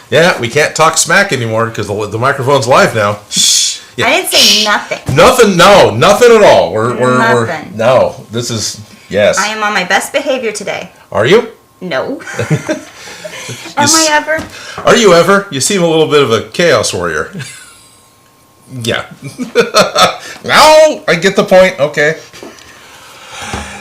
Yeah, we can't talk smack anymore because the microphone's live now. Shh. Yeah. I didn't say nothing. Nothing. No, nothing at all. Nothing. No. This is yes. I am on my best behavior today. Are you? No. Am I ever? Are you ever? You seem a little bit of a chaos warrior. Yeah. No, I get the point. Okay.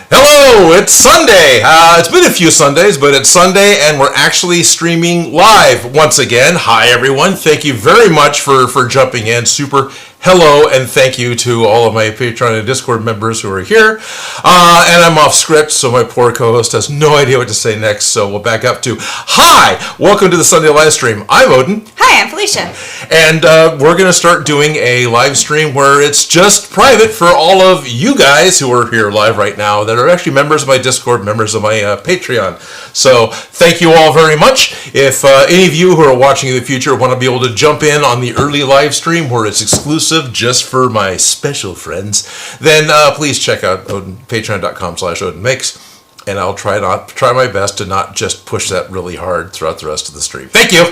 Hello, it's Sunday. It's been a few Sundays, but it's Sunday, and we're actually streaming live once again. Hi, everyone. Thank you very much for jumping in. Super hello, and thank you to all of my Patreon and Discord members who are here. And I'm off script, so my poor co-host has no idea what to say next, so we'll back up to, hi, welcome to the Sunday live stream. I'm Odin. Hi, I'm Felicia. And we're going to start doing a live stream where it's just private for all of you guys who are here live right now that are actually members of my Discord, members of my Patreon. So thank you all very much. If any of you who are watching in the future want to be able to jump in on the early live stream where it's exclusive just for my special friends, then please check out patreon.com/Odin Makes, and I'll try my best to not just push that really hard throughout the rest of the stream. Thank you.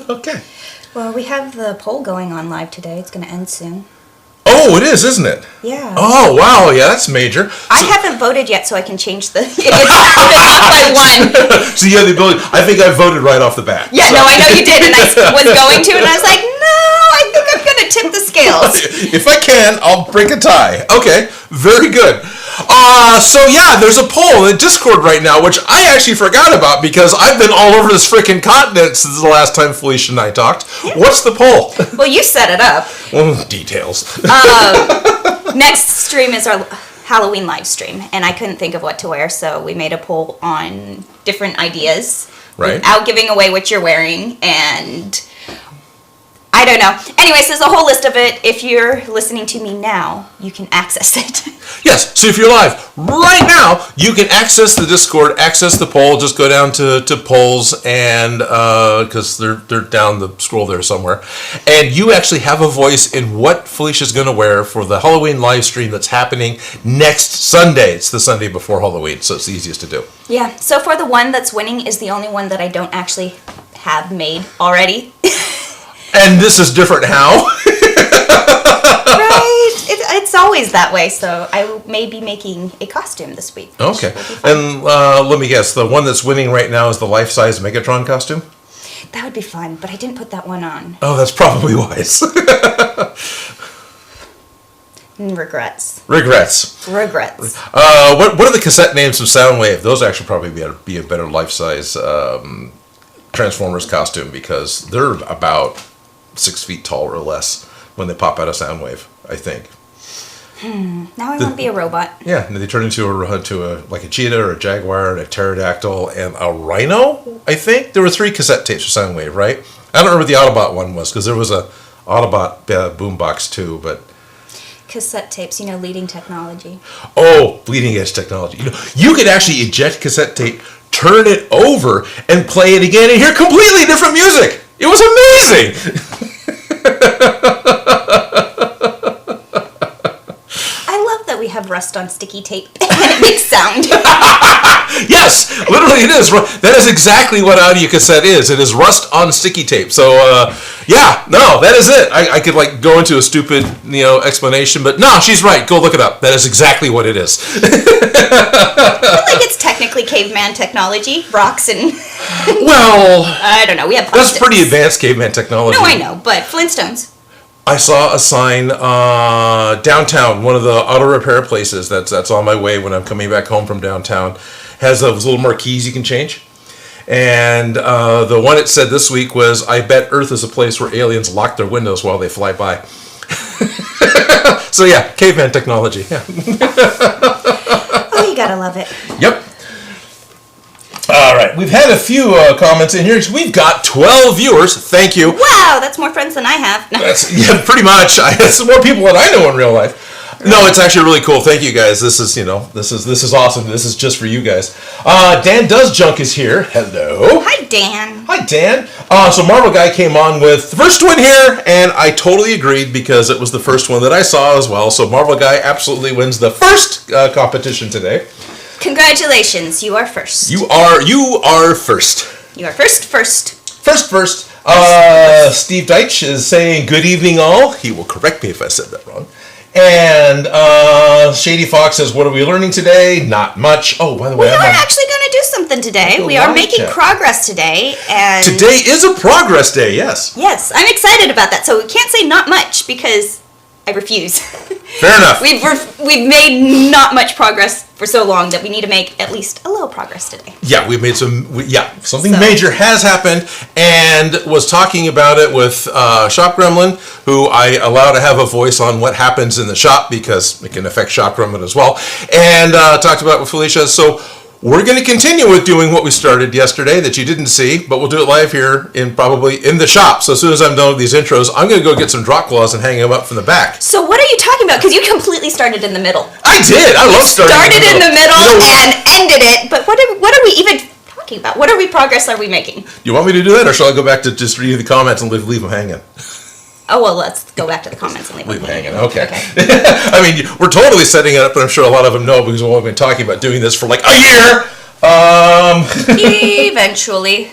Okay. Well, we have the poll going on live today. It's going to end soon. Oh, it is, isn't it? Yeah. Oh, wow. Yeah, that's major. I haven't voted yet, so I can change the... It's up by one. So you have the ability... I think I voted right off the bat. Yeah, so. No, I know you did, and I was going to, and I was like, no, I think I'm going to tip the scales. If I can, I'll break a tie. Okay, very good. So yeah, there's a poll in Discord right now, which I actually forgot about because I've been all over this freaking continent since the last time Felicia and I talked. Yeah. What's the poll? Well, you set it up. Details. Next stream is our Halloween live stream, and I couldn't think of what to wear, so we made a poll on different ideas, right, without giving away what you're wearing, and I don't know. Anyways, there's a whole list of it. If you're listening to me now, you can access it. Yes, so if you're live right now, you can access the Discord, access the poll. Just go down to polls, and because they're down the scroll there somewhere, and you actually have a voice in what Felicia's going to wear for the Halloween live stream that's happening next Sunday. It's the Sunday before Halloween, so it's the easiest to do. Yeah, so far the one that's winning is the only one that I don't actually have made already. And this is different how? Right. It's always that way, so I may be making a costume this week. Okay. And let me guess, the one that's winning right now is the life-size Megatron costume? That would be fun, but I didn't put that one on. Oh, that's probably wise. Regrets. What are the cassette names of Soundwave? Those actually probably be a better life-size Transformers costume because they're about 6 feet tall or less when they pop out of Soundwave, I think. Now I want to be a robot. Yeah, and they turn into a cheetah or a jaguar and a pterodactyl and a rhino, I think. There were 3 cassette tapes for Soundwave, right? I don't remember what the Autobot one was because there was a Autobot boombox too, but... Cassette tapes, leading technology. Oh, bleeding edge technology. You could actually eject cassette tape, turn it over, and play it again and hear completely different music. It was amazing. I love that we have rust on sticky tape and it makes sound. Yes, literally it is. That is exactly what audio cassette is. It is rust on sticky tape. So, that is it. I could go into a stupid, explanation, but no, she's right. Go look it up. That is exactly what it is. I feel like it's technically caveman technology, rocks and... Well... I don't know, we have plastics. That's pretty advanced caveman technology. No, I know, but Flintstones. I saw a sign downtown, one of the auto repair places that's on my way when I'm coming back home from downtown, has those little marquees you can change. And the one it said this week was, I bet Earth is a place where aliens lock their windows while they fly by. So yeah, caveman technology. Yeah. Oh, you gotta love it. Yep. All right, we've had a few comments in here. We've got 12 viewers. Thank you. Wow, that's more friends than I have. Yeah, pretty much. That's more people than I know in real life. No, it's actually really cool. Thank you guys. This is awesome. This is just for you guys. Dan Does Junk is here. Hello. Hi, Dan. Hi, Dan. So Marvel Guy came on with the first one here, and I totally agreed because it was the first one that I saw as well. So Marvel Guy absolutely wins the first competition today. Congratulations, you are first. You are first. You are first. First. Steve Deitch is saying, good evening, all. He will correct me if I said that wrong. And Shady Fox says, what are we learning today? Not much. Oh, by the way, we are actually going to do something today. We are making progress today. And today is a progress day, yes. Yes, I'm excited about that. So we can't say not much because I refuse. Fair enough. We've made not much progress for so long that we need to make at least a little progress today. Yeah, we've made something major has happened, and was talking about it with Shop Gremlin, who I allow to have a voice on what happens in the shop because it can affect Shop Gremlin as well, and talked about it with Felicia. So we're going to continue with doing what we started yesterday that you didn't see, but we'll do it live here probably in the shop. So as soon as I'm done with these intros, I'm going to go get some drop claws and hang them up from the back. So what are you talking about? Because you completely started in the middle. I did. I love starting in the middle and ended it. But what are we even talking about? What progress are we making? You want me to do that, or shall I go back to just reading the comments and leave them hanging? Oh, well, let's go back to the comments and leave them hanging. Okay. I mean, we're totally setting it up, and I'm sure a lot of them know because we've been talking about doing this for like a year. Eventually.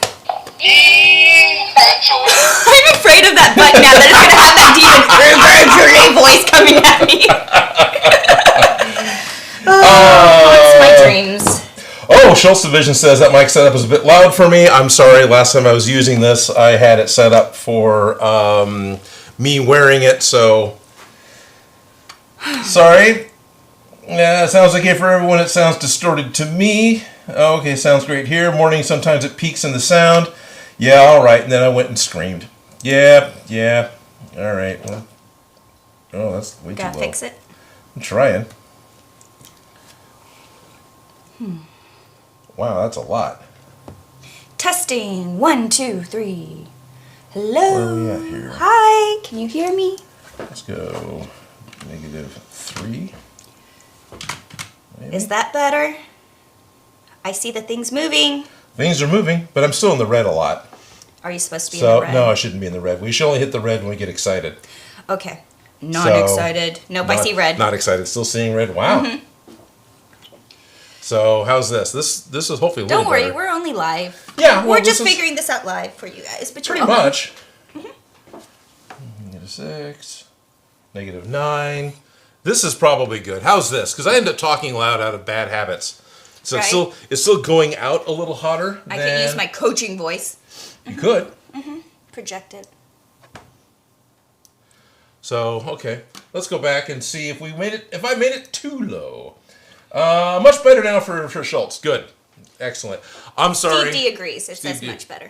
I'm afraid of that button now that it's going to have that demon voice coming at me. It's my dreams. Oh, Schultz Division says that mic setup is a bit loud for me. I'm sorry. Last time I was using this, I had it set up for me wearing it, so sorry. Yeah, it sounds okay for everyone. It sounds distorted to me. Okay, sounds great here. Morning, sometimes it peaks in the sound. Yeah, all right. And then I went and screamed. Yeah. All right. Well, that's way too low. Gotta fix it. I'm trying. Wow, that's a lot. Testing. 1, 2, 3. Hello. Where are we at here? Hi. Can you hear me? Let's go -3. Maybe? Is that better? I see the things moving. Things are moving, but I'm still in the red a lot. Are you supposed to be in the red? No, I shouldn't be in the red. We should only hit the red when we get excited. Okay. Not excited. Nope, I see red. Not excited. Still seeing red. Wow. Mm-hmm. So how's this? This is hopefully a little better. Don't worry, we're only live. Yeah, well, we're just figuring this out live for you guys. But pretty much. -6, -9. This is probably good. How's this? Because I end up talking loud out of bad habits. So right. it's still going out a little hotter. I can use my coaching voice. You could. Project it. So okay, let's go back and see if we made it. If I made it too low. Much better now for Schultz. Good. Excellent. I'm sorry. Steve D agrees. It says much better.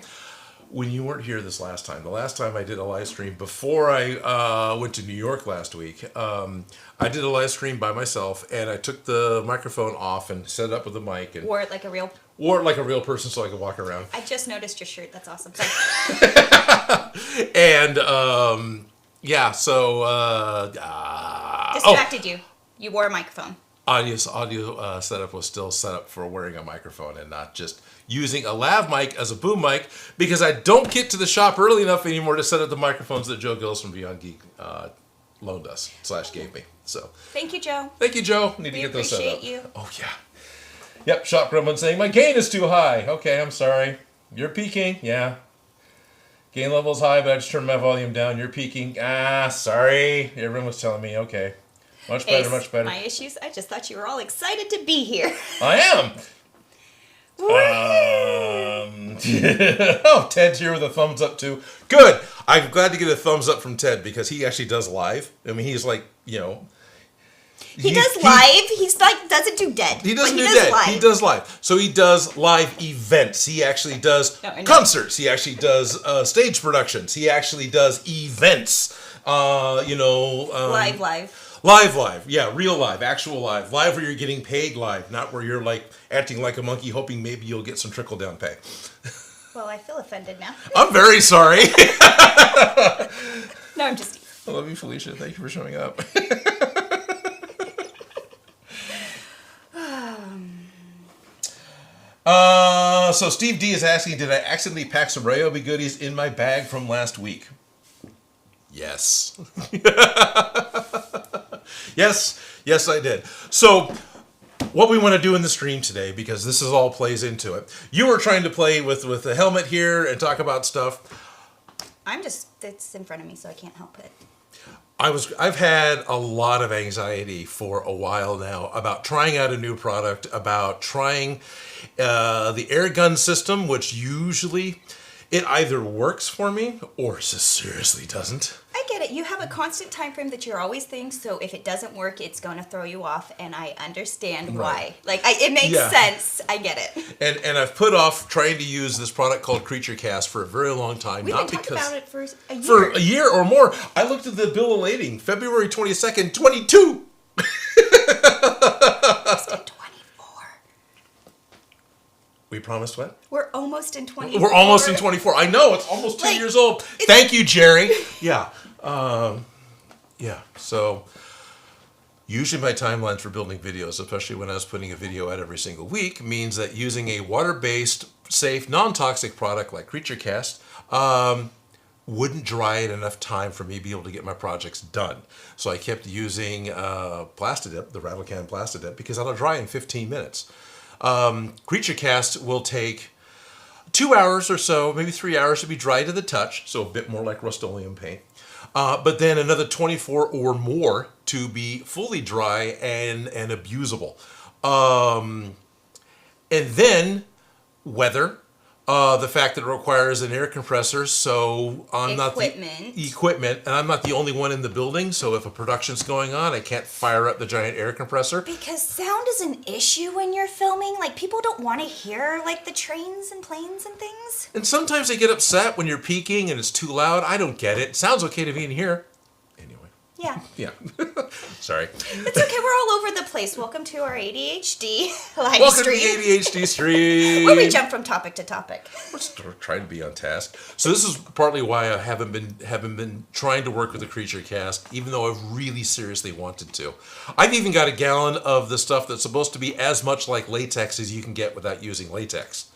When you weren't here the last time I did a live stream before I went to New York last week, I did a live stream by myself, and I took the microphone off and set it up with a mic. And wore it like a real person so I could walk around. I just noticed your shirt. That's awesome. And, yeah, so... Distracted you. You wore a microphone. Audio setup was still set up for wearing a microphone and not just using a lav mic as a boom mic, because I don't get to the shop early enough anymore to set up the microphones that Joe Gillis from Beyond Geek loaned us / gave me. So thank you, Joe. Thank you, Joe. Need to get those set up. Appreciate you. Oh yeah. Yep. Shop Gremlin saying my gain is too high. Okay, I'm sorry. You're peaking. Yeah. Gain level is high, but I just turned my volume down. You're peaking. Sorry. Everyone was telling me. Okay. Much better, much better. My issues? I just thought you were all excited to be here. I am. Oh, Ted's here with a thumbs up too. Good. I'm glad to get a thumbs up from Ted because he actually does live. I mean, he's like, He does live. He's like doesn't do dead. He doesn't do dead. Live. He does live. So he does live events. He actually does concerts. He actually does stage productions. He actually does events. Live. Yeah, real live, actual live. Live where you're getting paid live, not where you're like acting like a monkey hoping maybe you'll get some trickle down pay. Well, I feel offended now. I'm very sorry. No, I'm just... I love you, Felicia. Thank you for showing up. So Steve D is asking, did I accidentally pack some Ryobi goodies in my bag from last week? Yes. Yes, I did. So what we want to do in the stream today, because this is all plays into it. You were trying to play with the helmet here and talk about stuff. It's in front of me, so I can't help it. I've had a lot of anxiety for a while now about trying out a new product, about trying the air gun system, which usually it either works for me or just seriously doesn't. I get it. You have a constant time frame that you're always thinking, so if it doesn't work, it's going to throw you off, and I understand why. Like, it makes sense. I get it. And I've put off trying to use this product called Creature Cast for a very long time. We've been talking about it for a year. For a year or more. I looked at the bill of lading, February 22nd, 22. We promised what? We're almost in 24. We're almost in 24. I know, it's almost 2 years old. Thank you, Jerry. Yeah. So usually my timelines for building videos, especially when I was putting a video out every single week, means that using a water-based, safe, non-toxic product like Creature Cast wouldn't dry it enough time for me to be able to get my projects done. So I kept using Plastidip, the Rattle Can Plastidip, because that'll dry in 15 minutes. Creature Cast will take 2 hours or so, maybe 3 hours to be dry to the touch, so a bit more like Rust-Oleum paint. But then another 24 or more to be fully dry and abusable. And then weather. The fact that it requires an air compressor, so I'm not the equipment, and I'm not the only one in the building. So if a production's going on, I can't fire up the giant air compressor. Because sound is an issue when you're filming. Like, people don't want to hear like the trains and planes and things. And sometimes they get upset when you're peaking and it's too loud. I don't get it. It sounds okay to me in here. Yeah. Yeah. Sorry. It's okay. We're all over the place. Welcome to our ADHD live Welcome stream. to the ADHD stream. Where we jump from topic to topic. We're trying to be on task. So this is partly why I haven't been trying to work with the Creature Cast, even though I've really seriously wanted to. I've even got a gallon of the stuff that's supposed to be as much like latex as you can get without using latex.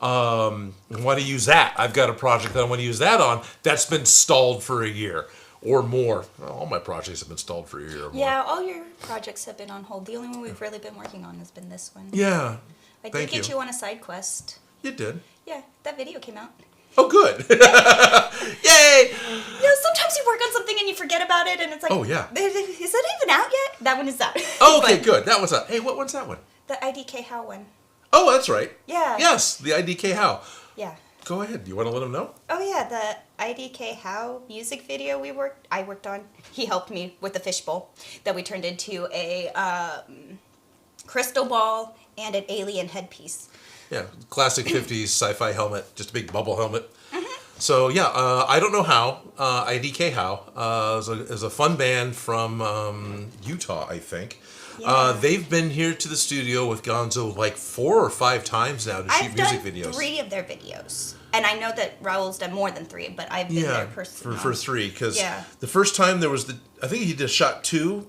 I want to use that. I've got a project that I want to use that on that's been stalled for a year. Or more. Well, all my projects have been stalled for a year or more. Yeah, all your projects have been on hold. The only one we've really been working on has been this one. Yeah. I did get you on a side quest. You did? Yeah, that video came out. Oh, good. Yay! You know, sometimes you work on something and you forget about it, and it's like, oh, yeah. Is it even out yet? That one is out. Oh, okay, good. That one's out. Hey, what one's that one? The IDK How one. Oh, that's right. Yeah. Yes, the IDK How. Yeah. Go ahead. Do you want to let them know? Oh, yeah, the IDK How music video I worked on. He helped me with the fishbowl that we turned into a crystal ball and an alien headpiece. Yeah, classic 50s sci-fi helmet, just a big bubble helmet. Mm-hmm. So, yeah, I don't know how. IDK How is a fun band from Utah, I think. Yeah. They've been here to the studio with Gonzo like 4 or 5 times now to shoot music videos. I've done 3 of their videos. And I know that Raul's done more than 3, but I've been there personally. For 3, because the first time there was I think he just shot 2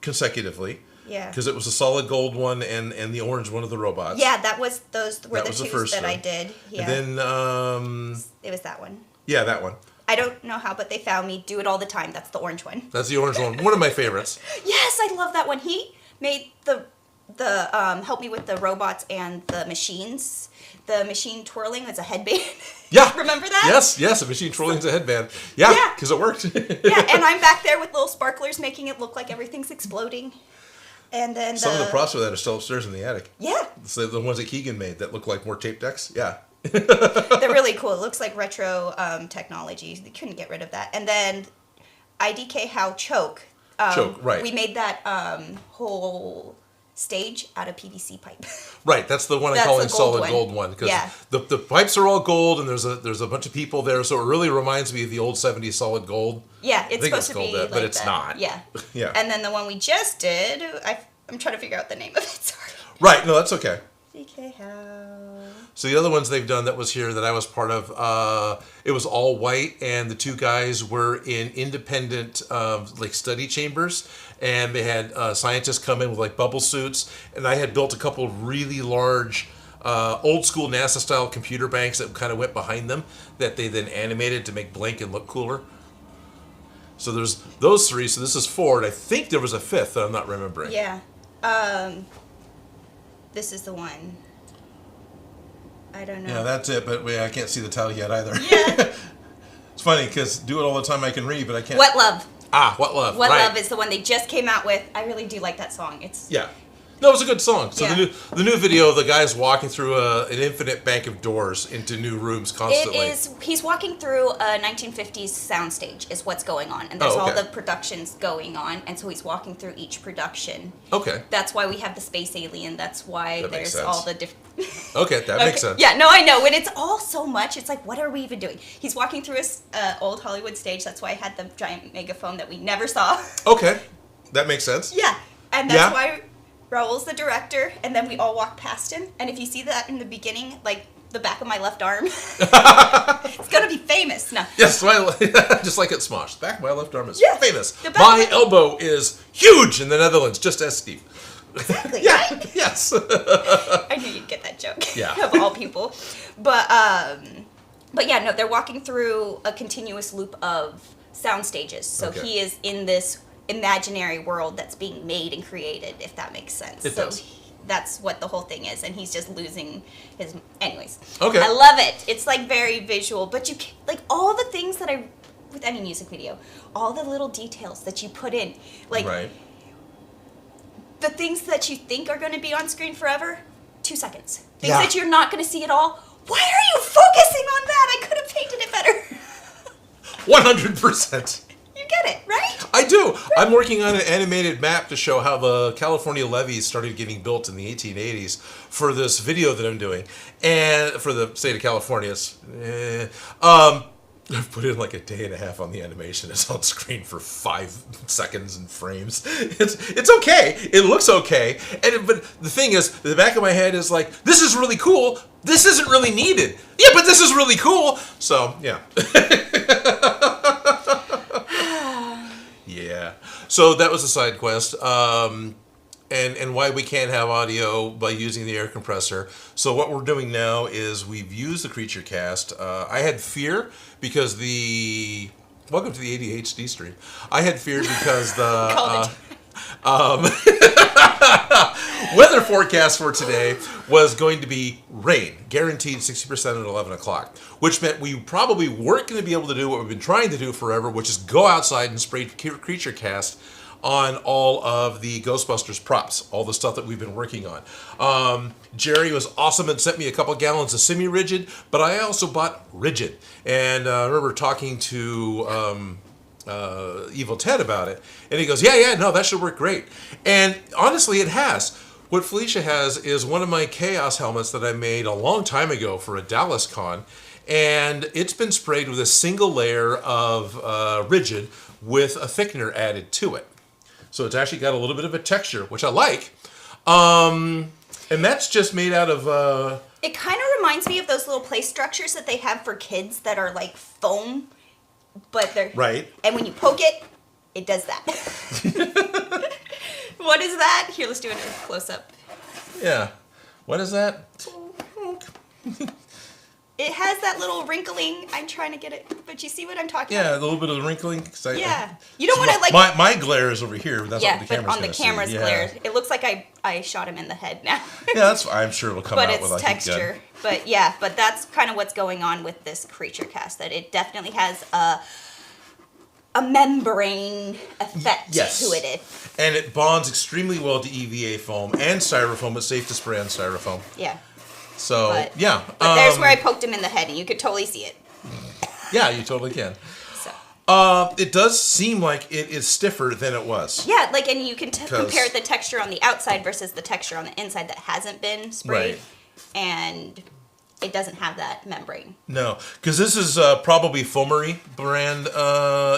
consecutively. Yeah. Because it was a solid gold one and the orange one of the robots. Yeah, those were the 2s that I did. Yeah. And then it was that one. Yeah, that one. I don't know how, but they found me. Do it all the time. That's the orange one. That's the orange one. One of my favorites. Yes, I love that one. He made the help me with the robots and the machines. The machine twirling as a headband. Yeah. Remember that? Yes, a machine twirling as a headband. Yeah, because it worked. Yeah, and I'm back there with little sparklers making it look like everything's exploding. And then some of the props for that are still upstairs in the attic. Yeah. So the ones that Keegan made that look like more tape decks. Yeah. They're really cool. It looks like retro technology. They couldn't get rid of that. And then IDK How Choke. Right. We made that whole stage out of PVC pipe. Right, that's the one I call solid gold one because the pipes are all gold and there's a bunch of people there, so it really reminds me of the old 70s solid gold. Yeah, it's supposed to be that, but it's not. Yeah. Yeah. And then the one we just did, I'm trying to figure out the name of it. Sorry. Right, no, that's okay. IDK How. So the other ones they've done that was here that I was part of, it was all white, and the 2 guys were in independent study chambers, and they had scientists come in with like bubble suits, and I had built a couple of really large old school NASA style computer banks that kind of went behind them that they then animated to make blink and look cooler. So there's those 3. So this is 4, and I think there was a 5th that I'm not remembering. Yeah. This is the one. I don't know. Yeah, that's it, but I can't see the title yet either. Yeah. It's funny, because Do It All the Time I can read, but I can't. What Love. What Love. What right. Love is the one they just came out with. I really do like that song. It's Yeah. No, it was a good song. So Yeah. the new video, the guy's walking through an infinite bank of doors into new rooms constantly. It is. He's walking through a 1950s soundstage. Is what's going on, and there's Oh, okay. all the productions going on, and so he's walking through each production. Okay. That's why we have the space alien. That's why That makes there's sense. all the different. Okay, that makes sense. Yeah, no, I know. When it's all so much, it's like, what are we even doing? He's walking through a old Hollywood stage. That's why I had the giant megaphone that we never saw. Okay. That makes sense. Yeah, and that's Yeah. why Raul's the director, and then we all walk past him. And if you see that in the beginning, like the back of my left arm, it's gonna be famous. No. Yes, just like it Smosh. The back of my left arm is Yes, famous. the back My of my- elbow is huge in the Netherlands, just as Steve. Exactly. Yeah, Right? yes. I knew you'd get that joke. Yeah. Of all people, but yeah, no, they're walking through a continuous loop of sound stages. So Okay. he is in this imaginary world that's being made and created, if that makes sense. It so does. that's what the whole thing is, and he's just losing his. Anyways. Okay. I love it. It's like very visual, but you like all the things that with any music video, all the little details that you put in, like. Right. The things that you think are going to be on screen forever, 2 seconds. Things Yeah. that you're not going to see at all. Why are you focusing on that? I could have painted it better. 100%. You get it, right? I do. I'm working on an animated map to show how the California levees started getting built in the 1880s for this video that I'm doing, and for the state of California. I've put in like a day and a half on the animation. It's on screen for 5 seconds and frames. It's okay. It looks okay. But the thing is, the back of my head is like, this is really cool. This isn't really needed. Yeah, but this is really cool. So, yeah. Yeah. So that was a side quest. And why we can't have audio by using the air compressor. So what we're doing now is we've used the creature cast. I had fear because welcome to the ADHD stream. I had fear because the weather forecast for today was going to be rain, guaranteed 60% at 11 o'clock, which meant we probably weren't going to be able to do what we've been trying to do forever, which is go outside and spray creature cast on all of the Ghostbusters props, all the stuff that we've been working on. Jerry was awesome and sent me a couple gallons of semi-rigid, but I also bought rigid. And I remember talking to Evil Ted about it, and he goes, yeah, no, that should work great. And honestly, it has. What Felicia has is one of my Chaos helmets that I made a long time ago for a Dallas con, and it's been sprayed with a single layer of rigid with a thickener added to it. So it's actually got a little bit of a texture, which I like. And that's just made out of... It kind of reminds me of those little play structures that they have for kids that are like foam, but they're... Right. And when you poke it, it does that. What is that? Here, let's do it in a close-up. Yeah. What is that? It has that little wrinkling. I'm trying to get it, but you see what I'm talking Yeah, about? a little bit of wrinkling. Yeah. You don't want to like... My glare is over here. That's Yeah, what the but camera's on the gonna camera's see. glare, it looks like I shot him in the head now. Yeah, that's. I'm sure it'll come But out it's with a heat texture. gun. But yeah, but that's kind of what's going on with this creature cast. That it definitely has a membrane effect Yes. to it. And it bonds extremely well to EVA foam and styrofoam. It's safe to spray on styrofoam. Yeah. So, But, yeah. But there's where I poked him in the head, and you could totally see it. Yeah, you totally can. So. It does seem like it is stiffer than it was. Yeah, like, and you can 'Cause- compare the texture on the outside versus the texture on the inside that hasn't been sprayed. Right. And it doesn't have that membrane. No, because this is probably Foamery brand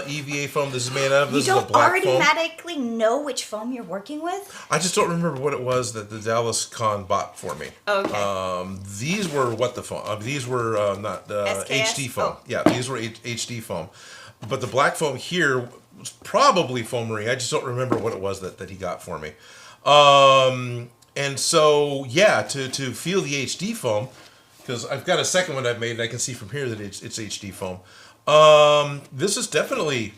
EVA foam this is made out of. This You is a don't black foam. automatically know which foam you're working with? I just don't remember what it was that the Dallas Con bought for me. Okay. These were what the foam? These were not SKS? HD foam. Oh. Yeah, these were HD foam. But the black foam here was probably Foamery. I just don't remember what it was that he got for me. And so, yeah, to feel the HD foam, because I've got a second one I've made, and I can see from here that it's HD foam. This is definitely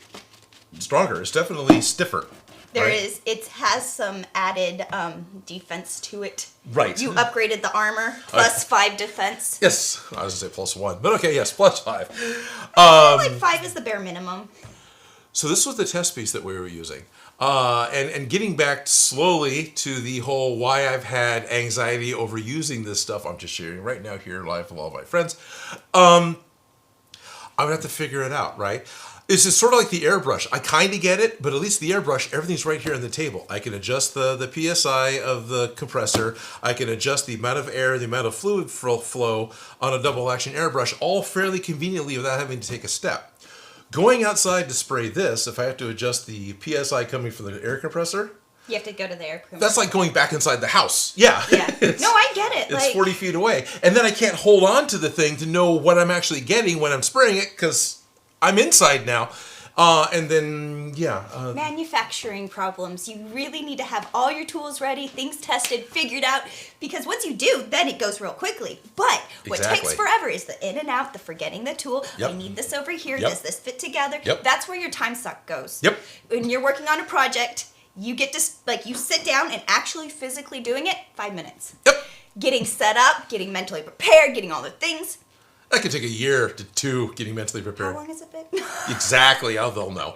stronger. It's definitely stiffer. There is. It has some added defense to it. Right. You upgraded the armor, plus 5 defense. Yes. I was going to say plus 1. But okay, yes, plus 5. I feel like 5 is the bare minimum. So this was the test piece that we were using. And getting back slowly to the whole why I've had anxiety over using this stuff I'm just sharing right now here live with all my friends. I'm going to have to figure it out, right? This is sort of like the airbrush. I kind of get it, but at least the airbrush, everything's right here on the table. I can adjust the PSI of the compressor. I can adjust the amount of air, the amount of fluid flow on a double action airbrush, all fairly conveniently without having to take a step. Going outside to spray this, if I have to adjust the PSI coming from the air compressor, you have to go to the air compressor. that's like going back inside the house. Yeah. No, I get it. It's 40 feet away. And then I can't hold on to the thing to know what I'm actually getting when I'm spraying it because I'm inside now. And then, manufacturing problems. You really need to have all your tools ready, things tested, figured out, because once you do, then it goes real quickly. But what takes forever is the in and out, the forgetting the tool. Yep. I need this over here. Yep. Does this fit together? Yep. That's where your time suck goes. Yep. When you're working on a project, you get to, you sit down and actually physically doing it, 5 minutes. Yep. Getting set up, getting mentally prepared, getting all the things. That could take a year to 2 getting mentally prepared. How long has it been? Exactly. They'll know.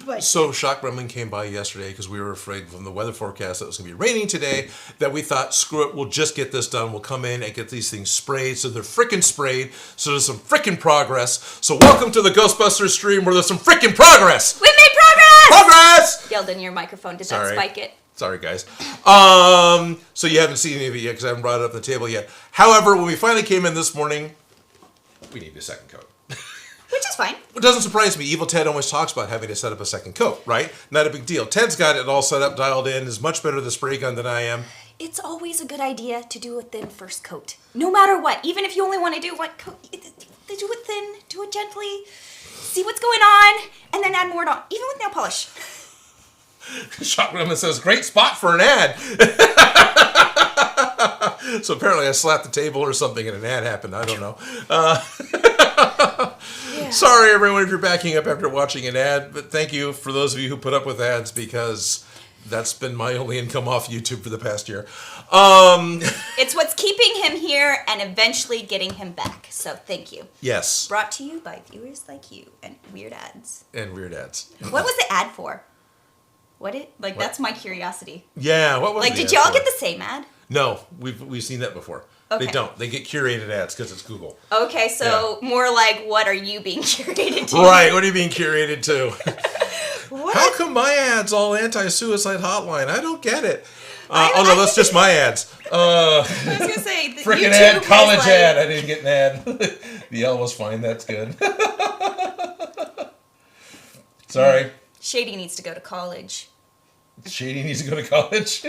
But So Shock Gremlin came by yesterday because we were afraid from the weather forecast that it was going to be raining today, that we thought, screw it, we'll just get this done. We'll come in and get these things sprayed. So they're frickin' sprayed. So there's some frickin' progress. So welcome to the Ghostbusters stream where there's some frickin' progress. we made progress! Progress! Yelled in your microphone. Did Sorry. that spike it? Sorry, guys. So you haven't seen any of it yet because I haven't brought it up on the table yet. However, when we finally came in this morning, we need a second coat. Which is fine. It doesn't surprise me. Evil Ted always talks about having to set up a second coat, right? Not a big deal. Ted's got it all set up, dialed in, is much better at the spray gun than I am. It's always a good idea to do a thin first coat. No matter what. Even if you only want to do one coat, do it thin, do it gently, see what's going on, and then add more on. Even with nail polish. Shock Gremlin says, great spot for an ad. So apparently I slapped the table or something and an ad happened. I don't know. Sorry, everyone, if you're backing up after watching an ad, but thank you for those of you who put up with ads because that's been my only income off YouTube for the past year. It's what's keeping him here and eventually getting him back. So thank you. Yes. Brought to you by viewers like you and weird ads. And weird ads. What was the ad for? That's my curiosity. Yeah, what was did y'all get the same ad? No, we've seen that before. Okay. They don't. They get curated ads because it's Google. Okay, so more like, what are you being curated to? Right, what are you being curated to? What? How come my ad's all anti-suicide hotline? I don't get it. No, that's just my ads. I was going to say, the Frickin' YouTube ad, college is ad. I didn't get an ad. The L was fine, that's good. Sorry. Shady needs to go to college. Shady needs to go to college?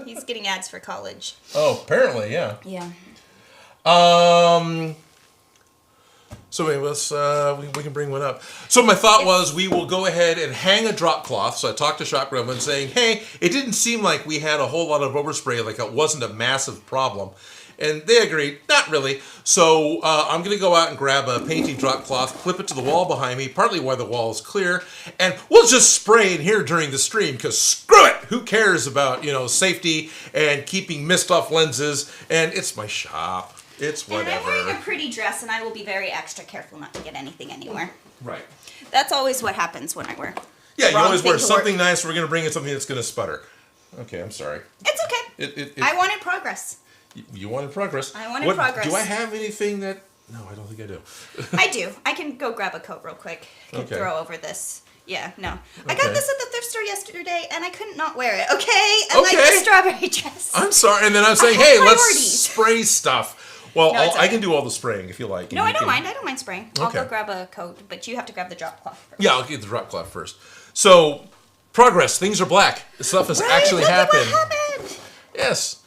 He's getting ads for college. Oh, apparently, yeah. Yeah. So anyway, let's we can bring one up. So my thought was we will go ahead and hang a drop cloth. So I talked to Shock Gremlin saying, hey, it didn't seem like we had a whole lot of overspray, like it wasn't a massive problem. And they agreed, not really. So I'm going to go out and grab a painting drop cloth, clip it to the wall behind me, partly why the wall is clear, and we'll just spray in here during the stream, because screw it! Who cares about, safety and keeping mist off lenses, and it's my shop. It's whatever. And I'm wearing a pretty dress, and I will be very extra careful not to get anything anywhere. Right. That's always what happens when I wear. Yeah, you always wear something nice. We're going to bring in something that's going to sputter. Okay, I'm sorry. It's okay. I wanted progress. You wanted progress. I wanted progress. Do I have anything that... No, I don't think I do. I do. I can go grab a coat real quick. I can throw over this. Yeah, no. I got Okay. this at the thrift store yesterday, and I couldn't not wear it, okay? I like the strawberry dress. I'm sorry. And then I'm saying, have hey, priorities. let's spray stuff. Well, No, it's I okay. can do all the spraying if you like. No, I don't mind. I don't mind spraying. I'll Okay. go grab a coat, but you have to grab the drop cloth first. Yeah, I'll get the drop cloth first. So, progress. Things are black. Stuff has actually look at happened. what happened. Yes.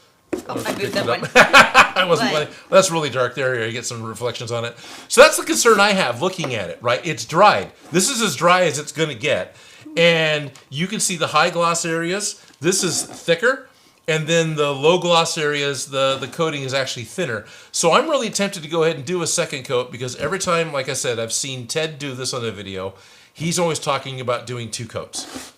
Oh, I moved that one. I wasn't But- planning. That's really dark there. You get some reflections on it. So that's the concern I have looking at it, right? It's dried. This is as dry as it's going to get. And you can see the high gloss areas. This is thicker. And then the low gloss areas, the coating is actually thinner. So I'm really tempted to go ahead and do a second coat because every time, like I said, I've seen Ted do this on a video, he's always talking about doing 2 coats.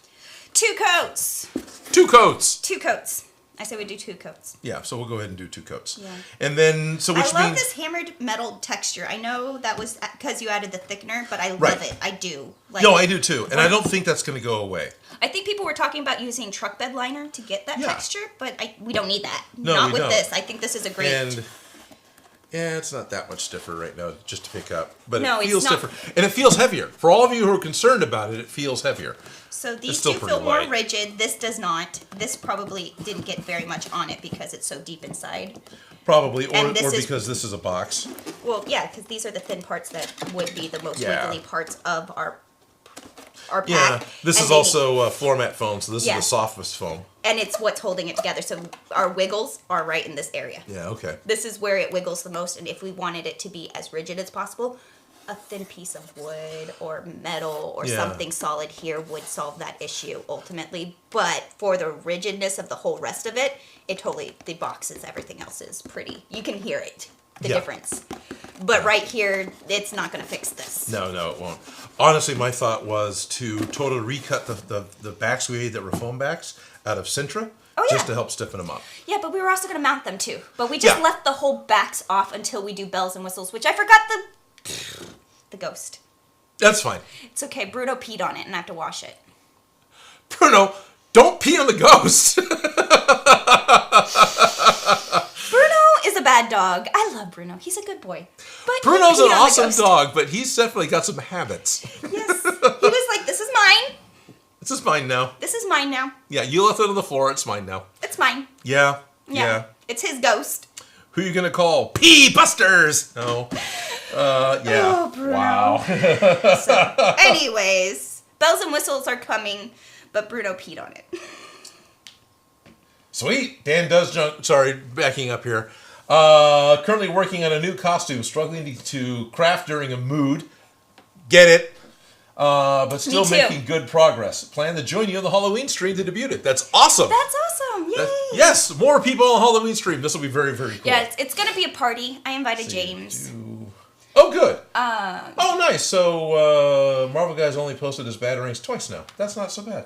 2 coats. 2 coats. 2 coats. I say we do 2 coats. Yeah, so we'll go ahead and do 2 coats. Yeah. And then, so which I love means... this hammered metal texture. I know that was because you added the thickener, but I love Right. it. I do. Like, No, I do too. And I don't think that's going to go away. I think people were talking about using truck bed liner to get that Yeah. texture, but we don't need that. No, Not we with don't. this. I think this is a great... And yeah, it's not that much stiffer right now just to pick up. But No, it it's feels not. stiffer. And it feels heavier. For all of you who are concerned about it, it feels heavier. So these still do pretty feel more light. rigid. This does not. This probably didn't get very much on it because it's so deep inside. Probably, or And this is- because this is a box. Well, yeah, because these are the thin parts that would be the most Yeah. wiggly parts of our pack. Yeah, this And is they also floor mat foam, so this Yeah. is the softest foam. and it's what's holding it together. So our wiggles are right in this area. Yeah, okay. This is where it wiggles the most, and if we wanted it to be as rigid as possible, a thin piece of wood or metal or Yeah. something solid here would solve that issue ultimately. But for the rigidness of the whole rest of it, it totally, the boxes, everything else is pretty. You can hear it, the Yeah. difference. But right here, it's not going to fix this. No, it won't. Honestly, my thought was to totally recut the backs we made that were foam backs out of Sintra, Oh, yeah. just to help stiffen them up. Yeah, but we were also going to mount them too. But we just Yeah. left the whole backs off until we do bells and whistles, which I forgot the ghost. That's fine. It's okay. Bruno peed on it and I have to wash it. Bruno, don't pee on the ghost. Bruno is a bad dog. I love Bruno. He's a good boy. But he Bruno's peed an on the awesome ghost. dog, but he's definitely got some habits. Yes. He was like, this is mine. This is mine now. This is mine now. Yeah, you left it on the floor. It's mine now. It's mine. Yeah. It's his ghost. Who you gonna call? Pee Busters. No. Yeah. Oh, Bruno. Wow. So, anyways, bells and whistles are coming, but Bruno peed on it. Sweet. Dan does junk. Sorry, backing up here. Currently working on a new costume, struggling to craft during a mood. Get it. But still too. making good progress. Plan to join you on the Halloween stream to debut it. That's awesome. That's awesome. Yay. Yes, more people on the Halloween stream. This will be very, very cool. Yeah, it's going to be a party. I invited James. Oh, good. Oh, nice. So, Marvel Guy's only posted his batarangs twice now. That's not so bad.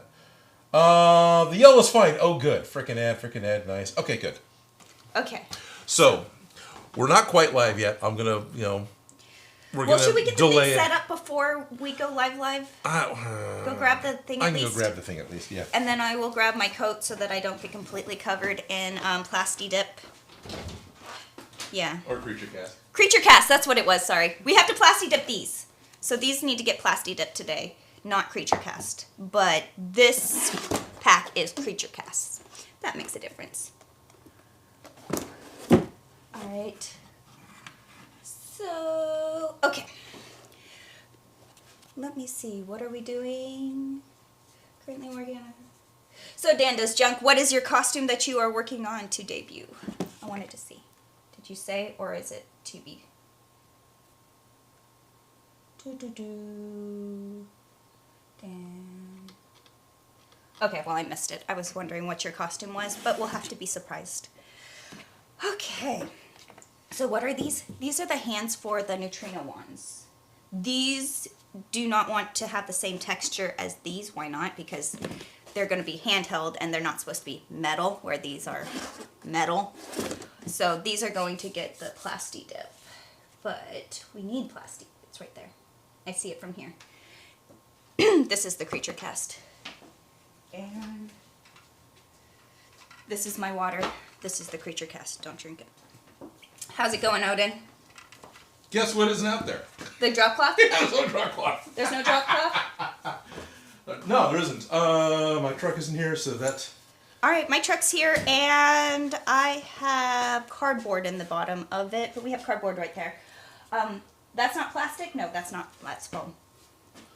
The yellow's fine. Oh, good. Frickin' ad. Nice. Okay, good. Okay. So, we're not quite live yet. I'm going to, we're Well, going should we to get the delay thing it. set up before we go live? Go grab the thing I at can least. go grab the thing at least, yeah. And then I will grab my coat so that I don't get completely covered in Plasti Dip. Yeah. Or Creature Cast. Creature Cast, that's what it was, sorry. We have to Plasti Dip these. So these need to get Plasti Dip today, not Creature Cast. But this pack is Creature Cast. That makes a difference. Alright. So, okay. Let me see, what are we doing? Currently working on... So Dan does junk. What is your costume that you are working on to debut? I wanted to see. Did you say, or is it to be? Dan. Okay, well I missed it. I was wondering what your costume was, but we'll have to be surprised. Okay. So what are these? These are the hands for the Neutrona wands. These do not want to have the same texture as these. Why not? Because they're going to be handheld and they're not supposed to be metal, where these are metal. So these are going to get the Plasti Dip. But we need Plasti. It's right there. I see it from here. This is the Creature Cast. And this is my water. This is the Creature Cast. Don't drink it. How's it going, Odin? Guess what isn't out there? The drop cloth? Yeah, there's no drop cloth. There's no drop cloth? No, there isn't. My truck isn't here, so that's... Alright, my truck's here, and I have cardboard in the bottom of it, but we have cardboard right there. That's not plastic? No, that's not. That's foam.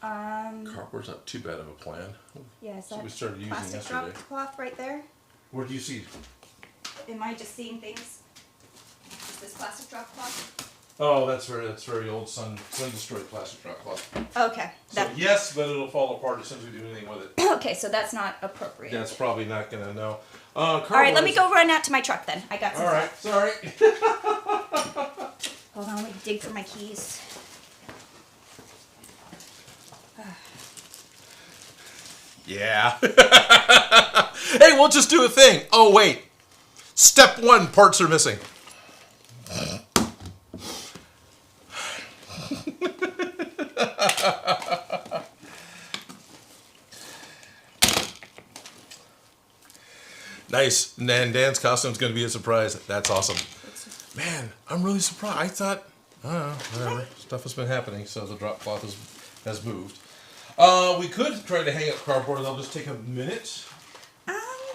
Cardboard's not too bad of a plan. Yeah, is So that we started using plastic yesterday. drop cloth right there? What do you see? Am I just seeing things? Is this plastic drop cloth? Oh, that's very old sun destroyed plastic drop cloth. Okay. So yes, but it'll fall apart as soon as we do anything with it. Okay, so that's not appropriate. That's probably not gonna know. Alright, let me go run out to my truck then. I got some Alright, sorry. Hold on, let me dig for my keys. Yeah. Hey, we'll just do a thing. Oh, wait. Step 1, parts are missing. Nice. And Dan's costume is going to be a surprise. That's awesome. Man, I'm really surprised. I thought, I don't know, whatever. Stuff has been happening, so the drop cloth has moved. We could try to hang up cardboard. That'll just take a minute.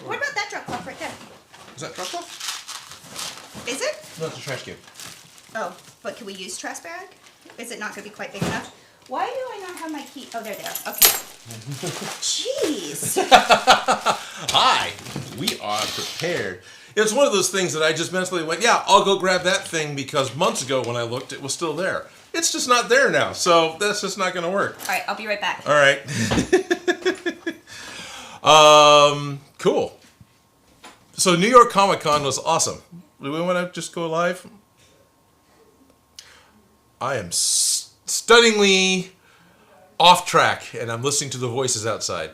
What about that drop cloth right there? Is that drop cloth? Is it? No, it's a trash can. Oh, but can we use trash bag? Is it not going to be quite big enough? Why do I not have my key? Oh, they're there. Okay. Jeez. Hi. We are prepared. It's one of those things that I just mentally went, yeah, I'll go grab that thing because months ago when I looked, it was still there. It's just not there now, so that's just not going to work. All right, I'll be right back. All right. Cool. So New York Comic Con was awesome. Do we want to just go live? I am stunningly off track, and I'm listening to the voices outside.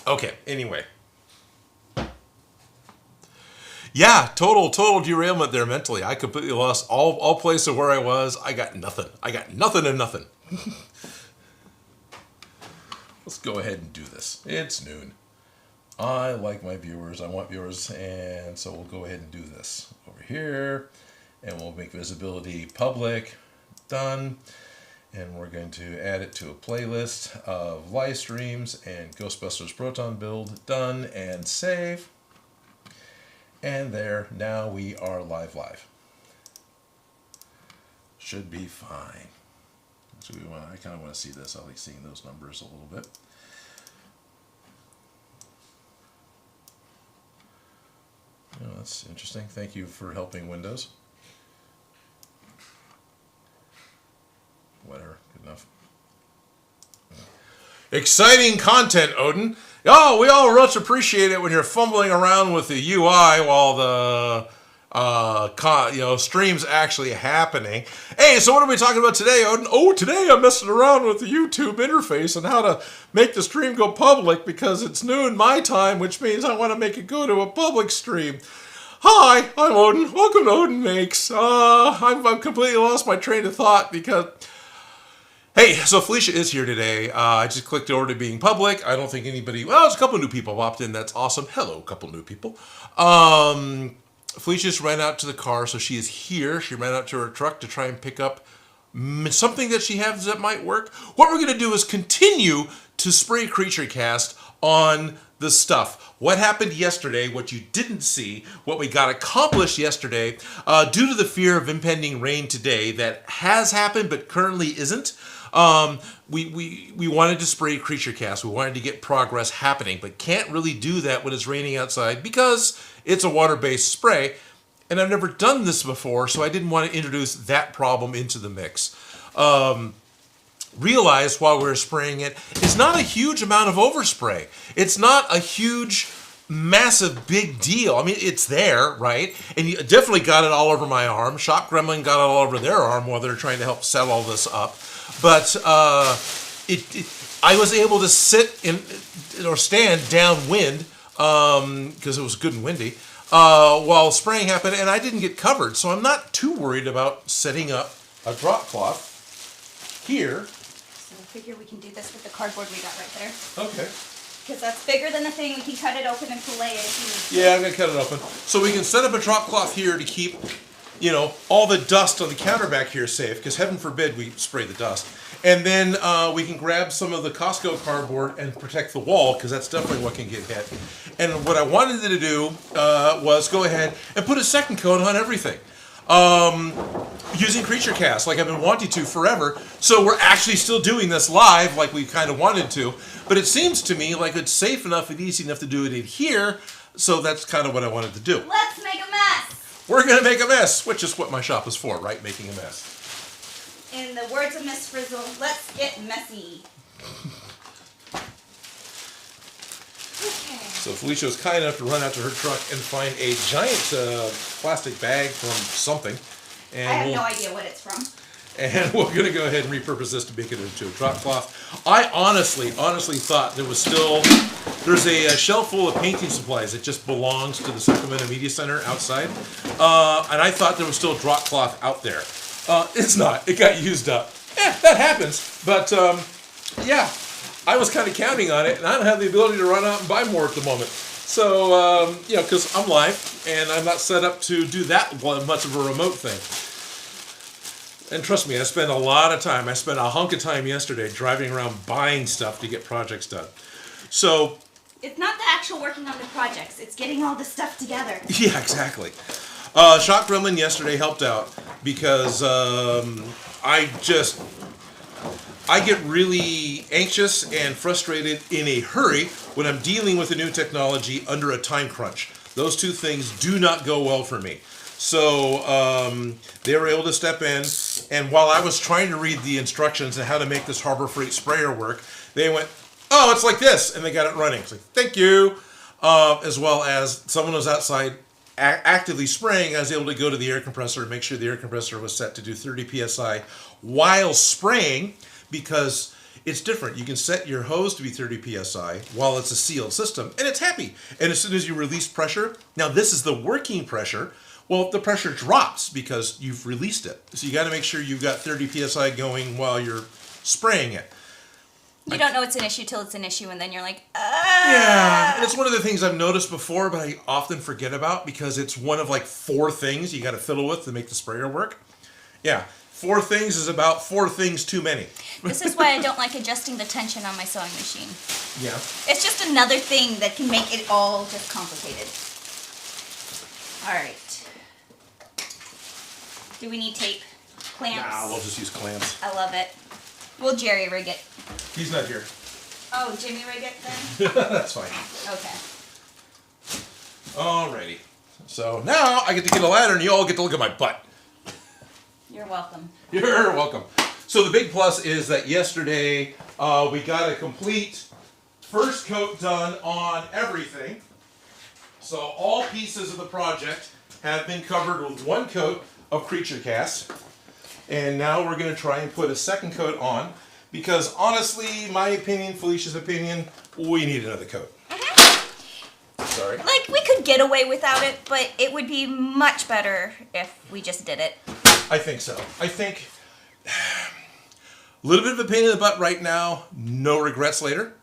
Okay, anyway. Yeah, total derailment there mentally. I completely lost all place of where I was. I got nothing. And nothing. Let's go ahead and do this. It's noon. I like my viewers. I want viewers, and so we'll go ahead and do this over here, and we'll make visibility public. Done. And we're going to add it to a playlist of live streams and Ghostbusters Proton build. Done and save. And there, now we are live. Should be fine. So I kind of want to see this. I like seeing those numbers a little bit. Oh, that's interesting. Thank you for helping Windows. Whatever, good enough. Exciting content, Odin. Oh, we all much appreciate it when you're fumbling around with the UI while the stream's actually happening. Hey, so what are we talking about today, Odin? Oh, today I'm messing around with the YouTube interface and how to make the stream go public because it's noon my time, which means I want to make it go to a public stream. Hi, I'm Odin. Welcome to Odin Makes. I've completely lost my train of thought because... Hey, so Felicia is here today. I just clicked over to being public. I don't think anybody... Well, there's a couple new people popped in. That's awesome. Hello, couple new people. Felicia just ran out to the car, so she is here. She ran out to her truck to try and pick up something that she has that might work. What we're going to do is continue to spray Creature Cast on the stuff. What happened yesterday, what you didn't see, what we got accomplished yesterday, due to the fear of impending rain today that has happened but currently isn't. We wanted to spray Creature Cast. We wanted to get progress happening, but can't really do that when it's raining outside because it's a water-based spray. And I've never done this before, so I didn't want to introduce that problem into the mix. Realized while we were spraying it, it's not a huge amount of overspray. It's not a huge, massive, big deal. I mean, it's there, right? And you definitely got it all over my arm. Shop Gremlin got it all over their arm while they're trying to help set all this up. But I was able to sit in or stand downwind because it was good and windy while spraying happened, and I didn't get covered. So I'm not too worried about setting up a drop cloth here. So I figure we can do this with the cardboard we got right there. Okay. Because that's bigger than the thing. We can cut it open and fillet it if you need. Yeah, I'm going to cut it open. So we can set up a drop cloth here to keep, all the dust on the counter back here safe, because heaven forbid we spray the dust. And then we can grab some of the Costco cardboard and protect the wall, because that's definitely what can get hit. And what I wanted to do was go ahead and put a second coat on everything. Using Creature Cast, like I've been wanting to forever. So we're actually still doing this live like we kind of wanted to. But it seems to me like it's safe enough and easy enough to do it in here. So that's kind of what I wanted to do. Let's make a mess! We're going to make a mess, which is what my shop is for, right? Making a mess. In the words of Miss Frizzle, let's get messy. Okay. So Felicia was kind enough to run out to her truck and find a giant plastic bag from something. And I have no idea what it's from. And we're going to go ahead and repurpose this to make it into a drop cloth. I honestly thought there's a shelf full of painting supplies that just belongs to the Sacramento Media Center outside. And I thought there was still drop cloth out there. It's not. It got used up. That happens. But yeah, I was kind of counting on it, and I don't have the ability to run out and buy more at the moment. So, because I'm live, and I'm not set up to do that much of a remote thing. And trust me, I spent a lot of time. I spent a hunk of time yesterday driving around buying stuff to get projects done. So it's not the actual working on the projects. It's getting all the stuff together. Yeah, exactly. Shock Gremlin yesterday helped out because I get really anxious and frustrated in a hurry when I'm dealing with a new technology under a time crunch. Those two things do not go well for me. So they were able to step in, and while I was trying to read the instructions on how to make this Harbor Freight sprayer work, they went, "Oh, it's like this," and they got it running. It's like, thank you. As well as someone was outside actively spraying, I was able to go to the air compressor and make sure the air compressor was set to do 30 psi while spraying, because it's different. You can set your hose to be 30 psi while it's a sealed system, and it's happy. And as soon as you release pressure, now this is the working pressure. Well, the pressure drops because you've released it. So you got to make sure you've got 30 psi going while you're spraying it. You don't know it's an issue till it's an issue, and then you're like, Yeah, and it's one of the things I've noticed before, but I often forget about because it's one of like 4 things you got to fiddle with to make the sprayer work. Yeah, 4 things is about 4 things too many. This is why I don't like adjusting the tension on my sewing machine. Yeah. It's just another thing that can make it all just complicated. All right. Do we need tape? Clamps? Nah, we'll just use clamps. I love it. We'll jerry rig it. He's not here. Oh, Jimmy rig it then? That's fine. Okay. Alrighty. So now I get to get a ladder and you all get to look at my butt. You're welcome. You're welcome. So the big plus is that yesterday we got a complete first coat done on everything. So all pieces of the project have been covered with 1 coat of creature cast. And now we're going to try and put a second coat on, because honestly, my opinion, Felicia's opinion, we need another coat. Sorry. Like, we could get away without it, but it would be much better if we just did it. I think so. I think a little bit of a pain in the butt right now, no regrets later.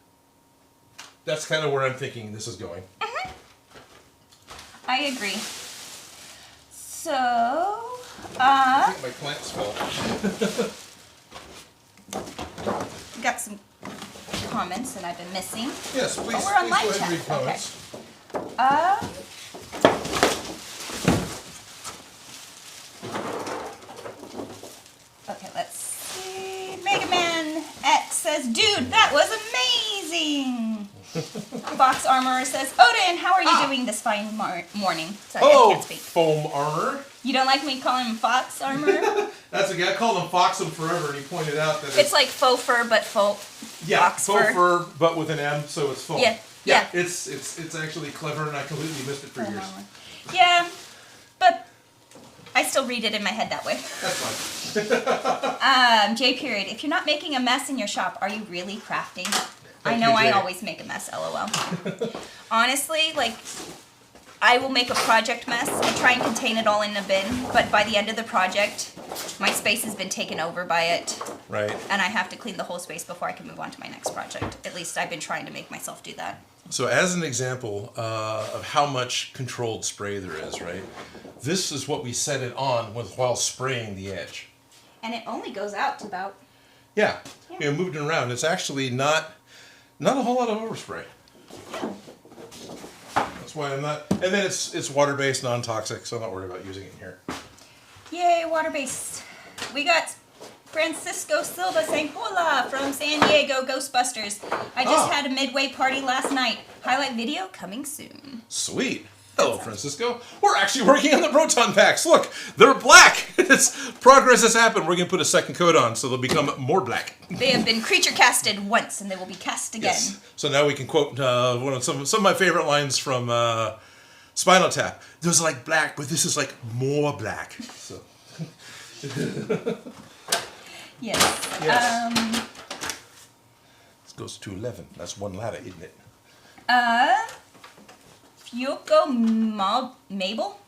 That's kind of where I'm thinking this is going. I agree. So, I think my clamps fell. we got some comments that I've been missing. Yes, please. Oh, we're on please live go ahead chat. and read comments. Okay, let's see. Mega Man X says, "Dude, that was amazing." Fox Armorer says, "Odin, how are you doing this fine morning?" Sorry, I can't speak. Foam armor. You don't like me calling him Fox Armorer? That's okay. I called him Foxum forever, and he pointed out that It's like faux fur, but faux. Fox faux fur, but with an M, so it's foam. Yeah. It's actually clever, and I completely missed it for years. Yeah, but I still read it in my head that way. That's fine. J period. If you're not making a mess in your shop, are you really crafting? I Thank know you, Jay. I always make a mess, lol. Honestly, like, I will make a project mess and try and contain it all in a bin, but by the end of the project, my space has been taken over by it. Right. And I have to clean the whole space before I can move on to my next project. At least I've been trying to make myself do that. So as an example of how much controlled spray there is, right? This is what we set it on while spraying the edge. And it only goes out to about... Yeah. Yeah. Moved it around. It's actually not a whole lot of overspray. That's why I'm not. And then it's water-based, non-toxic, so I'm not worried about using it in here. Yay, water-based. We got Francisco Silva saying, "Hola from San Diego, Ghostbusters. I just had a midway party last night. Highlight video coming soon." Sweet. Hello, Francisco. We're actually working on the Proton Packs. Look, they're black. Progress has happened. We're going to put a second coat on, so they'll become more black. They have been creature casted once, and they will be cast again. Yes. So now we can quote one of some of my favorite lines from Spinal Tap. There's like black, but this is like more black. So. Yes. Yes. This goes to 11. That's one ladder, isn't it? Fyoko Mabel?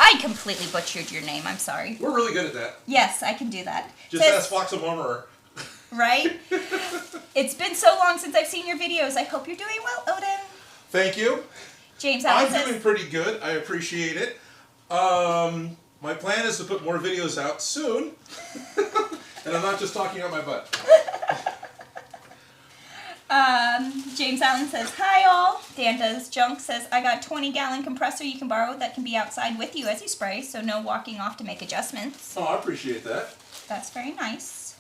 I completely butchered your name. I'm sorry. We're really good at that. Yes, I can do that. Just ask Fox and Murmurer. Right? It's been so long since I've seen your videos. I hope you're doing well, Odin. Thank you. James I'm Allen says, doing pretty good. I appreciate it. My plan is to put more videos out soon. And I'm not just talking out my butt. James Allen says, hi all. Dan Does Junk says, I got 20-gallon compressor you can borrow that can be outside with you as you spray, so no walking off to make adjustments. Oh, I appreciate that. That's very nice.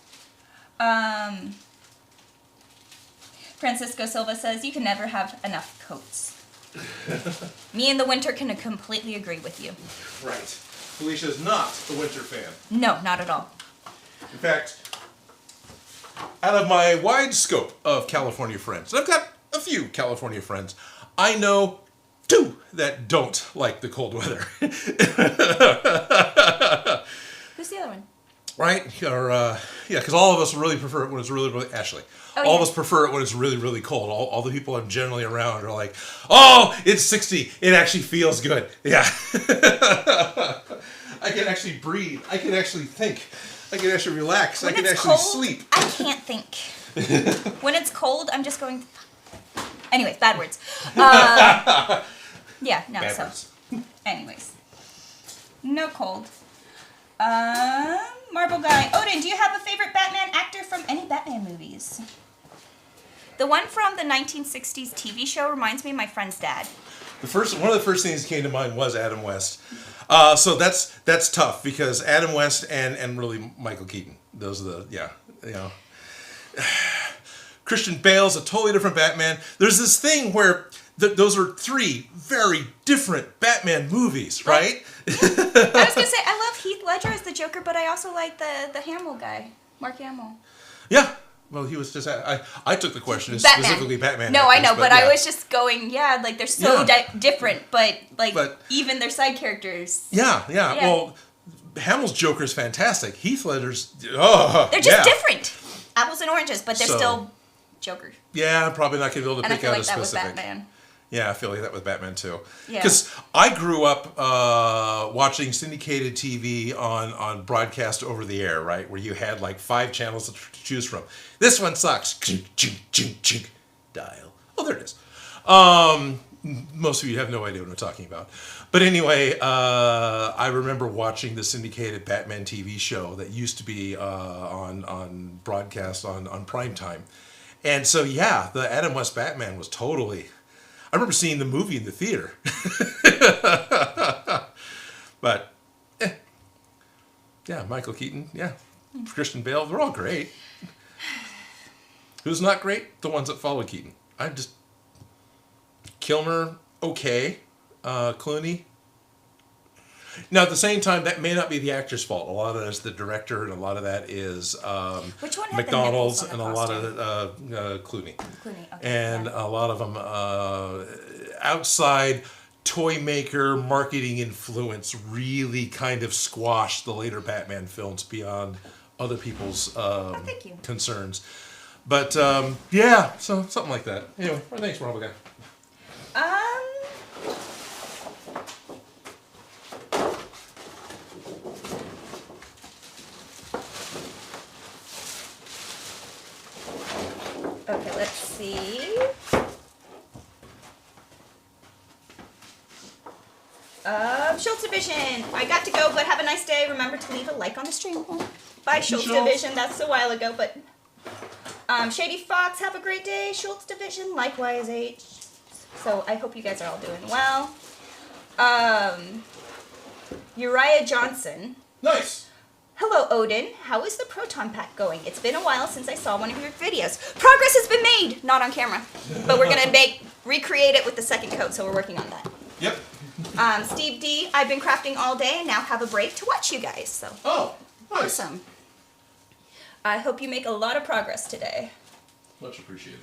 Francisco Silva says, you can never have enough coats. Me in the winter can completely agree with you. Right. Felicia is not a winter fan. No, not at all. In fact, out of my wide scope of California friends, and I've got a few California friends, I know 2 that don't like the cold weather. Who's the other one? Right? Or, yeah, because all of us really prefer it when it's really, really... Ashley. Oh, all yeah. of us prefer it when it's really, really cold. All the people I'm generally around are like, oh, it's 60. It actually feels good. Yeah. I can actually breathe. I can actually think. I can actually relax. I can actually sleep. I can't think. When it's cold, I'm just going... Anyways, bad words. Yeah, no, Bad so... words. Anyways. No cold. Marble Guy. Odin, do you have a favorite Batman actor from any Batman movies? The one from the 1960s TV show reminds me of my friend's dad. One of the first things that came to mind was Adam West. So that's tough because Adam West and really Michael Keaton. Those are Christian Bale's a totally different Batman. There's this thing where those are 3 very different Batman movies, right? I was gonna say I love Heath Ledger as the Joker, but I also like the Hamill guy, Mark Hamill. Yeah. Well, he was just... I took the question as Batman. Specifically Batman. No, actors, I know, but yeah. I was just going, like they're so different, but even their side characters. Yeah. Well, Hamill's Joker is fantastic. Heath Ledger's... they're just different. Apples and oranges, but they're still Joker. Yeah, I'm probably not going to be able to And I pick feel out like a that specific. with Batman. Yeah, I feel like that with Batman too. Yeah. Because I grew up watching syndicated TV on broadcast over the air, right? Where you had like 5 channels to choose from. This one sucks. Chink, chink, chink, chink. Dial. Oh, there it is. Most of you have no idea what I'm talking about. But anyway, I remember watching the syndicated Batman TV show that used to be on broadcast on prime time. And so, yeah, the Adam West Batman was totally... I remember seeing the movie in the theater. But, yeah, Michael Keaton, yeah. Christian Bale, they're all great. Who's not great? The ones that follow Keaton. Kilmer, okay. Clooney. Now, at the same time, that may not be the actor's fault. A lot of that is the director, and a lot of that is Which one had McDonald's, the and a lot of Clooney. Clooney, okay. And a lot of them outside toy maker marketing influence really kind of squashed the later Batman films beyond other people's concerns. But, yeah, so something like that. Anyway, thanks, Marble Guy. Okay, let's see. Schultz Division. I got to go, but have a nice day. Remember to leave a like on the stream. Bye, Schultz Division. That's a while ago, but... Shady Fox, have a great day. Schultz Division, likewise, H. So I hope you guys are all doing well. Uriah Johnson. Nice. Hello, Odin. How is the Proton Pack going? It's been a while since I saw one of your videos. Progress has been made! Not on camera. But we're going to recreate it with the second coat, so we're working on that. Yep. Steve D, I've been crafting all day and now have a break to watch you guys. So Oh, nice. Awesome. I hope you make a lot of progress today. Much appreciated.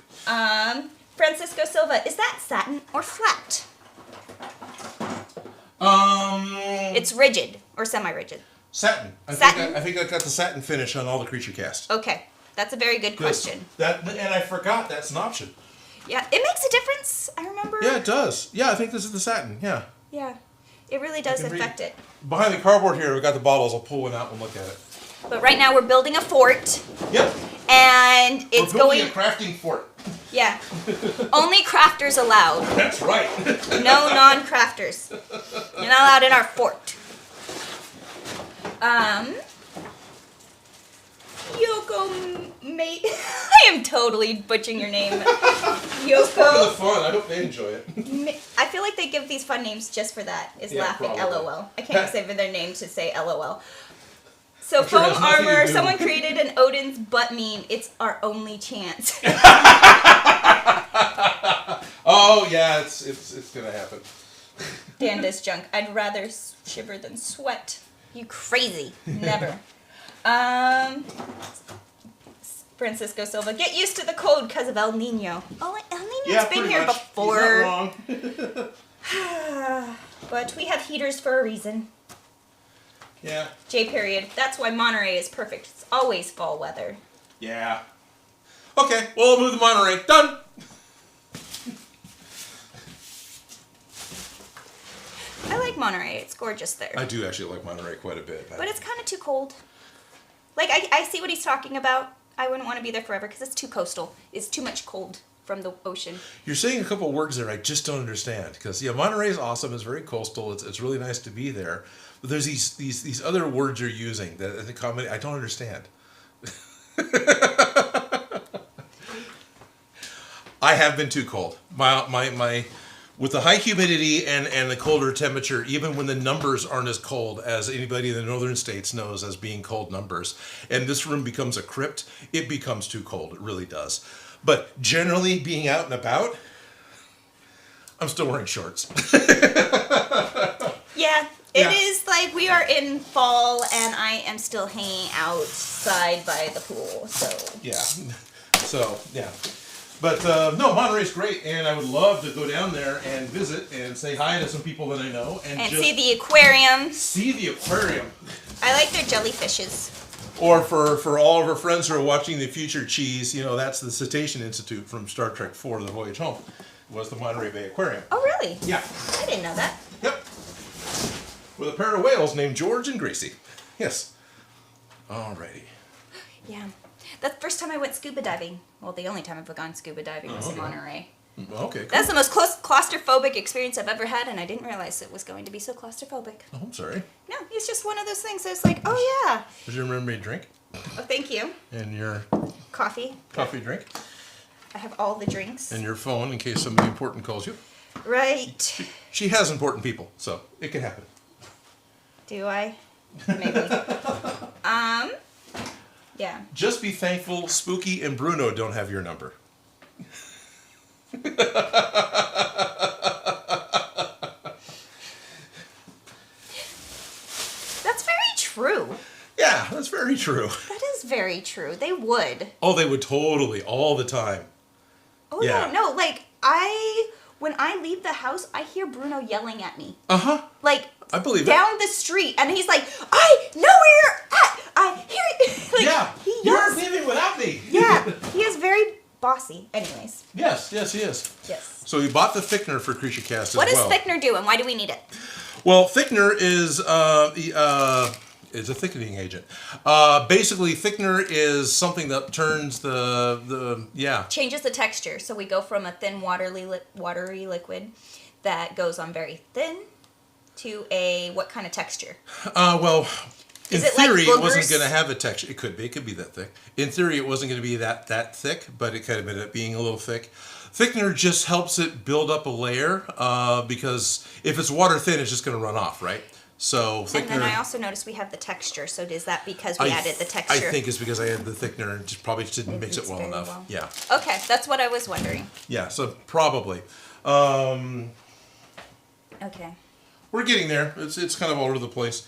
Francisco Silva, is that satin or flat? It's rigid or semi-rigid. Satin. Satin? I think I got the satin finish on all the creature cast. Okay, that's a very good question. And I forgot that's an option. Yeah, it makes a difference. I remember. Yeah, it does. Yeah, I think this is the satin. Yeah. Yeah, it really does affect it. Behind the cardboard here, we got the bottles. I'll pull one out and look at it. But right now we're building a fort. Yep. And it's we're building a crafting fort. Yeah. Only crafters allowed. That's right. No non-crafters. You're not allowed in our fort. Yoko Mate. I am totally butchering your name. That's part of the fun. I hope they enjoy it. I feel like they give these fun names just for that. Is laughing. Probably. LOL. I can't say their name to say LOL. So foam armor. Someone created an Odin's butt meme. It's our only chance. Oh yeah, it's gonna happen. Danda's junk. I'd rather shiver than sweat. You crazy. Never. Francisco Silva. Get used to the cold because of El Nino. Oh, El Nino's been here before. He's not wrong. But we have heaters for a reason. Yeah. J period. That's why Monterey is perfect. It's always fall weather. Yeah. Okay, well, we'll move the Monterey. Done. I like Monterey. It's gorgeous there. I do actually like Monterey quite a bit. But it's kind of too cold. Like, I see what he's talking about. I wouldn't want to be there forever because it's too coastal. It's too much cold from the ocean. You're saying a couple of words there I just don't understand. Because, yeah, Monterey is awesome. It's very coastal. It's really nice to be there. But there's these other words you're using that the comedy I don't understand. I have been too cold. My with the high humidity and the colder temperature, even when the numbers aren't as cold as anybody in the northern states knows as being cold numbers, and this room becomes a crypt, it becomes too cold. It really does. But generally, being out and about, I'm still wearing shorts. Yeah, it is like we are in fall, and I am still hanging outside by the pool. Yeah. But no, Monterey's great, and I would love to go down there and visit and say hi to some people that I know. And just see the aquarium. See the aquarium. I like their jellyfishes. Or for all of our friends who are watching the future cheese, you know, that's the Cetacean Institute from Star Trek IV, The Voyage Home, was the Monterey Bay Aquarium. Oh, really? Yeah. I didn't know that. Yep. With a pair of whales named George and Gracie. Yes. Alrighty. Yeah. That's the first time I went scuba diving. Well, the only time I've gone scuba diving was in Monterey. Okay, cool. That's the most claustrophobic experience I've ever had, and I didn't realize it was going to be so claustrophobic. Oh, I'm sorry. No, it's just one of those things that's like, oh yeah. Did you remember me a drink? Oh, thank you. And your Coffee drink? I have all the drinks. And your phone in case somebody important calls you. Right. She has important people, so it can happen. Do I? Maybe. Yeah. Just be thankful Spooky and Bruno don't have your number. That's very true. Yeah, that's very true. That is very true. They would. Oh, they would totally, all the time. Oh, yeah. No, like, when I leave the house, I hear Bruno yelling at me. Uh-huh. Like, I believe down the street, and he's like, I know where you're at. I hear it. Like, yeah, he you're leaving without me. Yeah, he is very bossy. Anyways. Yes, he is. Yes. So we bought the thickener for Creature Cast as well. well. What does thickener do, and why do we need it? Well, thickener is a thickening agent. Basically, thickener is something that turns changes the texture. So we go from a thin watery liquid that goes on very thin to a what kind of texture? Well, in theory, like it wasn't going to have a texture. It could be that thick. In theory, it wasn't going to be that thick, but it kind of ended up being a little thick. Thickener just helps it build up a layer because if it's water thin, it's just going to run off, right? So thickener. And then I also noticed we have the texture. So is that because we added the texture? I think it's because I added the thickener and just probably didn't mix it well enough. Well. Yeah. Okay, that's what I was wondering. Yeah, so probably. Okay. We're getting there. It's kind of all over the place.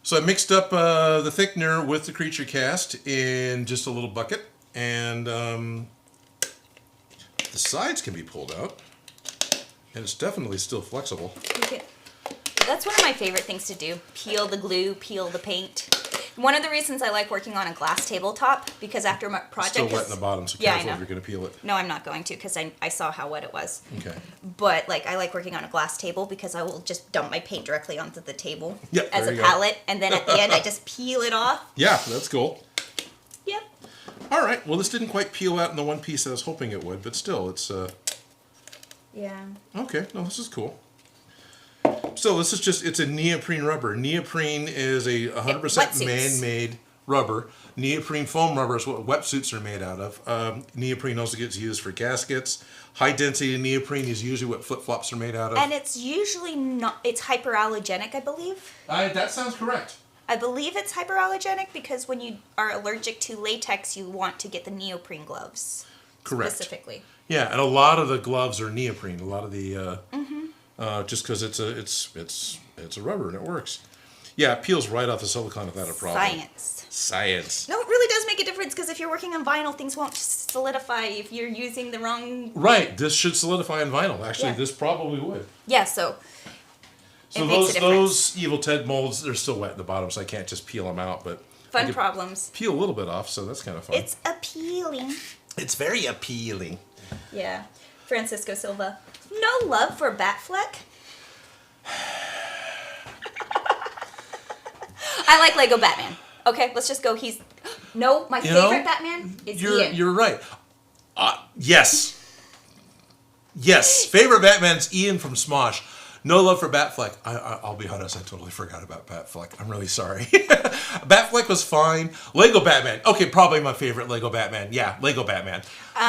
So I mixed up the thickener with the Creature Cast in just a little bucket, and the sides can be pulled out, and it's definitely still flexible. That's one of my favorite things to do. Peel the glue, peel the paint. One of the reasons I like working on a glass tabletop, because after my project Still wet in the bottom, so careful if you're going to peel it. No, I'm not going to, because I saw how wet it was. Okay. But like I like working on a glass table because I will just dump my paint directly onto the table as a go. palette, and then at the end I just peel it off. Yeah, that's cool. Yep. All right. Well, this didn't quite peel out in the one piece I was hoping it would, but still, it's... Yeah. Okay. No, this is cool. So this is just, it's a neoprene rubber. Neoprene is a 100% man-made rubber. Neoprene foam rubber is what wetsuits are made out of. Neoprene also gets used for gaskets. High density neoprene is usually what flip-flops are made out of. And it's usually not, it's hyperallergenic, I believe. That sounds correct. I believe it's hyperallergenic because when you are allergic to latex, you want to get the neoprene gloves. Correct. Specifically. Yeah, and a lot of the gloves are neoprene. A lot of the... just because it's a rubber and it works. Yeah, it peels right off the silicone without a problem. Science. No, it really does make a difference because if you're working on vinyl, things won't solidify if you're using the wrong... Right, this should solidify in vinyl. Actually, this probably would. Yeah, so those Evil Ted molds, they're still wet in the bottom, so I can't just peel them out, but... Fun problems. Peel a little bit off, so that's kind of fun. It's appealing. It's very appealing. Yeah. Francisco Silva. No love for Batfleck? I like Lego Batman. Okay, let's just go. My favorite Batman is Ian. You're right. Yes. Yes. Favorite Batman's Ian from Smosh. No love for Batfleck. I'll be honest, I totally forgot about Batfleck. I'm really sorry. Batfleck was fine. Lego Batman. Okay, probably my favorite Lego Batman. Yeah, Lego Batman.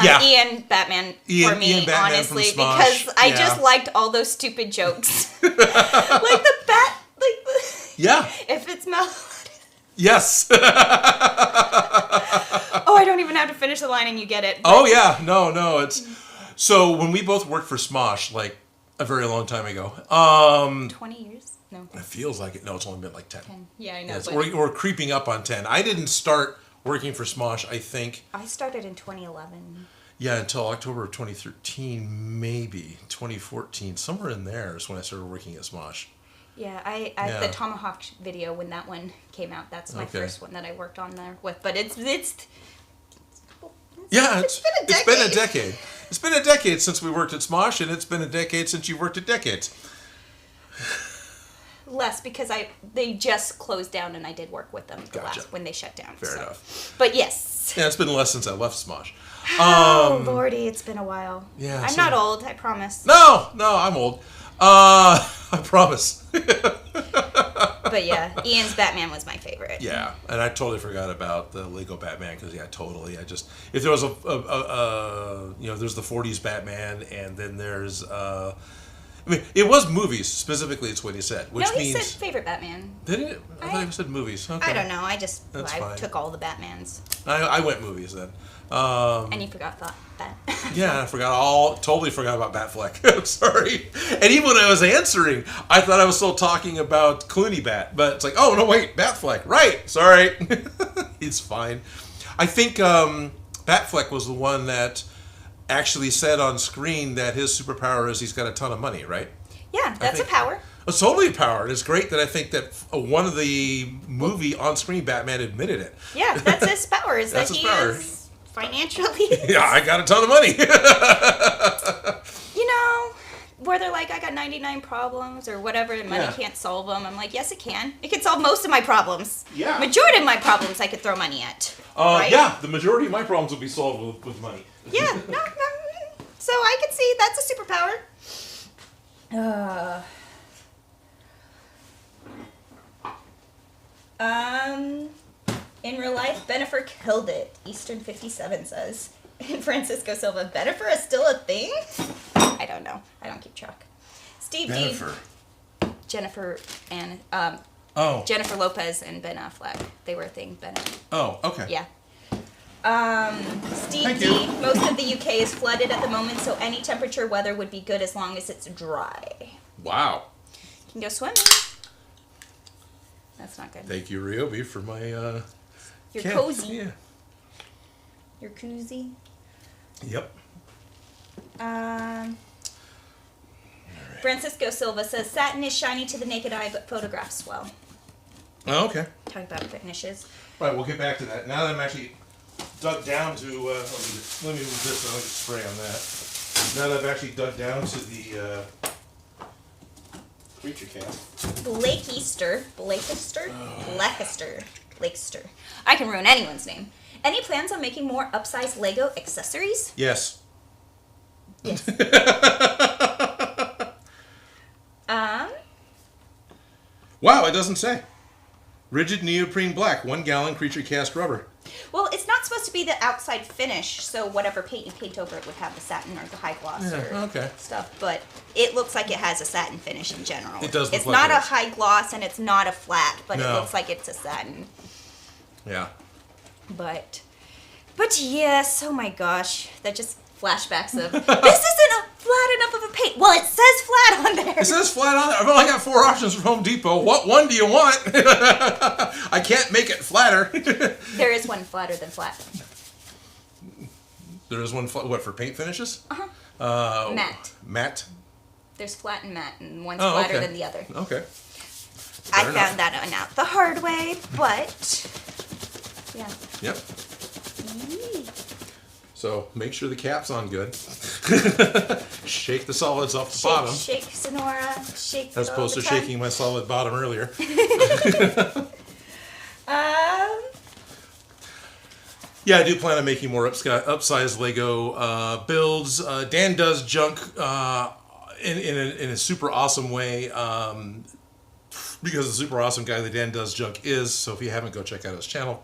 Ian Batman for me, Ian Batman honestly, from Smosh. because I just liked all those stupid jokes. Like the bat, yeah. If it's Mal. Yes. Oh, I don't even have to finish the line and you get it. Oh yeah, no, it's... So when we both worked for Smosh, like a very long time ago. 20 years? No. It feels like it. No, it's only been like 10. 10. Yeah, I know. Yes, we're creeping up on 10. I didn't start working for Smosh, I think. I started in 2011. Yeah, until October of 2013, maybe 2014, somewhere in there is when I started working at Smosh. Yeah, the Tomahawk video when that one came out. That's my first one that I worked on there with. But it's been a decade. It's been a decade since we worked at Smosh, and it's been a decade since you worked at Decades. Less because they just closed down and I did work with them when they shut down. Fair enough. But yes. Yeah, it's been less since I left Smosh. Oh lordy, it's been a while. Yeah, I'm not old, I promise. No, I'm old. I promise. But yeah, Ian's Batman was my favorite. Yeah, and I totally forgot about the Lego Batman because totally. If there was there's the 40s Batman, and then there's it was movies specifically. It's what he said, which means he said favorite Batman. Did it? I thought he said movies. Okay. I don't know. I fine. took all the Batmans. I went movies then. And you forgot that. Yeah, I totally forgot about Batfleck. I'm sorry. And even when I was answering, I thought I was still talking about Clooney Bat, but it's like, oh no, wait, Batfleck. Right, sorry. It's fine. I think Batfleck was the one that actually said on screen that his superpower is he's got a ton of money, right? Yeah, that's a power. It's totally a power. And it's great that I think that one of the movie on-screen Batman admitted it. Yeah, that's his power. Is that's that his power. Is financially. Yeah, I got a ton of money. Where they're like, I got 99 problems or whatever, and money can't solve them. I'm like, yes, it can. It can solve most of my problems. Yeah. Majority of my problems I could throw money at. Right? Yeah, the majority of my problems will be solved with money. Yeah, no. So I can see that's a superpower. In real life, Benifer killed it. Eastern 57 says. And Francisco Silva, Benifer is still a thing? I don't know. I don't keep track. Steve Benifer. D. Jennifer and Jennifer Lopez and Ben Affleck. They were a thing. Oh, okay. Yeah. Steve D. Most of the UK is flooded at the moment, so any temperature weather would be good as long as it's dry. Wow. You can go swimming. That's not good. Thank you, Ryobi, for my You're cozy. Yeah. You're cozy. Yep. But Francisco Silva says, satin is shiny to the naked eye, but photographs well. Oh, okay. Talking about finishes. Right, we'll get back to that. Now that I'm actually dug down to, let me move this, I'll just spray on that. Now that I've actually dug down to the creature cast. Blakester. I can ruin anyone's name. Any plans on making more upsized Lego accessories? Yes. Yes. Wow, it doesn't say. Rigid neoprene black, 1 gallon creature cast rubber. Well, it's not supposed to be the outside finish, so whatever paint you paint over it would have the satin or the high gloss or stuff. But it looks like it has a satin finish in general. It does look It's like not it a is. high gloss and it's not a flat, but No. it looks like it's a satin. Yeah. But yes, oh my gosh, that just flashbacks of this isn't a flat enough of a paint. Well, it says flat on there. It says flat on there. I've only got 4 options from Home Depot. What one do you want? I can't make it flatter. There is one flatter than flat. There is one flat, what, for paint finishes? Matte. Matte? There's flat and matte, and one's flatter than the other. Okay. I Fair found that one out the hard way, but yeah. Yep. So make sure the cap's on good. Shake the solids off the bottom. Shake, Sonora, shake. As opposed to shaking my solid bottom earlier. Yeah, I do plan on making more upsized Lego builds. Dan does junk in a super awesome way because the super awesome guy that Dan does junk is. So if you haven't, go check out his channel.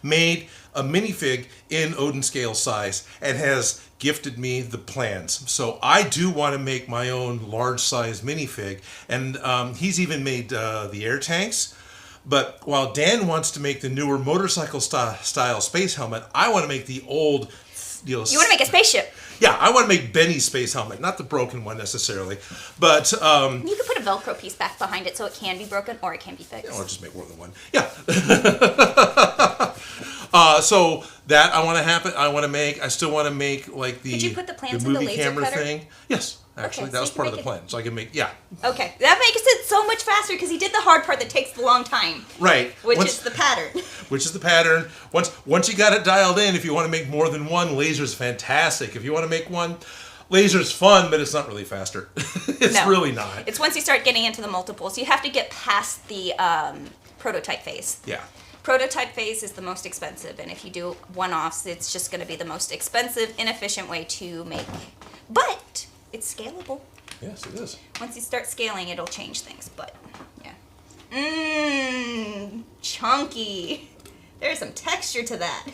Made a minifig in Odin scale size and has gifted me the plans. So I do want to make my own large size minifig, and he's even made the air tanks. But while Dan wants to make the newer motorcycle style space helmet, I want to make the old. You want to make a spaceship? Yeah, I want to make Benny's space helmet, not the broken one necessarily, but you could put a Velcro piece back behind it so it can be broken or it can be fixed. Or just make more than one. Yeah. So that I want to happen. I want to make. I still want to make like the. Could you put the plans movie in the laser camera cutter? thing? Yes, actually, Okay, that so was you can part of make the it- plan. So I can make. Yeah. Okay, that makes it so much faster because he did the hard part that takes the long time. Right. Which is the pattern. Which is the pattern. Once you got it dialed in, if you want to make more than one, laser's fantastic. If you want to make one, laser's fun, but it's not really faster. It's really not. It's once you start getting into the multiples, you have to get past the prototype phase. Yeah. Prototype phase is the most expensive, and if you do one-offs, it's just going to be the most expensive, inefficient way to make. But it's scalable. Yes, it is. Once you start scaling, it'll change things, but yeah. Chunky. There's some texture to that.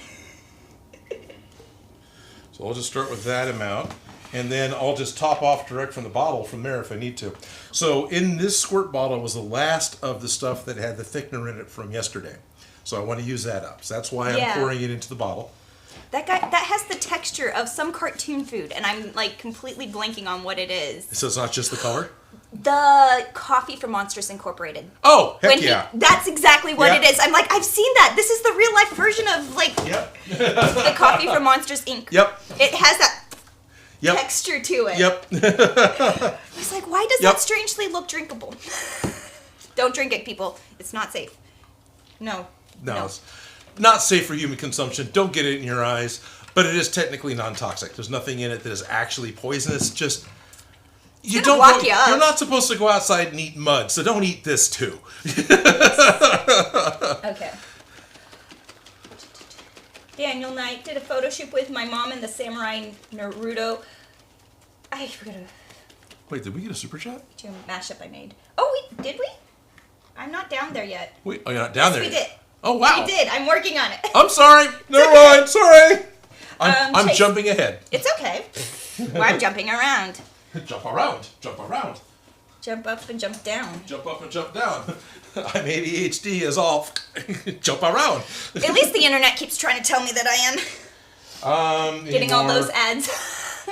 So I'll just start with that amount, and then I'll just top off direct from the bottle from there if I need to. So in this squirt bottle was the last of the stuff that had the thickener in it from yesterday. So I want to use that up. So that's why I'm pouring it into the bottle. That has the texture of some cartoon food, and I'm like completely blanking on what it is. So it's not just the color? The coffee from Monsters Incorporated. Oh, heck yeah. That's exactly what it is. I'm like, I've seen that. This is the real life version of like the coffee from Monsters Inc. Yep. It has that texture to it. Yep. I was like, why does that strangely look drinkable? Don't drink it, people. It's not safe. No. It's not safe for human consumption. Don't get it in your eyes. But it is technically non-toxic. There's nothing in it that is actually poisonous. Just you're not supposed to go outside and eat mud, so don't eat this too. Okay. Daniel Knight did a photo shoot with my mom and the Samurai Naruto. I forgot to. Wait, did we get a super chat? To a mashup I made. Oh, did we? I'm not down there yet. Wait, oh, you're not down there we yet. did. Oh, wow. We did. I'm working on it. I'm sorry. Never mind. Sorry. I'm Chase. jumping ahead. It's okay. Well, I'm jumping around. Jump around. Jump around. Jump up and jump down. Jump up and jump down. I'm ADHD is all. Jump around. At least the internet keeps trying to tell me that I am. Getting all those ads.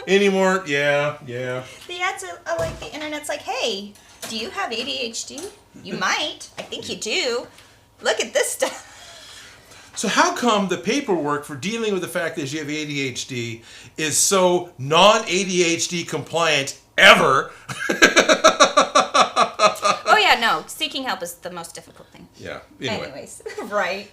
Anymore? Yeah. The ads are like, the internet's like, hey, do you have ADHD? You might. I think you do. Look at this stuff. So how come the paperwork for dealing with the fact that you have ADHD is so non-ADHD compliant ever. Oh yeah, no. Seeking help is the most difficult thing. Yeah. Anyway. Anyways, right.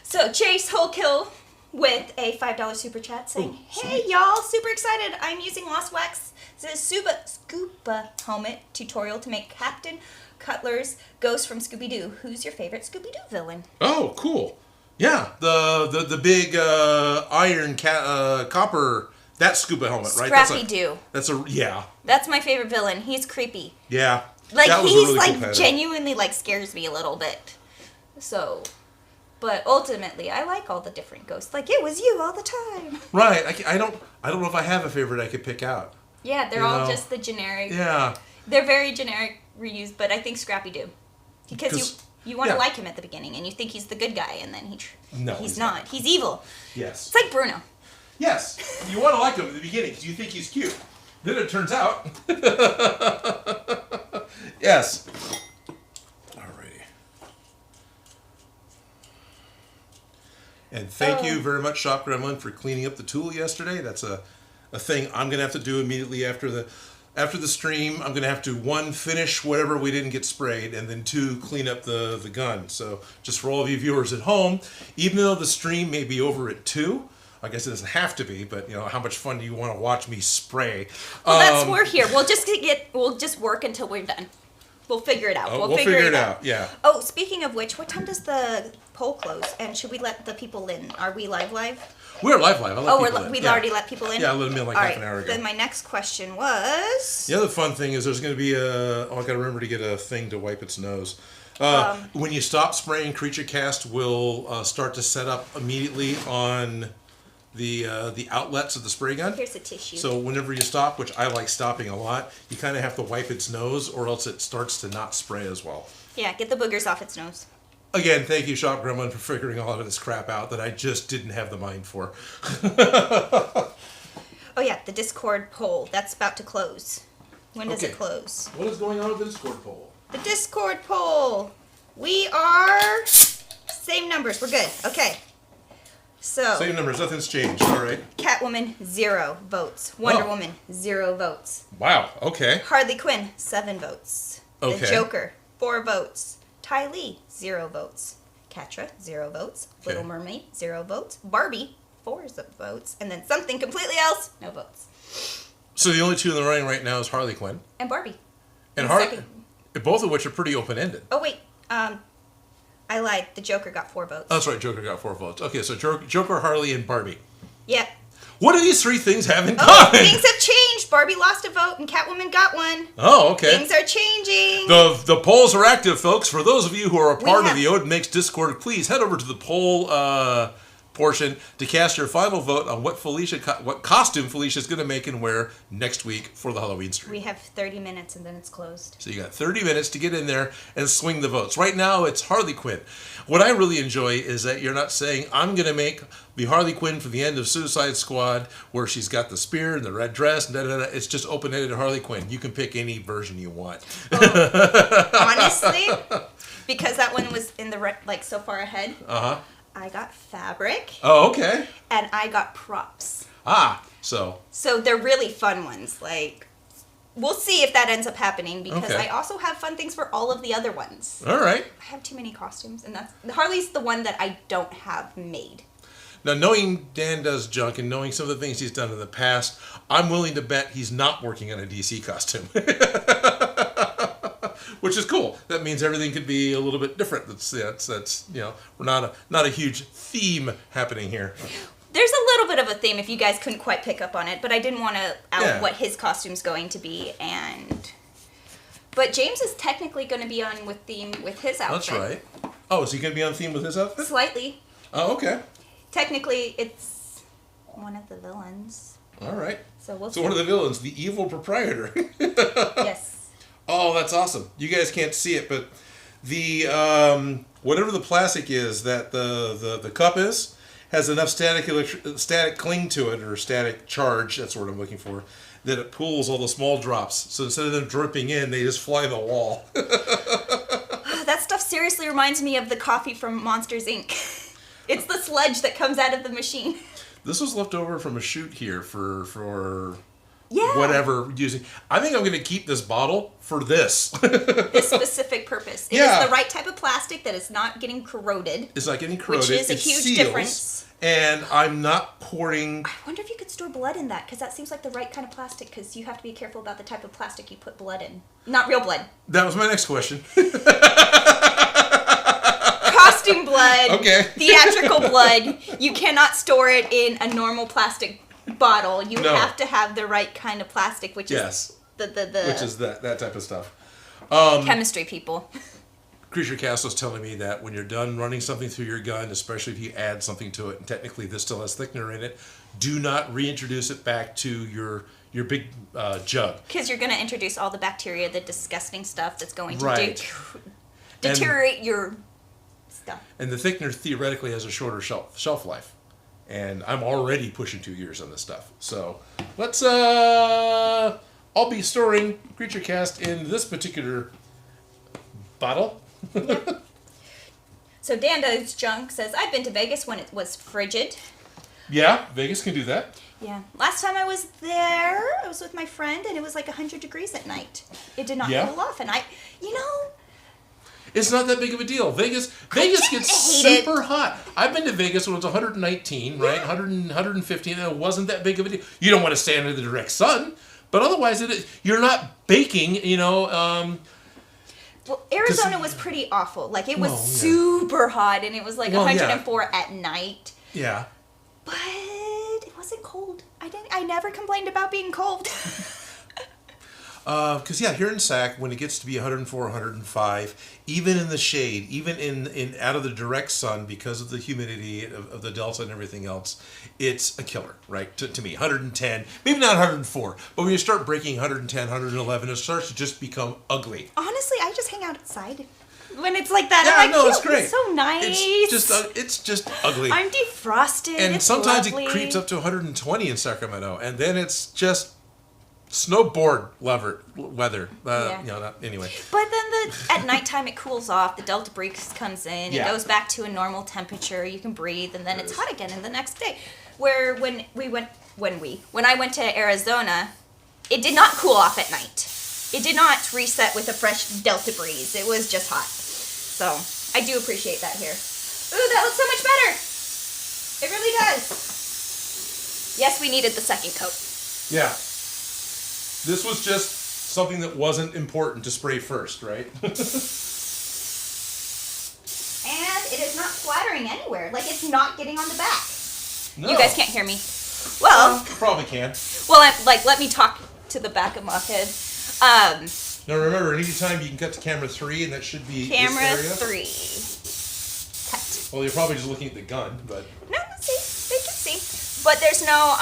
So Chase Holkill with a $5 super chat saying, Ooh, "Hey sweet. y'all, super excited! I'm using Lost Wax Scuba helmet tutorial to make Captain Cutler's Ghost from Scooby-Doo. Who's your favorite Scooby-Doo villain?" Oh, cool. Yeah, the big iron copper, that scuba helmet, right? Scrappy-Doo. Yeah. That's my favorite villain. He's creepy. Yeah. Like, that was a he's really like cool pattern. genuinely like scares me a little bit. So, but ultimately, I like all the different ghosts. Like, it was you all the time. Right. I don't know if I have a favorite I could pick out. Yeah, they're You all know? just the generic. Yeah. They're very generic reused, but I think Scrappy-Doo. Because you want to like him at the beginning, and you think he's the good guy, and then he's not. He's evil. Yes. It's like Bruno. Yes. You want to like him at the beginning because you think he's cute. Then it turns out. Yes. Alrighty. And thank you very much, Shop Gremlin, for cleaning up the tool yesterday. That's a thing I'm going to have to do immediately after the stream. I'm going to have to, 1, finish whatever we didn't get sprayed, and then 2, clean up the gun. So just for all of you viewers at home, even though the stream may be over at 2, I guess it doesn't have to be, but you know, how much fun do you want to watch me spray? Well, we're here. We'll just work until we're done. We'll figure it out. We'll figure it out. Yeah. Oh, speaking of which, what time does the poll close? And should we let the people in? Are we live? We're live. I let people in. We've already let people in? Yeah, I let them in like half an hour ago. Then my next question was... The other fun thing is there's going to be I got to remember to get a thing to wipe its nose. When you stop spraying, Creature Cast will start to set up immediately on the outlets of the spray gun. Here's a tissue. So whenever you stop, which I like stopping a lot, you kind of have to wipe its nose or else it starts to not spray as well. Yeah, get the boogers off its nose. Again, thank you, Shop Gremlin, for figuring all of this crap out that I just didn't have the mind for. Oh yeah, the Discord poll. That's about to close. When does it close? What is going on with the Discord poll? The Discord poll. We are... Same numbers. We're good. Okay. So... Same numbers. Nothing's changed. All right. Catwoman, 0 votes. Wonder Woman, 0 votes. Wow. Okay. Harley Quinn, 7 votes. Okay. The Joker, 4 votes. Ty Lee, 0 votes. Catra, 0 votes. Okay. Little Mermaid, 0 votes. Barbie, 4 votes. And then something completely else, no votes. So the only 2 in the running right now is Harley Quinn. And Barbie. And second. Both of which are pretty open-ended. Oh, wait. I lied. The Joker got 4 votes. Oh, that's right. Joker got 4 votes. Okay, so Joker, Harley, and Barbie. Yep. What do these 3 things have in Oh, common? things have changed. Barbie lost a vote and Catwoman got 1. Oh, okay. Things are changing. The polls are active, folks. For those of you who are a part of have- the Odin Makes Discord, please head over to the poll portion to cast your final vote on what costume Felicia's going to make and wear next week for the Halloween stream. We have 30 minutes and then it's closed. So you got 30 minutes to get in there and swing the votes. Right now, it's Harley Quinn. What I really enjoy is that you're not saying, I'm going to make the Harley Quinn for the end of Suicide Squad where she's got the spear and the red dress. And da-da-da. It's just open-ended Harley Quinn. You can pick any version you want. Honestly, because that one was in the so far ahead. Uh-huh. I got fabric. Oh, okay. And I got props. So they're really fun ones. Like, we'll see if that ends up happening because Okay. I also have fun things for all of the other ones. all right. I have too many costumes, and Harley's the one that I don't have made. Now, knowing Dan does junk and knowing some of the things he's done in the past, I'm willing to bet he's not working on a DC costume. Which is cool. That means everything could be a little bit different. That's we're not a huge theme happening here. There's a little bit of a theme if you guys couldn't quite pick up on it, but I didn't want to out what his costume's going to be. But James is technically going to be on with theme with his outfit. That's right. Oh, is he going to be on theme with his outfit? Slightly. Oh, okay. Technically, it's one of the villains. All right. So we'll see. So one of the villains, the evil proprietor. Yes. Oh, that's awesome. You guys can't see it, but the whatever the plastic is that the cup is has enough static cling to it, or static charge, that's what I'm looking for, that it pulls all the small drops. So instead of them dripping in, they just fly the wall. That stuff seriously reminds me of the coffee from Monsters, Inc. It's the sludge that comes out of the machine. This was left over from a shoot here for whatever using. I think I'm going to keep this bottle for this. This specific purpose. It is the right type of plastic that is not getting corroded. It's not getting corroded. Which is a huge difference. And I'm not pouring... I wonder if you could store blood in that, because that seems like the right kind of plastic, because you have to be careful about the type of plastic you put blood in. Not real blood. That was my next question. Costume blood. Okay. Theatrical blood. You cannot store it in a normal plastic bottle. You have to have the right kind of plastic, which is the which is that type of stuff. Chemistry people. Creature Cast was telling me that when you're done running something through your gun, especially if you add something to it, and technically this still has thickener in it, do not reintroduce it back to your big jug. Because you're going to introduce all the bacteria, the disgusting stuff that's going to deteriorate your stuff. And the thickener theoretically has a shorter shelf life. And I'm already pushing 2 years on this stuff. So let's, I'll be storing Creature Cast in this particular bottle. Yep. So Dando's Junk says, I've been to Vegas when it was frigid. Yeah, Vegas can do that. Yeah. Last time I was there, I was with my friend, and it was like 100 degrees at night. It did not cool off. And it's not that big of a deal. Vegas gets super hot. I've been to Vegas when it was 119, right? 115, and it wasn't that big of a deal. You don't want to stand in the direct sun, but otherwise you're not baking, Well, Arizona was pretty awful. Like, it was super hot, and it was like 104 at night. Yeah. But it wasn't cold. I never complained about being cold. Because here in Sac, when it gets to be 104, 105, even in the shade, even in out of the direct sun, because of the humidity of the delta and everything else, it's a killer, right? To me, 110, maybe not 104, but when you start breaking 110, 111, it starts to just become ugly. Honestly, I just hang out outside when it's like that. Yeah, it's great. It's so nice. It's just ugly. I'm defrosted. And it's sometimes lovely. It creeps up to 120 in Sacramento, and then it's just snowboard weather. Anyway. But then at nighttime it cools off. The Delta breeze comes in. It goes back to a normal temperature. You can breathe, and then it's hot again. And the next day, when I went to Arizona, it did not cool off at night. It did not reset with a fresh Delta breeze. It was just hot. So I do appreciate that here. Ooh, that looks so much better. It really does. Yes, we needed the second coat. Yeah. This was just something that wasn't important to spray first, right? And it is not splattering anywhere. Like, it's not getting on the back. No. You guys can't hear me. Well, probably can. Well, let me talk to the back of my head. Now remember, anytime you can cut to camera 3, and that should be camera this area. 3. Cut. Well, you're probably just looking at the gun, but... No, see. They can see. But there's no,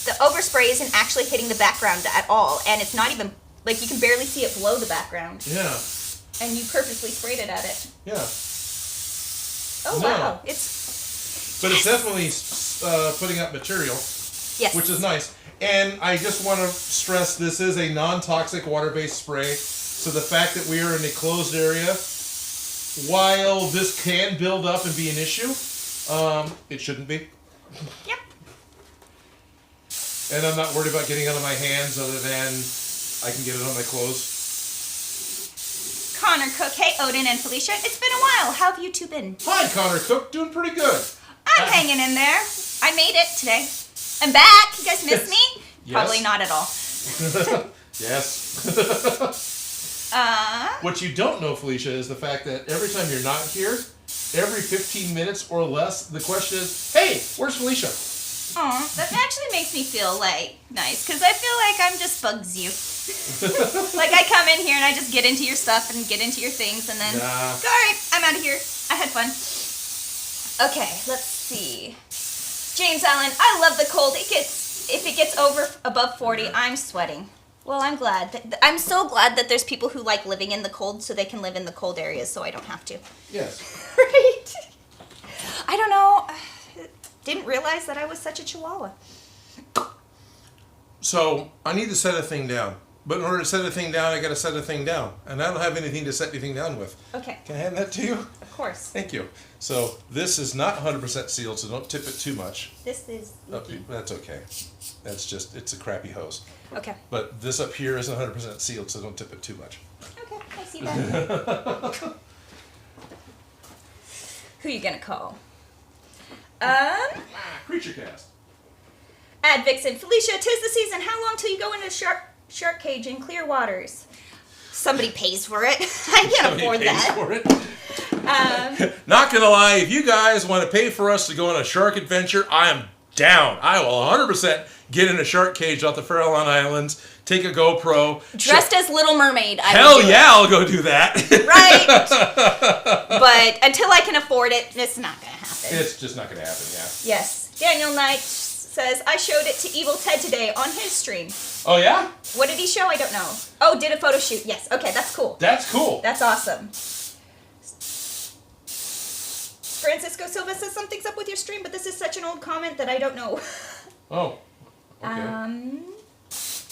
the overspray isn't actually hitting the background at all, and it's not even, like, you can barely see it below the background. Yeah. And you purposely sprayed it at it. Yeah. Oh, wow. But it's definitely putting up material. Yes. Which is nice. And I just want to stress, this is a non-toxic water-based spray, so the fact that we are in a closed area, while this can build up and be an issue, it shouldn't be. Yep. And I'm not worried about getting it on my hands, other than I can get it on my clothes. Connor Cook, hey Odin and Felicia, it's been a while. How have you two been? Hi Connor Cook, doing pretty good. I'm hanging in there. I made it today. I'm back. You guys miss me? Yes. Probably not at all. Yes. What you don't know, Felicia, is the fact that every time you're not here, every 15 minutes or less, the question is, hey, where's Felicia? Aw, that actually makes me feel, like, nice, because I feel like I'm just bugs you. Like, I come in here and I just get into your stuff and get into your things, and then, sorry, I'm out of here. I had fun. Okay, let's see. James Allen, I love the cold. If it gets above 40, I'm sweating. Well, I'm glad. I'm so glad that there's people who like living in the cold, so they can live in the cold areas, so I don't have to. Yes. Right? I don't know. Didn't realize that I was such a chihuahua. So, I need to set a thing down. But in order to set a thing down, I got to set a thing down. And I don't have anything to set anything down with. Okay. Can I hand that to you? Of course. Thank you. So this is not 100% sealed, so don't tip it too much. This is leaky. That's okay. That's just, it's a crappy hose. Okay. But this up here isn't 100% sealed, so don't tip it too much. Okay, I see that. Who you gonna call? Creature cast. Ad Vixen, Felicia, 'tis the season. How long till you go into shark cage in clear waters? Somebody pays for it. I can't afford that. For it. Not gonna lie, if you guys want to pay for us to go on a shark adventure, I am down. I will 100% get in a shark cage off the Farallon Islands, take a GoPro. Dressed as Little Mermaid. Hell yeah, I'll go do that. Right. But until I can afford it, it's not gonna happen. It's just not gonna happen, yeah. Yes. Daniel Knight says, I showed it to Evil Ted today on his stream. Oh yeah? What did he show? I don't know. Oh, did a photo shoot. Yes. Okay, that's cool. That's cool. That's awesome. Francisco Silva says something's up with your stream, but this is such an old comment that I don't know. Oh. Okay.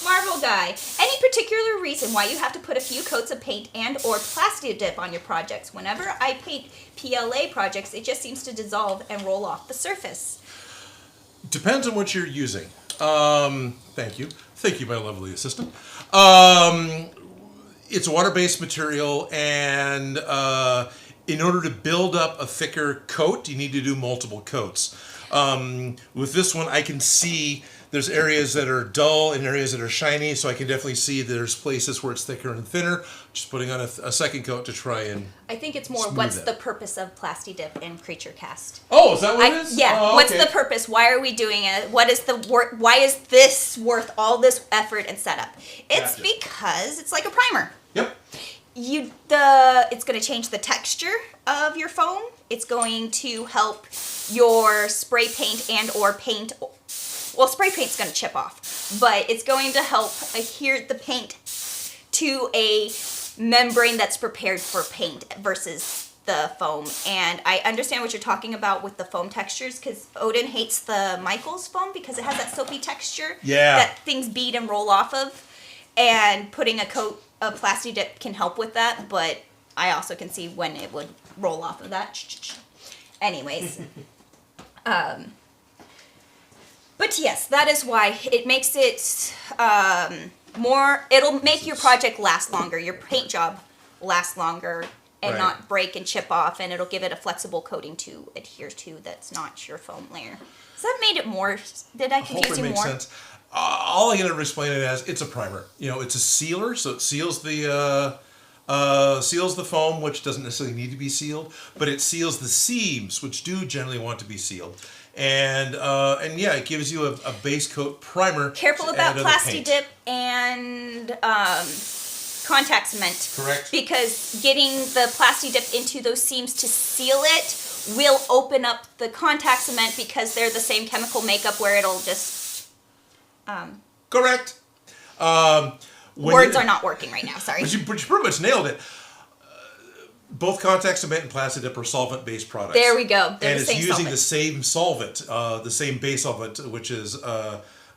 Marvel Guy, any particular reason why you have to put a few coats of paint and or plastic dip on your projects? Whenever I paint PLA projects, it just seems to dissolve and roll off the surface. Depends on what you're using. Thank you. Thank you, my lovely assistant. It's a water-based material, and in order to build up a thicker coat, you need to do multiple coats. With this one, I can see there's areas that are dull and areas that are shiny, so I can definitely see there's places where it's thicker and thinner. Just putting on a second coat to try and I think it's more what's the purpose of Plasti Dip and Creature Cast. Oh, is that what it is? Yeah. Oh, what's okay. the purpose? Why are we doing it? What is the work? Why is this worth all this effort and setup? It's Gotcha. Because it's like a primer. Yep. It's going to change the texture of your foam. It's going to help your spray paint and or paint. Well, spray paint's going to chip off, but it's going to help adhere the paint to a membrane that's prepared for paint versus the foam. And I understand what you're talking about with the foam textures, because Odin hates the Michaels foam because it has that soapy texture that things bead and roll off of. And putting a coat of Plasti Dip can help with that, but I also can see when it would roll off of that. Anyways. But yes, that is why it makes it more, it'll make your project last longer, your paint job last longer and not break and chip off, and it'll give it a flexible coating to adhere to that's not your foam layer. So that made it more, did I confuse you more? Hopefully it makes sense. All I can ever explain it as, it's a primer. You know, it's a sealer, so it seals the foam, which doesn't necessarily need to be sealed, but it seals the seams, which do generally want to be sealed. And yeah, it gives you a base coat primer. Careful about Plasti Dip and contact cement. Correct. Because getting the Plasti Dip into those seams to seal it will open up the contact cement, because they're the same chemical makeup where it'll just... Correct. Words are not working right now, sorry. But you pretty much nailed it. Both contact cement and Plasti Dip are solvent-based products. There we go. They're and the same it's using solvent. the same solvent, the same base solvent, which is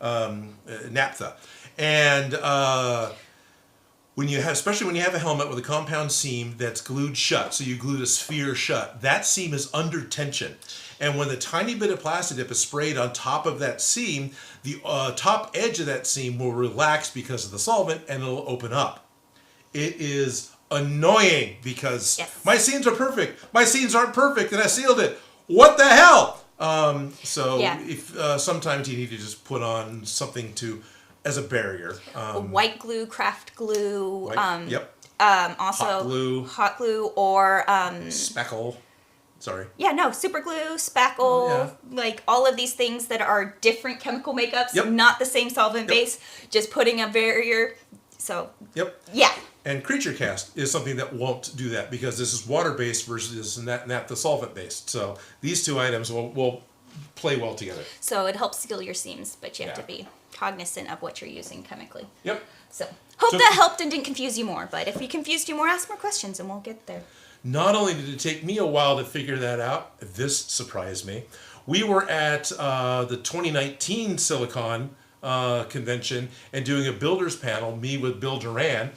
naphtha. And especially when you have a helmet with a compound seam that's glued shut, so you glued a sphere shut, that seam is under tension. And when the tiny bit of Plasti Dip is sprayed on top of that seam, the top edge of that seam will relax because of the solvent, and it'll open up. It is annoying because my seams are perfect. My seams aren't perfect, and I sealed it. What the hell? If sometimes you need to just put on something as a barrier. White glue, craft glue. Also hot glue or spackle. Sorry. Yeah, no, super glue, spackle, like all of these things that are different chemical makeups, not the same solvent base, just putting a barrier. So yeah. And Creature Cast is something that won't do that, because this is water-based versus naphtha solvent-based. So these two items will play well together. So it helps seal your seams, but you have to be cognizant of what you're using chemically. Yep. So hope that helped and didn't confuse you more. But if we confused you more, ask more questions and we'll get there. Not only did it take me a while to figure that out, this surprised me. We were at the 2019 Silicon convention and doing a builders panel, me with Bill Duran.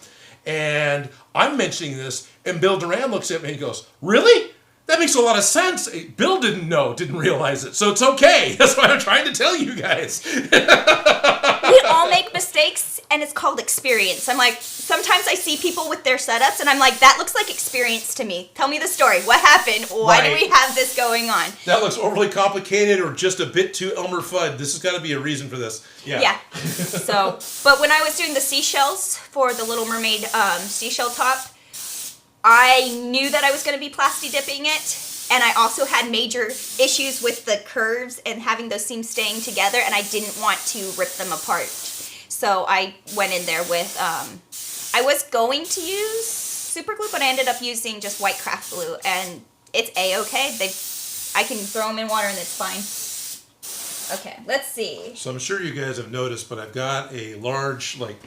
And I'm mentioning this, and Bill Duran looks at me and he goes, "Really? That makes a lot of sense." Bill didn't realize it, so it's okay. That's why I'm trying to tell you guys. We all make mistakes, and it's called experience. I'm like, sometimes I see people with their setups, and I'm like, that looks like experience to me. Tell me the story. What happened? Why do we have this going on? That looks overly complicated or just a bit too Elmer Fudd. This has got to be a reason for this. Yeah. So, but when I was doing the seashells for the Little Mermaid seashell top, I knew that I was going to be plasti dipping it. And I also had major issues with the curves and having those seams staying together, and I didn't want to rip them apart. So I went in there with, I was going to use super glue, but I ended up using just white craft glue, and it's A-okay. I can throw them in water and it's fine. Okay, let's see. So I'm sure you guys have noticed, but I've got a large, like,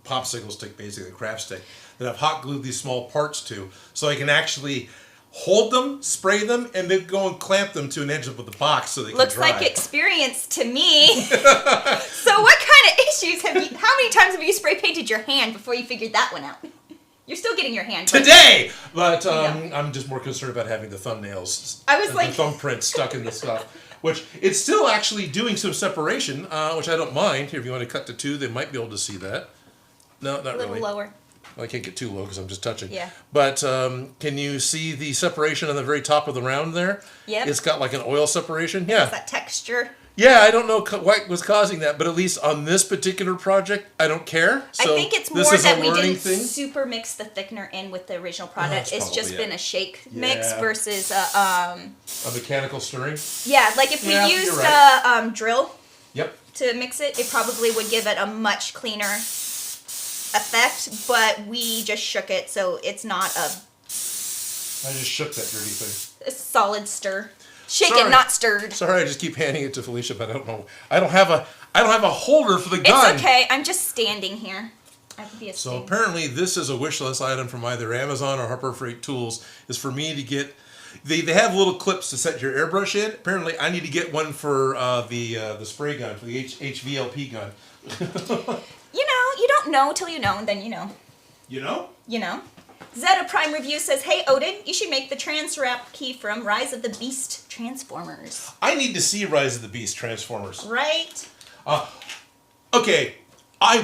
popsicle stick, basically, a craft stick, that I've hot glued these small parts to, so I can actually hold them, spray them, and then go and clamp them to an edge of the box so they can dry. Looks like experience to me. So what kind of issues how many times have you spray painted your hand before you figured that one out? You're still getting your hand. Today! But I'm just more concerned about having the thumbnails, the thumbprints stuck in the stuff. Which, it's still actually doing some separation, which I don't mind. Here, if you want to cut to 2, they might be able to see that. No, not really. A little lower. I can't get too low because I'm just touching. Yeah. But can you see the separation on the very top of the round there? Yep. It's got like an oil separation. Yeah. It's that texture. Yeah, I don't know what was causing that, but at least on this particular project, I don't care. So I think it's more that we didn't super mix the thickener in with the original product. It's just been a shake mix versus a mechanical stirring. Yeah, like if we used a drill to mix it, it probably would give it a much cleaner effect, but we just shook it, so it's not I just shook that dirty thing. A solid stir. Shake it, not stirred. Sorry, I just keep handing it to Felicia, but I don't know. I don't have a holder for the gun. It's okay. I'm just standing here. I could be a So apparently, this is a wish list item from either Amazon or Harbor Freight Tools. Is for me to get. They have little clips to set your airbrush in. Apparently, I need to get one for the spray gun, for the HVLP gun. You don't know till you know, and then you know. You know? You know. Zeta Prime Review says, "Hey Odin, you should make the trans wrap key from Rise of the Beast Transformers." I need to see Rise of the Beast Transformers. Right? Okay, I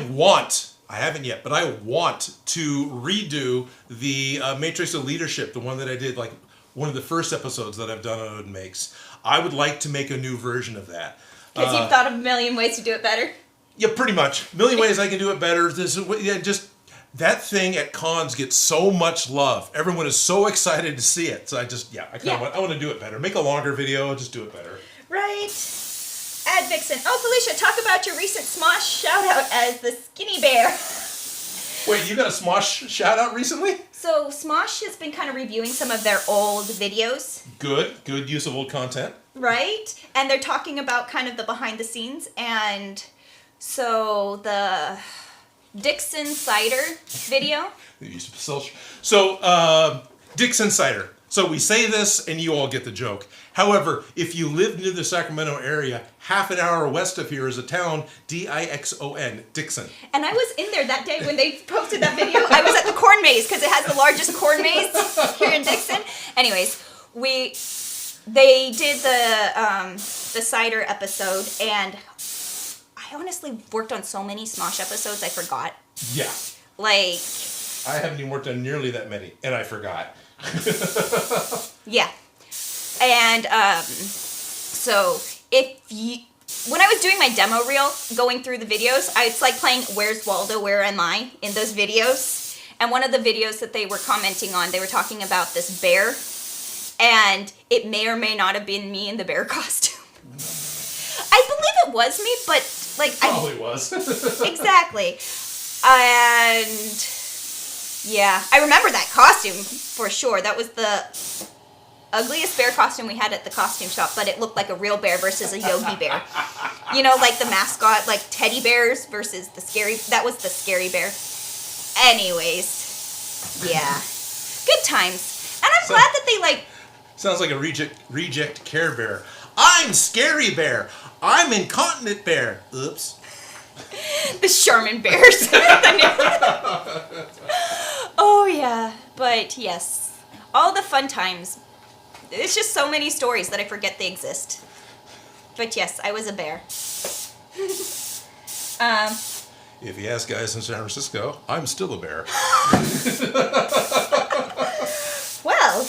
haven't yet, but I want to redo the Matrix of Leadership, the one that I did, like, one of the first episodes that I've done on Odin Makes. I would like to make a new version of that. Because you've thought of a million ways to do it better? Yeah, pretty much. A million ways I can do it better. That thing at cons gets so much love. Everyone is so excited to see it. So I want to do it better. Make a longer video, just do it better. Right. Ad Vixen. Oh, Felicia, talk about your recent Smosh shout out as the Skinny Bear. Wait, you got a Smosh shout out recently? So Smosh has been kind of reviewing some of their old videos. Good use of old content. Right. And they're talking about kind of the behind the scenes. And so the Dixon Cider video. So, Dixon Cider. So we say this and you all get the joke. However, if you live near the Sacramento area, half an hour west of here is a town, Dixon, Dixon. And I was in there that day when they posted that video. I was at the corn maze because it has the largest corn maze here in Dixon. Anyways, they did the cider episode, and I honestly worked on so many Smosh episodes I forgot. Yeah. Like, I haven't even worked on nearly that many, and I forgot. Yeah. And so when I was doing my demo reel, going through the videos, it's like playing Where's Waldo, Where Am I in those videos. And one of the videos that they were commenting on, they were talking about this bear, and it may or may not have been me in the bear costume. I believe it was me, but like probably was. Exactly. And yeah, I remember that costume for sure. That was the ugliest bear costume we had at the costume shop, but it looked like a real bear versus a Yogi bear. You know, like the mascot, like teddy bears versus that was the scary bear. Anyways, yeah. Good times. And I'm glad that they Sounds like a reject Care Bear. I'm Scary Bear. I'm Incontinent Bear. Oops. The Charmin bears. Oh, yeah. But, yes. All the fun times. It's just so many stories that I forget they exist. But, yes, I was a bear. If you ask guys in San Francisco, I'm still a bear. Well,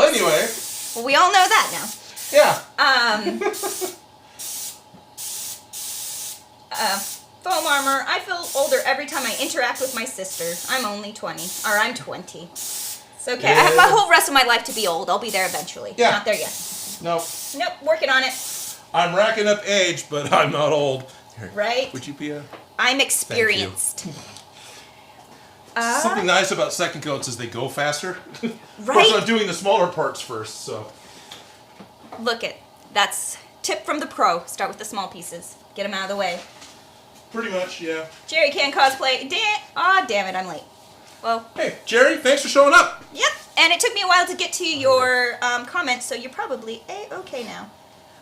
anyway. Well, we all know that now. Yeah. Foam armor. I feel older every time I interact with my sister. I'm only 20. Or I'm 20. It's okay. I have my whole rest of my life to be old. I'll be there eventually. Yeah. Not there yet. Nope. Nope. Working on it. I'm racking up age, but I'm not old. Here, Right? would you be a... I'm experienced. Something nice about second coats is they go faster. Right? Of course, I'm doing the smaller parts first, so... Look it. That's tip from the pro. Start with the small pieces. Get them out of the way. Pretty much, yeah. Jerry can't cosplay. Damn it, I'm late. Well. Hey, Jerry, thanks for showing up. Yep. And it took me a while to get to your comments, so you're probably A-okay now.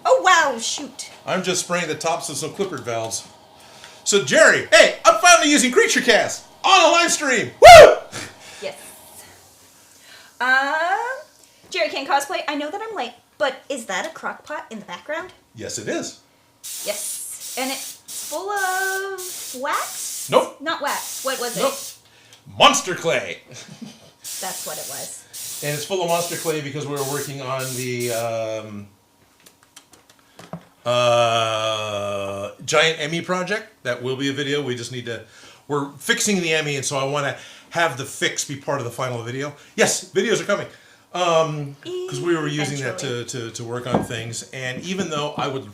Oh, wow, shoot. I'm just spraying the tops of some clippered valves. So, Jerry, hey, I'm finally using Creature Cast on a live stream. Woo! Yes. Jerry can't cosplay. I know that I'm late, but is that a crock pot in the background? Yes, it is. Yes. And it's full of wax? Nope. Not wax. What was Nope. it? Monster clay. That's what it was. And it's full of monster clay because we were working on the giant Emmy project. That will be a video. We just need to... We're fixing the Emmy, and so I want to have the fix be part of the final video. Yes, videos are coming. Because we were using that to work on things. And even though I would...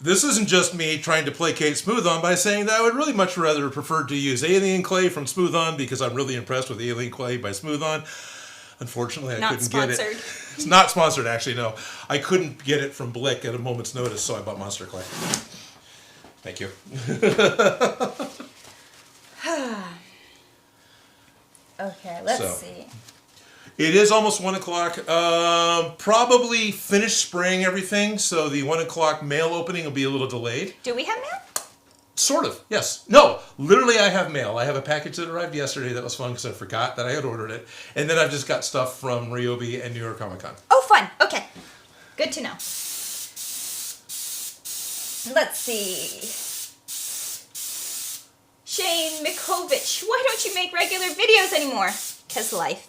This isn't just me trying to placate Smooth On by saying that I would really much rather prefer to use Alien Clay from Smooth On because I'm really impressed with Alien Clay by Smooth On. Unfortunately, I couldn't get it. It's not sponsored, actually, no. I couldn't get it from Blick at a moment's notice, so I bought Monster Clay. Thank you. Okay, let's see. It is almost 1 o'clock. Probably finished spraying everything, so the 1 o'clock mail opening will be a little delayed. Do we have mail? Sort of, yes. No, literally I have mail. I have a package that arrived yesterday that was fun because I forgot that I had ordered it. And then I've just got stuff from Ryobi and New York Comic Con. Oh, fun. Okay. Good to know. Let's see. Shane Mikovich, why don't you make regular videos anymore? 'Cause life.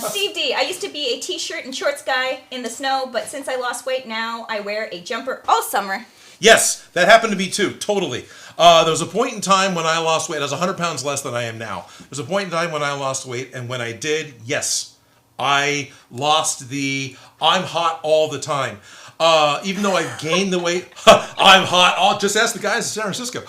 Steve D, I used to be a t-shirt and shorts guy in the snow, but since I lost weight, now I wear a jumper all summer. Yes, that happened to me too, totally. There was a point in time when I lost weight. I was 100 pounds less than I am now. There was a point in time when I lost weight, and when I did, yes, I lost the I'm hot all the time. Even though I've gained the weight, I'm hot. Just ask the guys in San Francisco.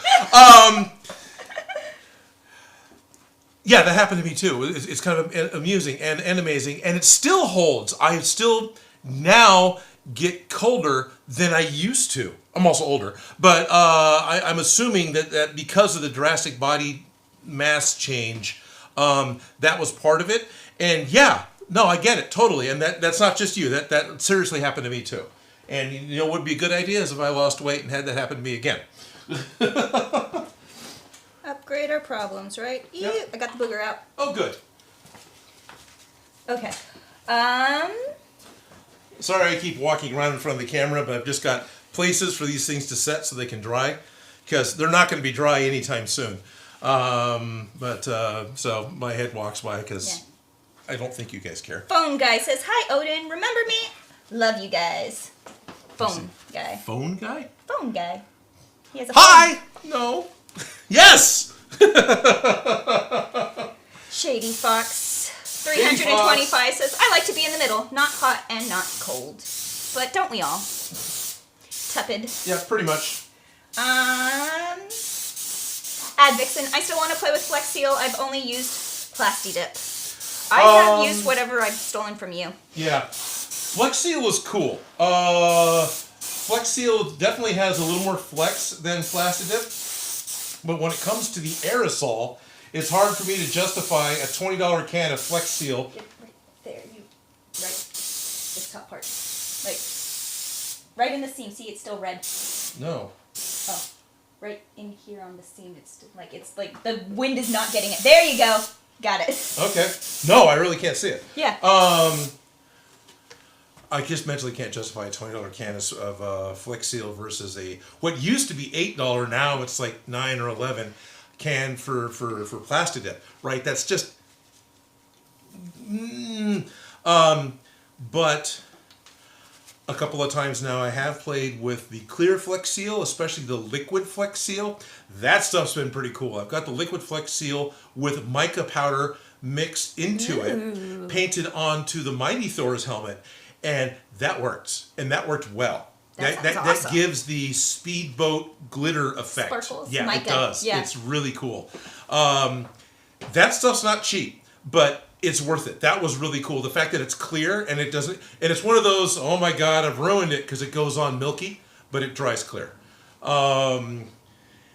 Yeah, that happened to me too. It's kind of amusing and amazing, and it still holds. I still now get colder than I used to. I'm also older, but I'm assuming that because of the drastic body mass change, that was part of it. And yeah, no, I get it totally. And that's not just you. That seriously happened to me too. And you know what would be a good idea is if I lost weight and had that happen to me again. Upgrade our problems, right? Yep. I got the booger out. Oh, good. Okay. Sorry I keep walking around in front of the camera, but I've just got places for these things to set so they can dry, because they're not going to be dry anytime soon. So my head walks by because I don't think you guys care. Phone guy says, "Hi Odin, remember me? Love you guys." Phone guy. Phone guy? Phone guy. He has a Hi! phone. No. Yes! Shady Fox 325 says, "I like to be in the middle, not hot and not cold." But don't we all? Tepid. Yeah, pretty much. Advixen, I still want to play with Flex Seal. I've only used Plasti Dip. I have used whatever I've stolen from you. Yeah. Flex Seal was cool. Flex Seal definitely has a little more flex than Plastidip. But when it comes to the aerosol, it's hard for me to justify a $20 can of Flex Seal. Get right there, this top part. Right in the seam. See, it's still red. No. Oh. right in here on the seam. It's like the wind is not getting it. There you go. Got it. Okay. No, I really can't see it. Yeah. I just mentally can't justify a $20 can of Flex Seal versus what used to be $8, now it's like $9 or $11 can for Plastidip, right? That's just. But a couple of times now I have played with the clear Flex Seal, especially the liquid Flex Seal. That stuff's been pretty cool. I've got the liquid Flex Seal with mica powder mixed into it, painted onto the Mighty Thor's helmet, and that works. And that worked well. That gives the speedboat glitter effect. Sparkles. Yeah, mica. It does. Yeah. It's really cool. That stuff's not cheap, but it's worth it. That was really cool. The fact that it's clear and it doesn't, and it's one of those, oh my God, I've ruined it because it goes on milky, but it dries clear. And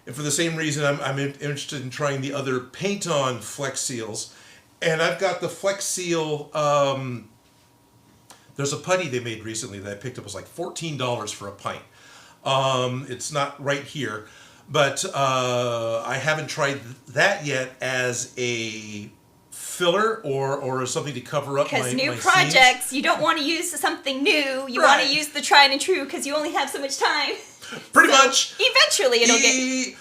for the same reason, I'm interested in trying the other paint-on Flex Seals. And I've got the Flex Seal, there's a putty they made recently that I picked up. It was like $14 for a pint. It's not right here, but I haven't tried that yet as a filler or something to cover up because new my projects seams. You don't want to use something new. You Right. want to use the tried and true because you only have so much time. Pretty much. Eventually it'll get.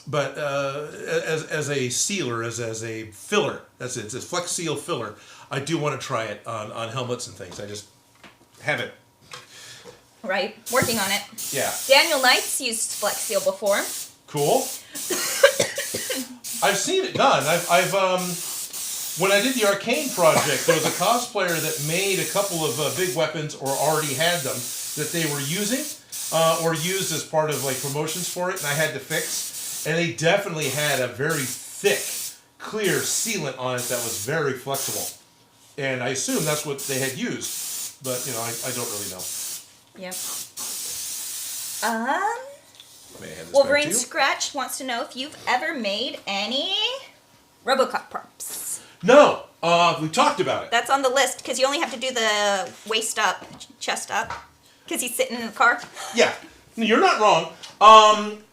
But as a sealer, as a filler, that's it. It's a Flex Seal filler. I do want to try it on helmets and things. I just haven't. Right, working on it. Yeah. Daniel Knights used Flex Seal before. Cool. I've seen it done. I've when I did the Arcane project, there was a cosplayer that made a couple of big weapons or already had them that they were using or used as part of like promotions for it, and I had to fix. And they definitely had a very thick, clear sealant on it that was very flexible. And I assume that's what they had used, but you know, I don't really know. Yep. May I hand this Wolverine back to you? Scratch wants to know if you've ever made any RoboCop props. No, we talked about it. That's on the list because you only have to do the waist up, chest up, because he's sitting in the car. Yeah, you're not wrong.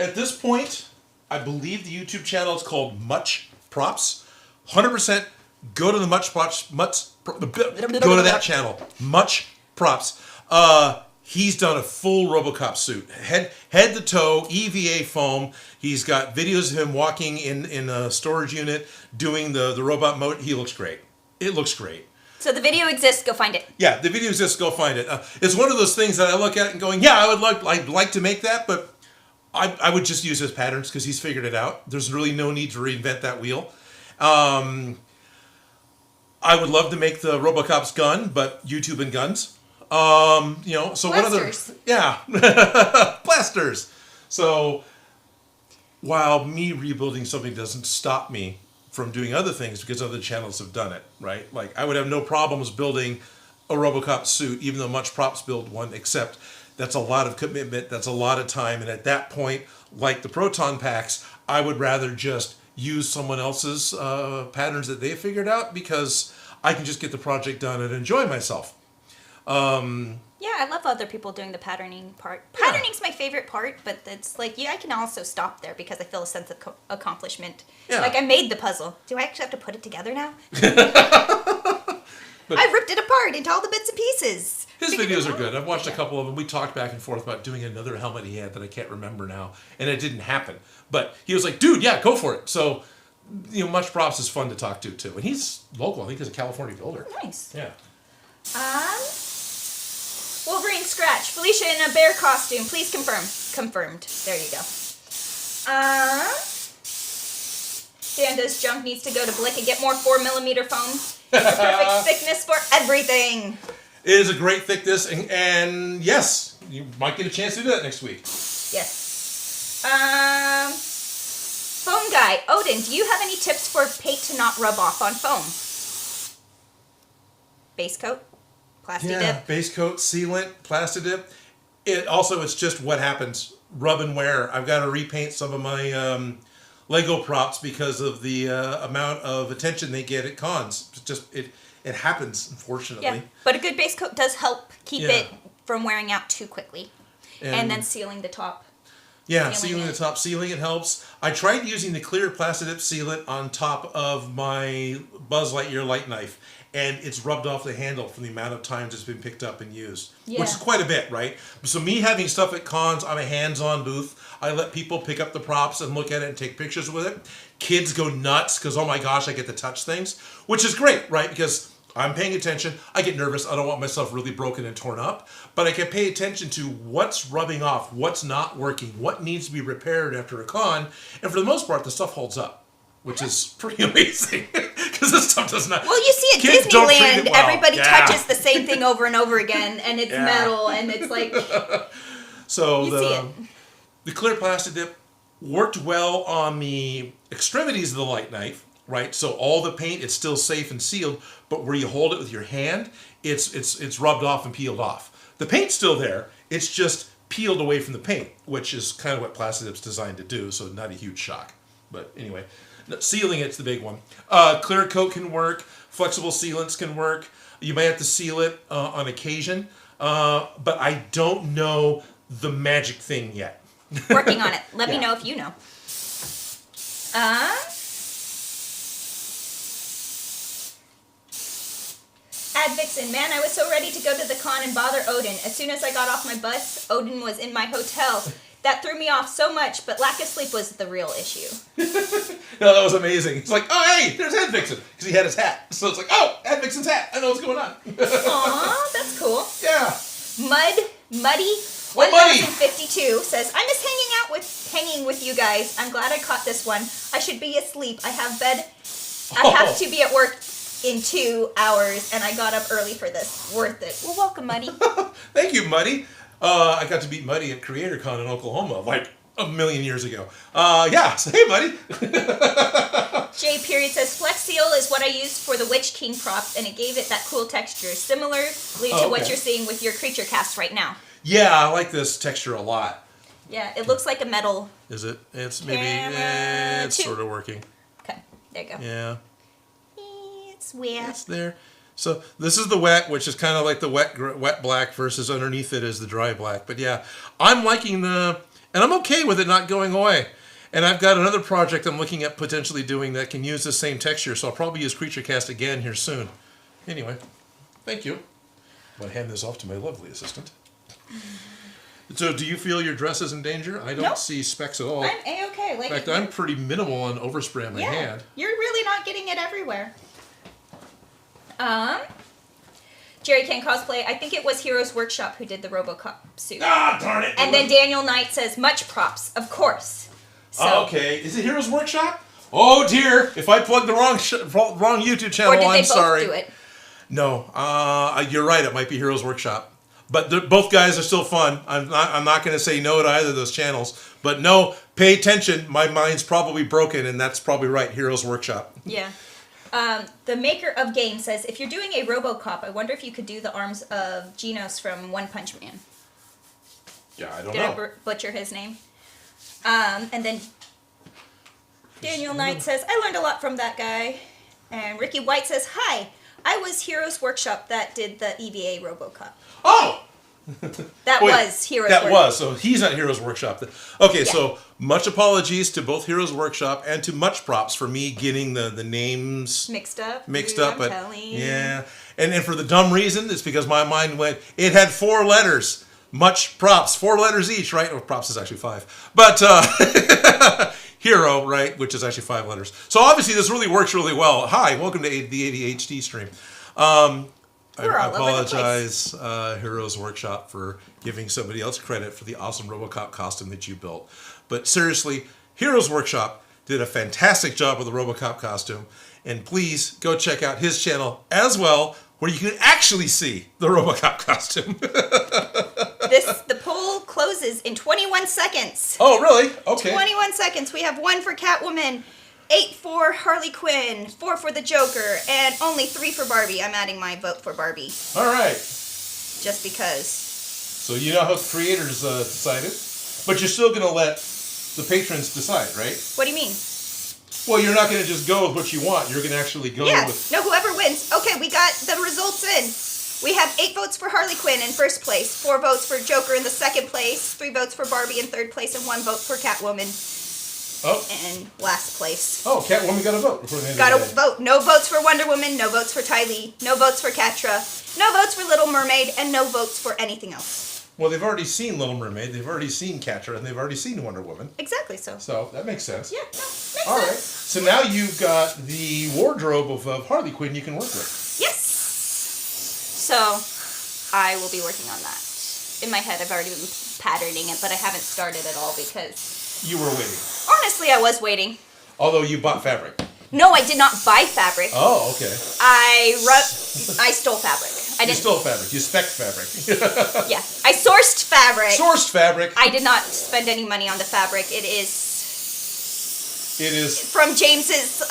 At this point, I believe the YouTube channel is called Much Props. 100% go to the Much Props. Go to that channel. Much Props. He's done a full RoboCop suit, head to toe, EVA foam. He's got videos of him walking in a storage unit doing the robot mode. He looks great. It looks great. So the video exists. Go find it. Yeah, the video exists. Go find it. It's one of those things that I look at and going, yeah, I'd like to make that, but I would just use his patterns because he's figured it out. There's really no need to reinvent that wheel. I would love to make the RoboCop's gun, but YouTube and guns. You know, so Blasters. what other? Yeah, blasters. So while me rebuilding something doesn't stop me from doing other things because other channels have done it, right? Like I would have no problems building a RoboCop suit, even though Much Props build one, except that's a lot of commitment, that's a lot of time, and at that point, like the Proton Packs, I would rather just use someone else's patterns that they figured out because I can just get the project done and enjoy myself. Yeah, I love other people doing the patterning part. Patterning's my favorite part, but it's like, yeah, I can also stop there because I feel a sense of accomplishment. Yeah. Like I made the puzzle. Do I actually have to put it together now? I ripped it apart into all the bits and pieces. His videos are good. I've watched a couple of them. We talked back and forth about doing another helmet he had that I can't remember now, and it didn't happen. But he was like, dude, yeah, go for it. So, you know, Much Props is fun to talk to, too. And he's local. I think he's a California builder. Nice. Yeah. Wolverine Scratch. Felicia in a bear costume. Please confirm. Confirmed. There you go. Sanda's junk needs to go to Blick and get more 4mm foam. It's the perfect thickness for everything. It is a great thickness, and yes, you might get a chance to do that next week. Yes. Foam guy. Odin, do you have any tips for paint to not rub off on foam? Base coat? Plasti dip? Base coat, sealant, Plastidip. It's just what happens. Rub and wear. I've got to repaint some of my Lego props because of the amount of attention they get at cons. It happens, unfortunately. Yeah, but a good base coat does help keep it from wearing out too quickly. And then sealing the top. Yeah, sealing the top, sealing it helps. I tried using the clear Plastidip sealant on top of my Buzz Lightyear light knife, and it's rubbed off the handle from the amount of times it's been picked up and used, which is quite a bit, right? So me having stuff at cons, I'm a hands-on booth. I let people pick up the props and look at it and take pictures with it. Kids go nuts because, oh my gosh, I get to touch things, which is great, right? Because I'm paying attention. I get nervous. I don't want myself really broken and torn up. But I can pay attention to what's rubbing off, what's not working, what needs to be repaired after a con. And for the most part, the stuff holds up, which is pretty amazing. Because this stuff does not. Well, you see at Kids don't treat Disneyland, it well. everybody touches the same thing over and over again, and it's metal, and it's like... So you see it. The clear Plastidip worked well on the extremities of the light knife. Right, so all the paint, it's still safe and sealed, but where you hold it with your hand, it's rubbed off and peeled off. The paint's still there, it's just peeled away from the paint, which is kind of what Plastidip's designed to do, so not a huge shock. But anyway, sealing it's the big one. Clear coat can work, flexible sealants can work. You may have to seal it on occasion, but I don't know the magic thing yet. Working on it. Let me know if you know. Ad Vixen, man, I was so ready to go to the con and bother Odin. As soon as I got off my bus, Odin was in my hotel. That threw me off so much, but lack of sleep was the real issue. No, that was amazing. It's like, oh, hey, there's Ad Vixen, because he had his hat. So it's like, oh, Ad Vixen's hat. I know what's going on. Aw, that's cool. Yeah. Muddy 1052 says, I miss hanging with you guys. I'm glad I caught this one. I should be asleep. I have to be at work in 2 hours, and I got up early for this. Worth it. Well, welcome, Muddy. Thank you, Muddy. I got to meet Muddy at CreatorCon in Oklahoma, like a million years ago. Yeah, so hey, Muddy. J period says, Flex Seal is what I used for the Witch King prop, and it gave it that cool texture, similarly to what you're seeing with your creature cast right now. Yeah, I like this texture a lot. Yeah, it looks like a metal. Is it? It's maybe, it's sort of working. Okay, there you go. Yeah. It's wet. It's there. So this is the wet, which is kind of like the wet black versus underneath it is the dry black. But yeah, I'm liking and I'm okay with it not going away. And I've got another project I'm looking at potentially doing that can use the same texture. So I'll probably use Creature Cast again here soon. Anyway, thank you. I'm going to hand this off to my lovely assistant. So do you feel your dress is in danger? I don't see specks at all. I'm A-okay. In fact, I'm pretty minimal on overspray on my hand. You're really not getting it everywhere. Jerry Can Cosplay, I think it was Heroes Workshop who did the RoboCop suit. Ah, darn it! And then Daniel Knight says, much props, of course. So, okay, is it Heroes Workshop? Oh dear, if I plugged the wrong YouTube channel, I'm sorry. Or did they both do it? No, you're right, it might be Heroes Workshop. But both guys are still fun. I'm not going to say no to either of those channels. But no, pay attention. My mind's probably broken, and that's probably right, Heroes Workshop. Yeah. The maker of game says, if you're doing a RoboCop, I wonder if you could do the arms of Genos from One Punch Man. Yeah, I don't know. Did I butcher his name? And then Daniel Knight says, I learned a lot from that guy. And Ricky White says, hi, I was Heroes Workshop that did the EVA RoboCop. Oh! That was Heroes Workshop. That Workshop. was, so he's not Heroes Workshop. Okay, so much apologies to both Heroes Workshop and to Much Props for me getting the names mixed up. But yeah. And for the dumb reason, it's because my mind went, it had 4 letters. Much Props, 4 letters each, right? Or Props is actually 5. But Hero, right, which is actually 5 letters. So obviously this really works really well. Hi, welcome to the ADHD stream. I apologize, Heroes Workshop, for giving somebody else credit for the awesome RoboCop costume that you built. But seriously, Heroes Workshop did a fantastic job with the RoboCop costume. And please go check out his channel as well, where you can actually see the RoboCop costume. The poll closes in 21 seconds. Oh, really? Okay. 21 seconds. We have 1 for Catwoman, 8 for Harley Quinn, 4 for the Joker, and only 3 for Barbie. I'm adding my vote for Barbie. All right. Just because. So you know how creators decided, but you're still going to let the patrons decide, right? What do you mean? Well, you're not going to just go with what you want. You're going to actually go with... No, whoever wins. Okay, we got the results in. We have 8 votes for Harley Quinn in first place, 4 votes for Joker in the second place, 3 votes for Barbie in third place, and 1 vote for Catwoman in last place. Oh, Catwoman got a vote before the end Got of a the day. vote. No votes for Wonder Woman, no votes for Ty Lee, no votes for Catra, no votes for Little Mermaid, and no votes for anything else. Well, they've already seen Little Mermaid, they've already seen Catra, and they've already seen Wonder Woman. Exactly so. So that makes sense. Yeah, no, makes All right. sense. So now you've got the wardrobe of Harley Quinn you can work with. Yes. So I will be working on that. In my head, I've already been patterning it, but I haven't started at all because... You were waiting. Honestly, I was waiting. Although you bought fabric. No, I did not buy fabric. Oh, okay. I stole fabric. You stole fabric. You spec'd fabric. Yeah. I sourced fabric. Sourced fabric. I did not spend any money on the fabric. It is from James's...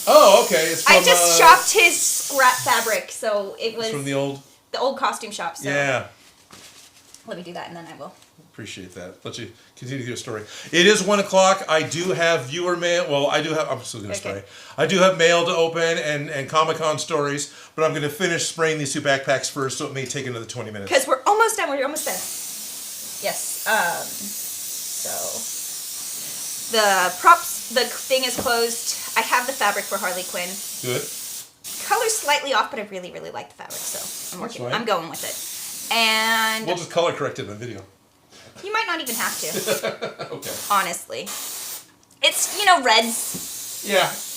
Oh, okay. It's from, I just shopped his scrap fabric, so it was... from the old costume shop, so... Yeah. Let me do that, and then I will. Appreciate that. Let you continue your story. It is 1 o'clock. I do have viewer mail. Well, I do have... I'm still going to spray. I do have mail to open and Comic-Con stories, but I'm going to finish spraying these 2 backpacks first, so it may take another 20 minutes. Because we're almost done. We're almost done. Yes. So... The thing is closed. I have the fabric for Harley Quinn. Good. Color's slightly off, but I really, really like the fabric, so I'm going with it. And we'll just color correct it in the video. You might not even have to. Okay. Honestly. It's, reds.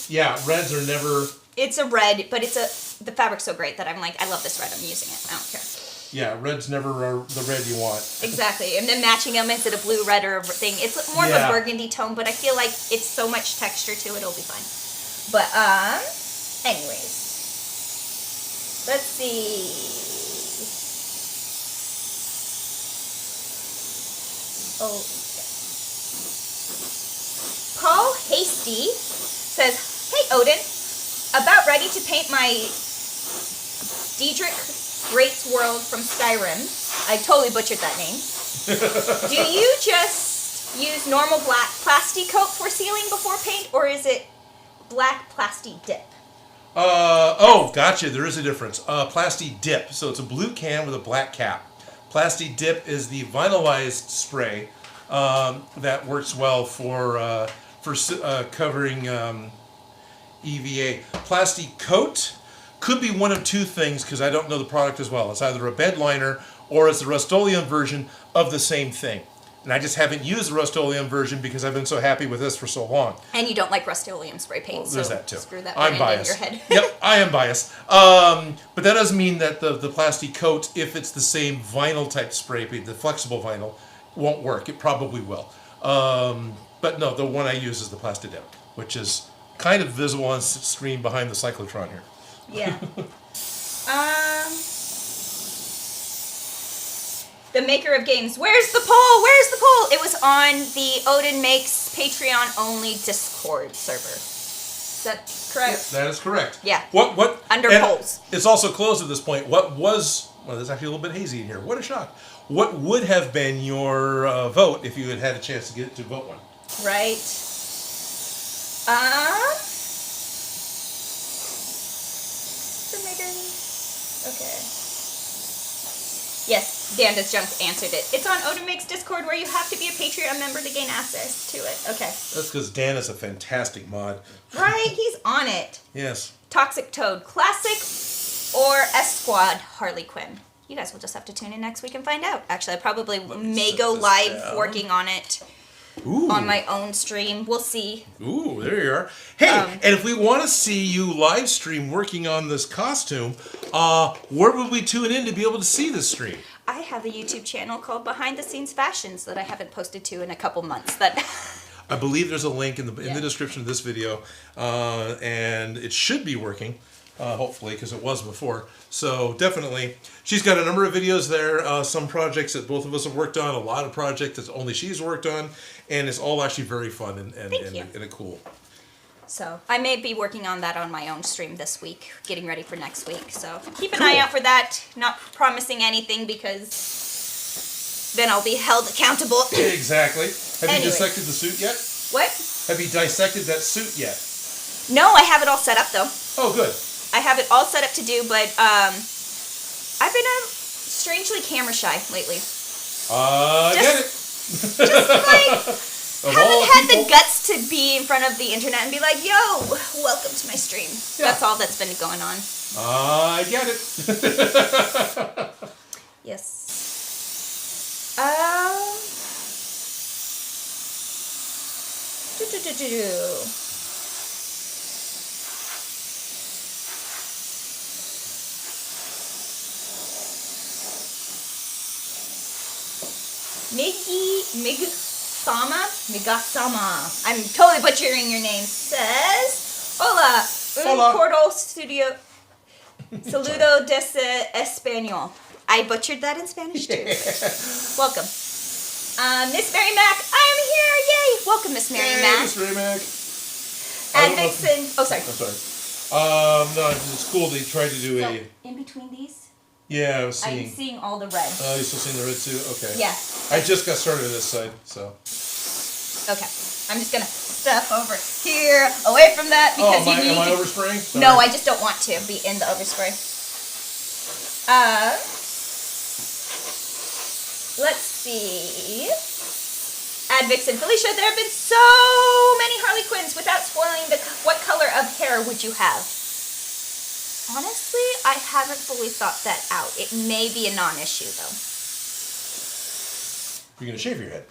Yeah, reds are never... It's a red, but the fabric's so great that I'm like, I love this red, I'm using it. I don't care. Yeah, reds never are the red you want. Exactly. And then matching them instead of blue, red, or thing. It's more of a burgundy tone, but I feel like it's so much texture to it, it'll be fine. But, anyways. Let's see. Oh, yeah. Paul Hasty says, "Hey Odin, about ready to paint my Diedrich Great's World from Skyrim." I totally butchered that name. Do you just use normal black plasti coat for sealing before paint, or is it black plasti dip? Gotcha. There is a difference. Plasti dip. So it's a blue can with a black cap. Plasti dip is the vinylized spray that works well for covering EVA. Plasti coat could be one of 2 things because I don't know the product as well. It's either a bed liner or it's the Rust-Oleum version of the same thing. And I just haven't used the Rust-Oleum version because I've been so happy with this for so long. And you don't like Rust-Oleum spray paint, well, there's that too. Screw that I'm brand biased. in your head. Yep, I am biased. But that doesn't mean that the plasti coat, if it's the same vinyl type spray paint, the flexible vinyl, won't work. It probably will. But no, the one I use is the Plasti Dip, which is kind of visible on screen behind the cyclotron here. Yeah. The maker of games. Where's the poll? Where's the poll? It was on the Odin Makes Patreon only Discord server. Is that correct? That is correct. Yeah. What under polls. It's also closed at this point. What was... Well, there's actually a little bit hazy in here. What a shock. What would have been your vote if you had had a chance to get to vote one? Right. Okay. Yes, Dan Does Junk answered it. It's on Odin Makes Discord where you have to be a Patreon member to gain access to it. Okay. That's because Dan is a fantastic mod. Right, he's on it. Yes. Toxic Toad, Classic or S-Squad Harley Quinn? You guys will just have to tune in next week and find out. Actually, I probably may go live working on it. Ooh. On my own stream. We'll see. Ooh, there you are. Hey, and if we want to see you live stream working on this costume, where would we tune in to be able to see this stream? I have a YouTube channel called Behind the Scenes Fashions that I haven't posted to in a couple months. That I believe there's a link in the description of this video, and it should be working. Hopefully, because it was before. So definitely, she's got a number of videos there. Some projects that both of us have worked on, a lot of projects that only she's worked on, and it's all actually very fun and cool. So I may be working on that on my own stream this week, getting ready for next week. So keep an eye out for that. Not promising anything because then I'll be held accountable. Exactly. Have you dissected the suit yet? What? Have you dissected that suit yet? No, I have it all set up though. Oh, good. I have it all set up to do, but I've been strangely camera shy lately. Get it. Just like, haven't had the guts to be in front of the internet and be like, yo, welcome to my stream. Yeah. That's all that's been going on. I get it. Yes. Migasama. I'm totally butchering your name. Says, hola, Hola. Cordo Studio. Saludo desde Español. I butchered that in Spanish too. Welcome. Miss Mary Mac, I am here. Yay. Welcome, Miss Mary Mac. Miss Mary Mac. And Vixen. Oh, sorry. I'm sorry. No, it's cool. They tried to do a. In between these? Yeah, I was seeing. I'm seeing all the red. Oh, you're still seeing the red too? Okay. Yeah. I just got started this side, so. Okay. I'm just going to step over here, away from that, because you need am I overspraying? Sorry. No, I just don't want to be in the overspray. Let's see. Add Vixen. Felicia, there have been so many Harley Quinns. Without spoiling, what color of hair would you have? Honestly, I haven't fully thought that out. It may be a non-issue, though. You're going to shave your head.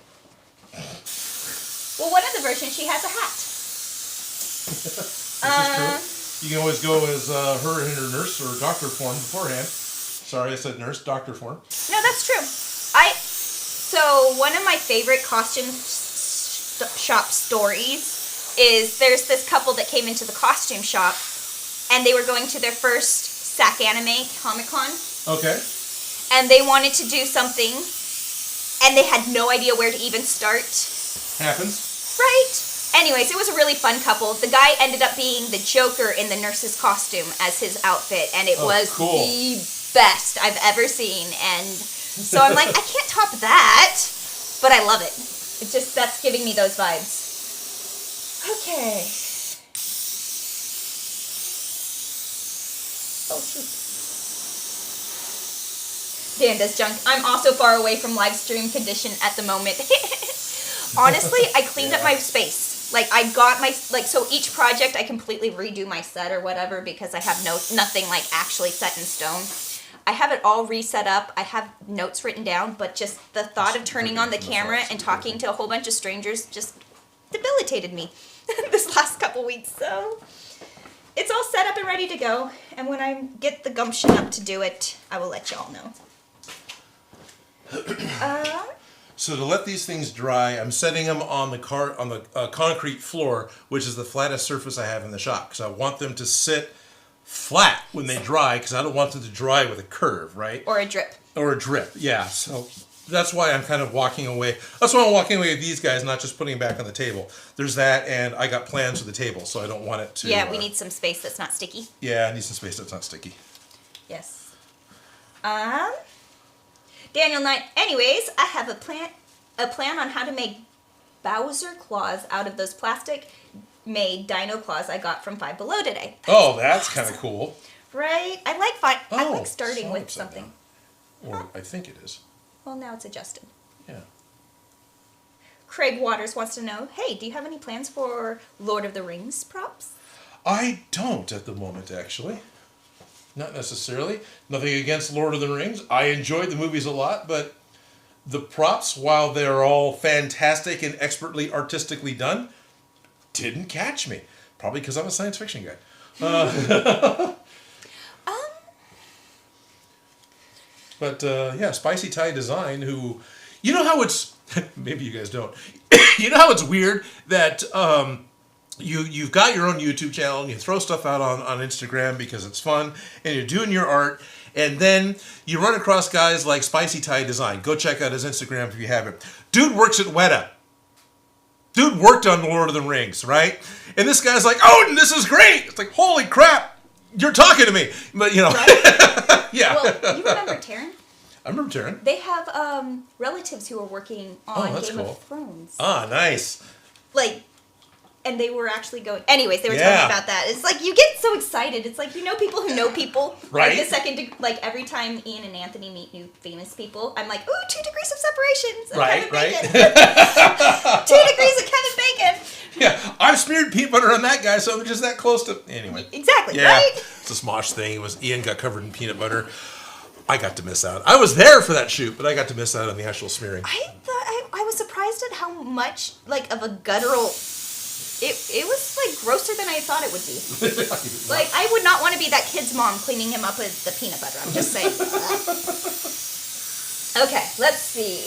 Well, one of the versions, she has a hat. This is true. You can always go as her in her nurse or doctor form beforehand. Sorry, I said nurse, doctor form. No, that's true. So one of my favorite costume shop stories is there's this couple that came into the costume shop and they were going to their first SAC Anime Comic-Con. Okay. And they wanted to do something and they had no idea where to even start. Happens. Right? Anyways, it was a really fun couple. The guy ended up being the Joker in the nurse's costume as his outfit, and it was cool. the best I've ever seen. And so I'm like, I can't top that, but I love it. It just, that's giving me those vibes. Okay. Oh, shoot. Dan does junk. I'm also far away from live stream condition at the moment. Honestly, I cleaned up my space. Like, I got my, like, so each project I completely redo my set or whatever because I have nothing, like, actually set in stone. I have it all reset up. I have notes written down, but just the thought of turning on the camera and talking to a whole bunch of strangers just debilitated me this last couple weeks. So it's all set up and ready to go. And when I get the gumption up to do it, I will let y'all know. So to let these things dry, I'm setting them on the concrete floor, which is the flattest surface I have in the shop, because I want them to sit flat when they dry, because I don't want them to dry with a curve, right? Or a drip. Or a drip, yeah. So that's why I'm kind of walking away. That's why I'm walking away with these guys, not just putting them back on the table. There's that, and I got plans for the table, so I don't want it to... Yeah, we need some space that's not sticky. Yeah, I need some space that's not sticky. Yes. Daniel Knight. Anyways, I have a plan on how to make Bowser claws out of those plastic-made dino claws I got from Five Below today. That's kind of cool. Right? I like starting with something. Or I think it is. Well, now it's adjusted. Yeah. Craig Waters wants to know, hey, do you have any plans for Lord of the Rings props? I don't at the moment, actually. Not necessarily. Nothing against Lord of the Rings. I enjoyed the movies a lot, but the props, while they're all fantastic and expertly artistically done, didn't catch me. Probably because I'm a science fiction guy. But yeah, Spicy Tie Design, who, you know how it's, maybe you guys don't, you know how it's weird that you've got your own YouTube channel and you throw stuff out on Instagram because it's fun and you're doing your art, and then you run across guys like Spicy Tie Design. Go check out his Instagram if you haven't. Dude works at Weta. Dude worked on Lord of the Rings, right? And this guy's like, oh, this is great. It's like, holy crap, you're talking to me. But, you know. Right? Yeah. Well, you remember Taryn? I remember Taryn. They have relatives who are working on Game cool. of Thrones. Ah, nice. Like, and they were actually going. Anyways, they were Yeah. talking about that. It's like you get so excited. It's like people who know people. Right. Like the second, like every time Ian and Anthony meet new famous people, I'm like, ooh, 2 degrees of separation. Right, Kevin Bacon. 2 degrees of Kevin Bacon. Yeah, I've smeared peanut butter on that guy, so I'm just that close to... Anyway. Exactly, Yeah. right? It's a Smosh thing. It was Ian got covered in peanut butter. I got to miss out. I was there for that shoot, but I got to miss out on the actual smearing. I was surprised at how much, like, of a guttural... It was, like, grosser than I thought it would be. Like, I would not want to be that kid's mom cleaning him up with the peanut butter. I'm just saying. Okay, let's see.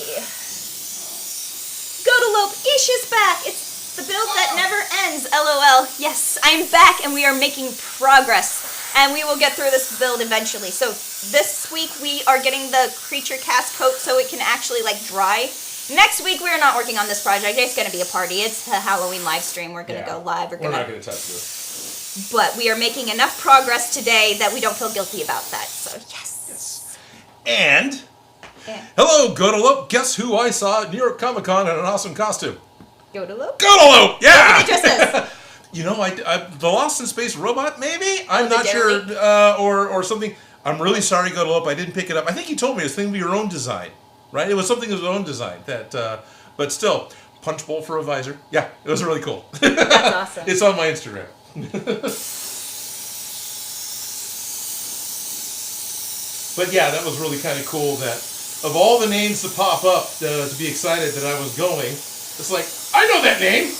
Go to Lope. Isha's back. It's the build that never ends. LOL. Yes, I'm back, and we are making progress. And we will get through this build eventually. So this week we are getting the creature cast coat so it can actually, like, dry. Next week, we're not working on this project. It's going to be a party. It's a Halloween live stream. We're going to go live. We're not going to touch this. But we are making enough progress today that we don't feel guilty about that. So, yes. And hello, Godalope. Guess who I saw at New York Comic Con in an awesome costume? Godalope? Godalope! Yeah! What did you dress as? You know, I the Lost in Space robot, maybe? I'm not sure. Or something. I'm really sorry, Godalope. I didn't pick it up. I think you told me it was going to be your own design. Right? It was something of his own design. But still, punch bowl for a visor. Yeah, it was really cool. That's awesome. It's on my Instagram. But yeah, that was really kind of cool that of all the names to pop up to be excited that I was going, it's like, I know that name!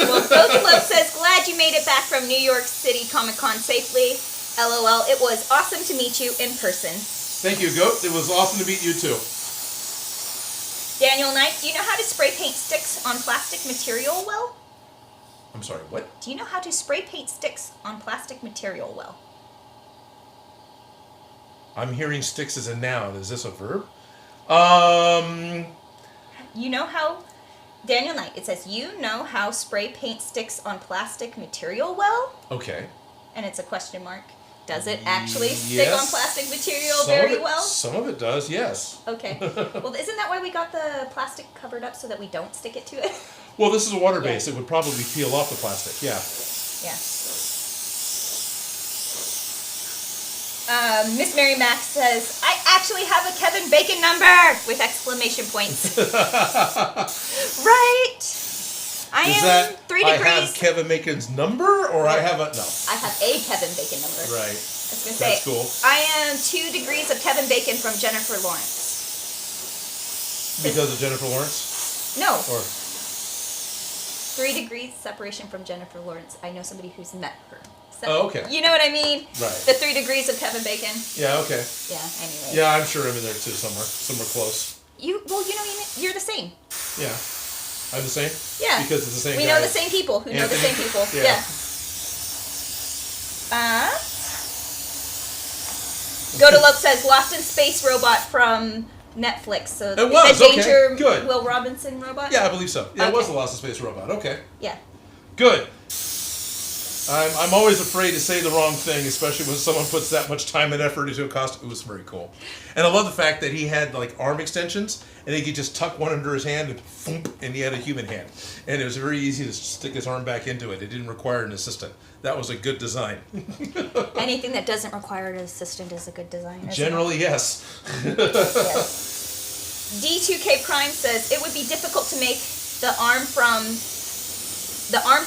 Well, Goat says, glad you made it back from New York City Comic Con safely. LOL, it was awesome to meet you in person. Thank you, Goat. It was awesome to meet you too. Daniel Knight, do you know how to spray paint sticks on plastic material well? I'm sorry, what? Do you know how to spray paint sticks on plastic material well? I'm hearing sticks as a noun. Is this a verb? You know how... Daniel Knight, it says, you know how spray paint sticks on plastic material well? Okay. And it's a question mark. Does it actually stick on plastic material well? Some of it does, yes. Okay. Well, isn't that why we got the plastic covered up so that we don't stick it to it? Well, this is a water base. It would probably peel off the plastic, yeah. Yeah. Miss Mary Max says, I actually have a Kevin Bacon number! With exclamation points. Right! I am 3 degrees. I have Kevin Bacon's number, or I have a... No. I have a Kevin Bacon number. Right. I was going to That's say, cool. I am 2 degrees of Kevin Bacon from Jennifer Lawrence. Because of Jennifer Lawrence? No. Or 3 degrees separation from Jennifer Lawrence. I know somebody who's met her. So, oh, okay. You know what I mean? Right. The 3 degrees of Kevin Bacon. Yeah, okay. Yeah, anyway. Yeah, I'm sure I'm in there too somewhere close. You're the same. Yeah. I'm the same? Yeah. Because it's the same We guy. know the same people who know the same people. Yeah. Godalope says Lost in Space robot from Netflix. So it was, the Danger okay, good. Will Robinson robot? Yeah, I believe so. Yeah, okay. It was the Lost in Space robot. Okay. Yeah. Good. I'm always afraid to say the wrong thing, especially when someone puts that much time and effort into a costume. It was very cool. And I love the fact that he had like arm extensions, and he could just tuck one under his hand and thump, and he had a human hand. And it was very easy to stick his arm back into it. It didn't require an assistant. That was a good design. Anything that doesn't require an assistant is a good design. Generally, yes. Yes. D2K Prime says it would be difficult to make the arm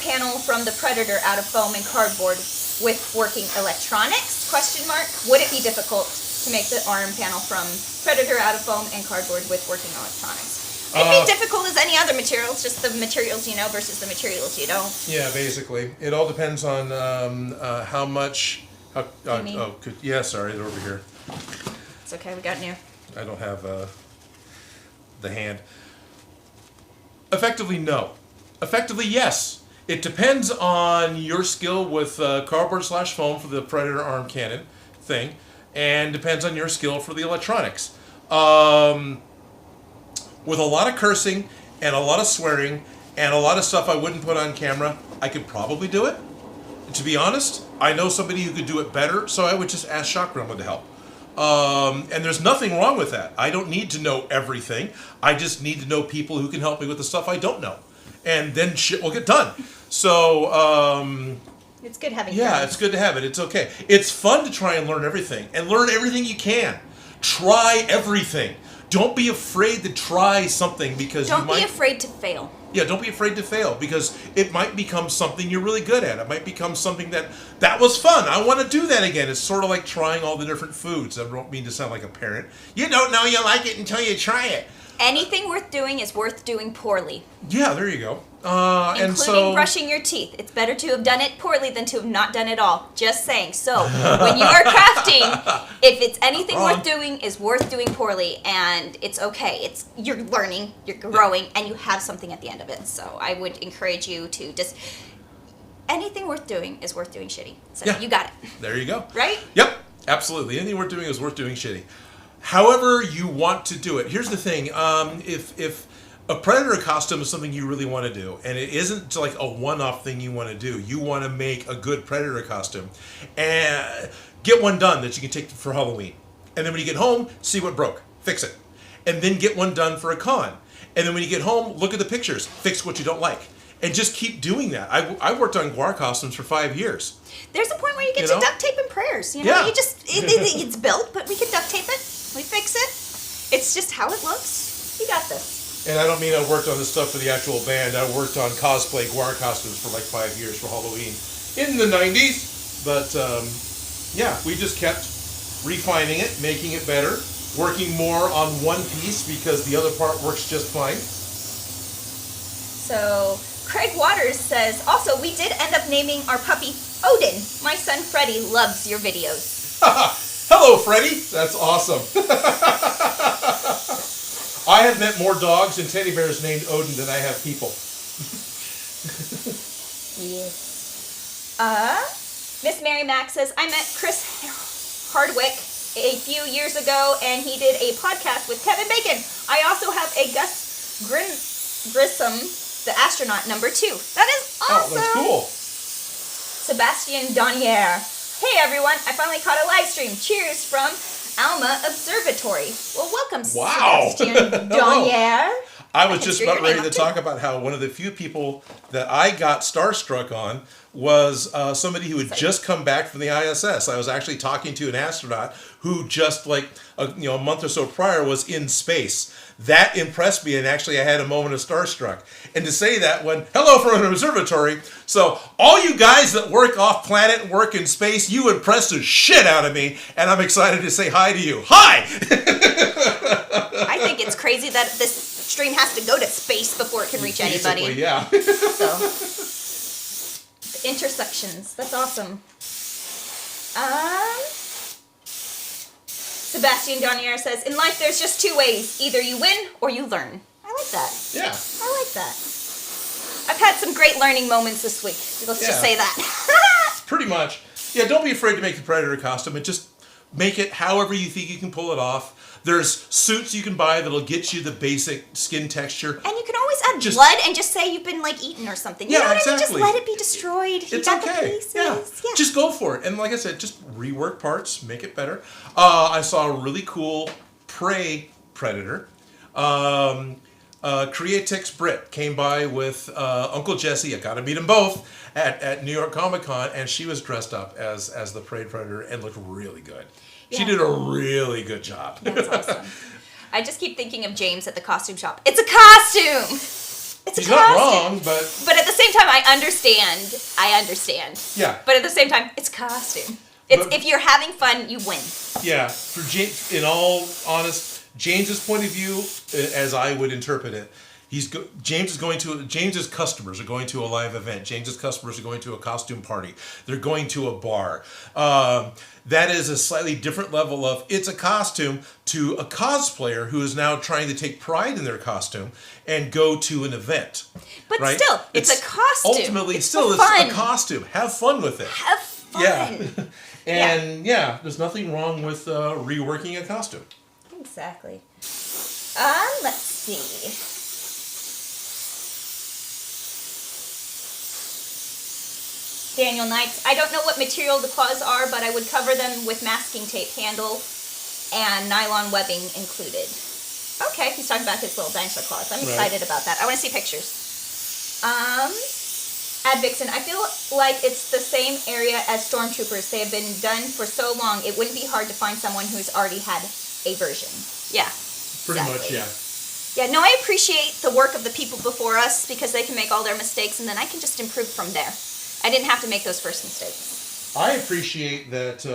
panel from the Predator out of foam and cardboard with working electronics? Question mark. Would it be difficult to make the arm panel from Predator out of foam and cardboard with working electronics? It'd be difficult as any other material. It's just the materials you know versus the materials you don't. Yeah, basically. It all depends on how much... yeah, sorry, they're over here. It's okay, we got new. I don't have the hand. Effectively, no. Effectively, yes. It depends on your skill with cardboard/foam for the Predator arm cannon thing, and depends on your skill for the electronics. With a lot of cursing and a lot of swearing and a lot of stuff I wouldn't put on camera, I could probably do it. To be honest, I know somebody who could do it better, so I would just ask Shock Gremlin to help. And there's nothing wrong with that. I don't need to know everything. I just need to know people who can help me with the stuff I don't know. And then shit will get done. So, It's good having yeah, friends. it's good to have it. It's okay. It's fun to try and learn everything. And learn everything you can. Try everything. Don't be afraid to try something because Don't you might... be afraid to fail. Yeah, don't be afraid to fail because it might become something you're really good at. It might become something that was fun. I want to do that again. It's sort of like trying all the different foods. I don't mean to sound like a parent. You don't know you like it until you try it. Anything worth doing is worth doing poorly. Yeah, there you go. Including brushing your teeth. It's better to have done it poorly than to have not done it all. Just saying. So, when you are crafting, if it's anything worth doing, is worth doing poorly, and it's okay. You're learning, you're growing, and you have something at the end of it. So, I would encourage you to just... Anything worth doing is worth doing shitty. So, you got it. There you go. Right? Yep, absolutely. Anything worth doing is worth doing shitty. However you want to do it. Here's the thing. If a Predator costume is something you really want to do, and it isn't like a one-off thing you want to do, you want to make a good Predator costume, and get one done that you can take for Halloween. And then when you get home, see what broke. Fix it. And then get one done for a con. And then when you get home, look at the pictures. Fix what you don't like. And just keep doing that. I worked on Guar costumes for 5 years. There's a point where you get to duct tape and prayers. You know, Yeah. you just it's built, but we can duct tape it. We fix it. It's just how it looks. You got this. And I don't mean I worked on this stuff for the actual band. I worked on cosplay Guar costumes for like 5 years for Halloween in the 90s. But yeah, we just kept refining it, making it better, working more on one piece because the other part works just fine. So Craig Waters says, also, we did end up naming our puppy Odin. My son Freddie loves your videos. Hello, Freddie. That's awesome. I have met more dogs and teddy bears named Odin than I have people. Yes. Miss Mary Mack says, I met Chris Hardwick a few years ago, and he did a podcast with Kevin Bacon. I also have a Gus Grissom, the astronaut, #2. That is awesome. Oh, that's cool. Sebastian Donnier. Hey everyone, I finally caught a live stream. Cheers from Alma Observatory. Well, welcome, Wow. Sebastian Donnier. I was just about ready to talk about how one of the few people that I got starstruck on was somebody who had just come back from the ISS. I was actually talking to an astronaut who just like a month or so prior was in space. That impressed me, and actually I had a moment of starstruck. And to say that when, hello from an observatory, so all you guys that work off planet and work in space, you impressed the shit out of me, and I'm excited to say hi to you. Hi! I think it's crazy that this stream has to go to space before it can reach anybody. Basically, yeah. So, the intersections. That's awesome. Sebastian Donnier says, in life there's just two ways. Either you win or you learn. I like that. Yeah. I like that. I've had some great learning moments this week. Let's just say that. Pretty much. Yeah, don't be afraid to make the Predator costume and just make it however you think you can pull it off. There's suits you can buy that'll get you the basic skin texture. And you can always add blood and just say you've been like eaten or something. You know what I mean? Just let it be destroyed. It's you got okay. The pieces. Yeah. Yeah. Just go for it. And like I said, just rework parts, make it better. I saw a really cool prey Predator. Creatix Brit came by with Uncle Jesse. I got to meet them both at New York Comic Con, and she was dressed up as the prey Predator and looked really good. Yeah. She did a really good job. That's awesome. I just keep thinking of James at the costume shop. It's a costume. He's not wrong, but at the same time, I understand. Yeah. But at the same time, it's costume. If you're having fun, you win. Yeah. For James, in all honest, James's point of view, as I would interpret it, James's customers are going to a live event. James's customers are going to a costume party. They're going to a bar. That is a slightly different level of it's a costume to a cosplayer who is now trying to take pride in their costume and go to an event. But right? still, it's a costume. Ultimately, it's still it's a costume. Have fun with it. Have fun. Yeah. And there's nothing wrong with reworking a costume. Exactly. Let's see. Daniel Knights, I don't know what material the claws are, but I would cover them with masking tape handle and nylon webbing included. Okay, he's talking about his little dinosaur claws. I'm excited about that. I want to see pictures. Ad Vixen, I feel like it's the same area as Stormtroopers. They have been done for so long, it wouldn't be hard to find someone who's already had a version. Yeah. Pretty much, yeah. Yeah, no, I appreciate the work of the people before us because they can make all their mistakes and then I can just improve from there. I didn't have to make those first mistakes. I appreciate that,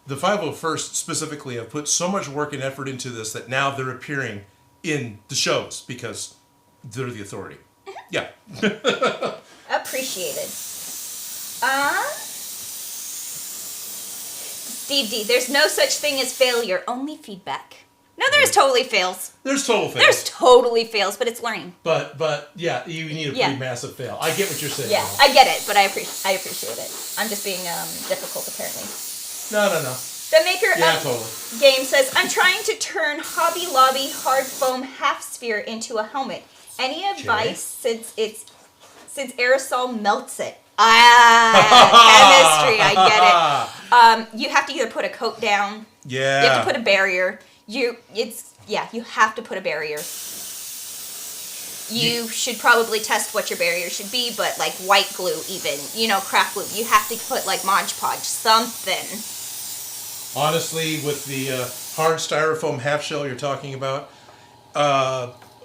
the 501st specifically have put so much work and effort into this that now they're appearing in the shows because they're the authority. Yeah. Appreciated. Steve D, there's no such thing as failure, only feedback. No, there's totally fails. There's total fails. There's totally fails, but it's learning. But yeah, you need a pretty massive fail. I get what you're saying. Yeah, I get it, but I appreciate it. I'm just being difficult, apparently. No. The maker totally. game says, I'm trying to turn Hobby Lobby hard foam half sphere into a helmet. Any advice since aerosol melts it? Chemistry, I get it. You have to either put a coat down. Yeah. You have to put a barrier. You have to put a barrier. You should probably test what your barrier should be, but like white glue even, craft glue. You have to put like Mod Podge, something. Honestly, with the hard styrofoam half shell you're talking about,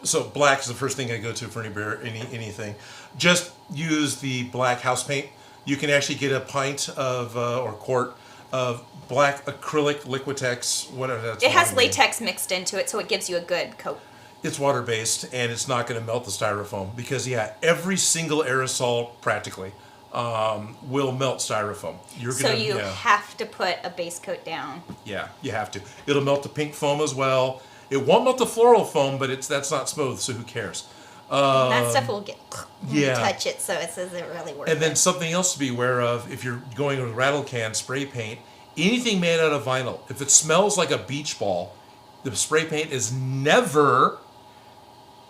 so black is the first thing I go to for anything. Just use the black house paint. You can actually get a pint of or quart of black acrylic Liquitex, whatever that's. It has latex mixed into it, so it gives you a good coat. It's water based, and it's not going to melt the styrofoam because every single aerosol practically will melt styrofoam. You have to put a base coat down. Yeah, you have to. It'll melt the pink foam as well. It won't melt the floral foam, but that's not smooth, so who cares? That stuff will get when you touch it, so it says it really works. And then something else to be aware of, if you're going with rattle can spray paint, anything made out of vinyl, if it smells like a beach ball, the spray paint is never,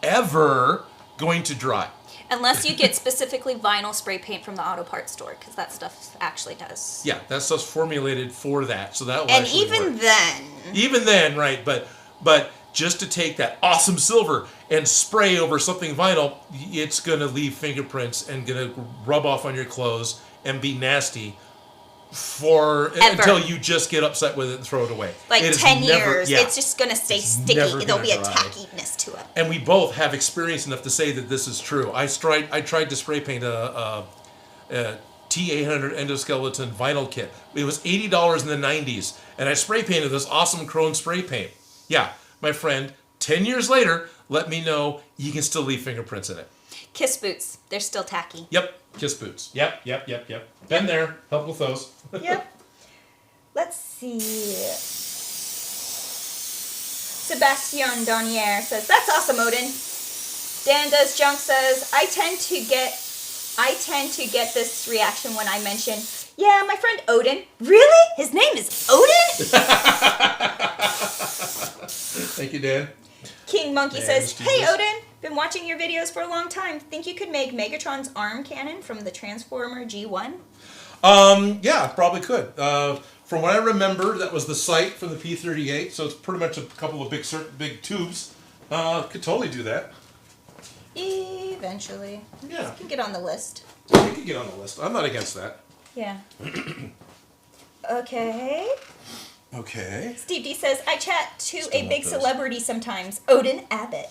ever going to dry. Unless you get specifically vinyl spray paint from the auto parts store, because that stuff actually does. Yeah, that stuff's formulated for that, so that will and actually even work. Even then, right? But just to take that awesome silver and spray over something vinyl, it's gonna leave fingerprints and gonna rub off on your clothes and be nasty until you just get upset with it and throw it away. Like 10 years, it's just going to stay sticky. There'll be a tackiness to it. And we both have experience enough to say that this is true. I tried to spray paint a T800 endoskeleton vinyl kit. It was $80 in the 90s, and I spray painted this awesome chrome spray paint. Yeah, my friend, 10 years later, let me know you can still leave fingerprints in it. Kiss boots, they're still tacky. Yep. Kiss boots. Yep. Been there. Help with those. Yep. Let's see. Sebastian Donier says, that's awesome, Odin. Dan Does Junk says, I tend to get this reaction when I mention, yeah, my friend Odin. Really? His name is Odin? Thank you, Dan. King Monkey says, hey, Odin. Been watching your videos for a long time. Think you could make Megatron's arm cannon from the Transformer G1? Yeah, probably could. From what I remember, that was the sight from the P-38, so it's pretty much a couple of big tubes. Could totally do that. Eventually. Yeah. You can get on the list. You could get on the list. I'm not against that. Yeah. Okay. Steve D says, I chat to a big celebrity sometimes. Odin Abbott.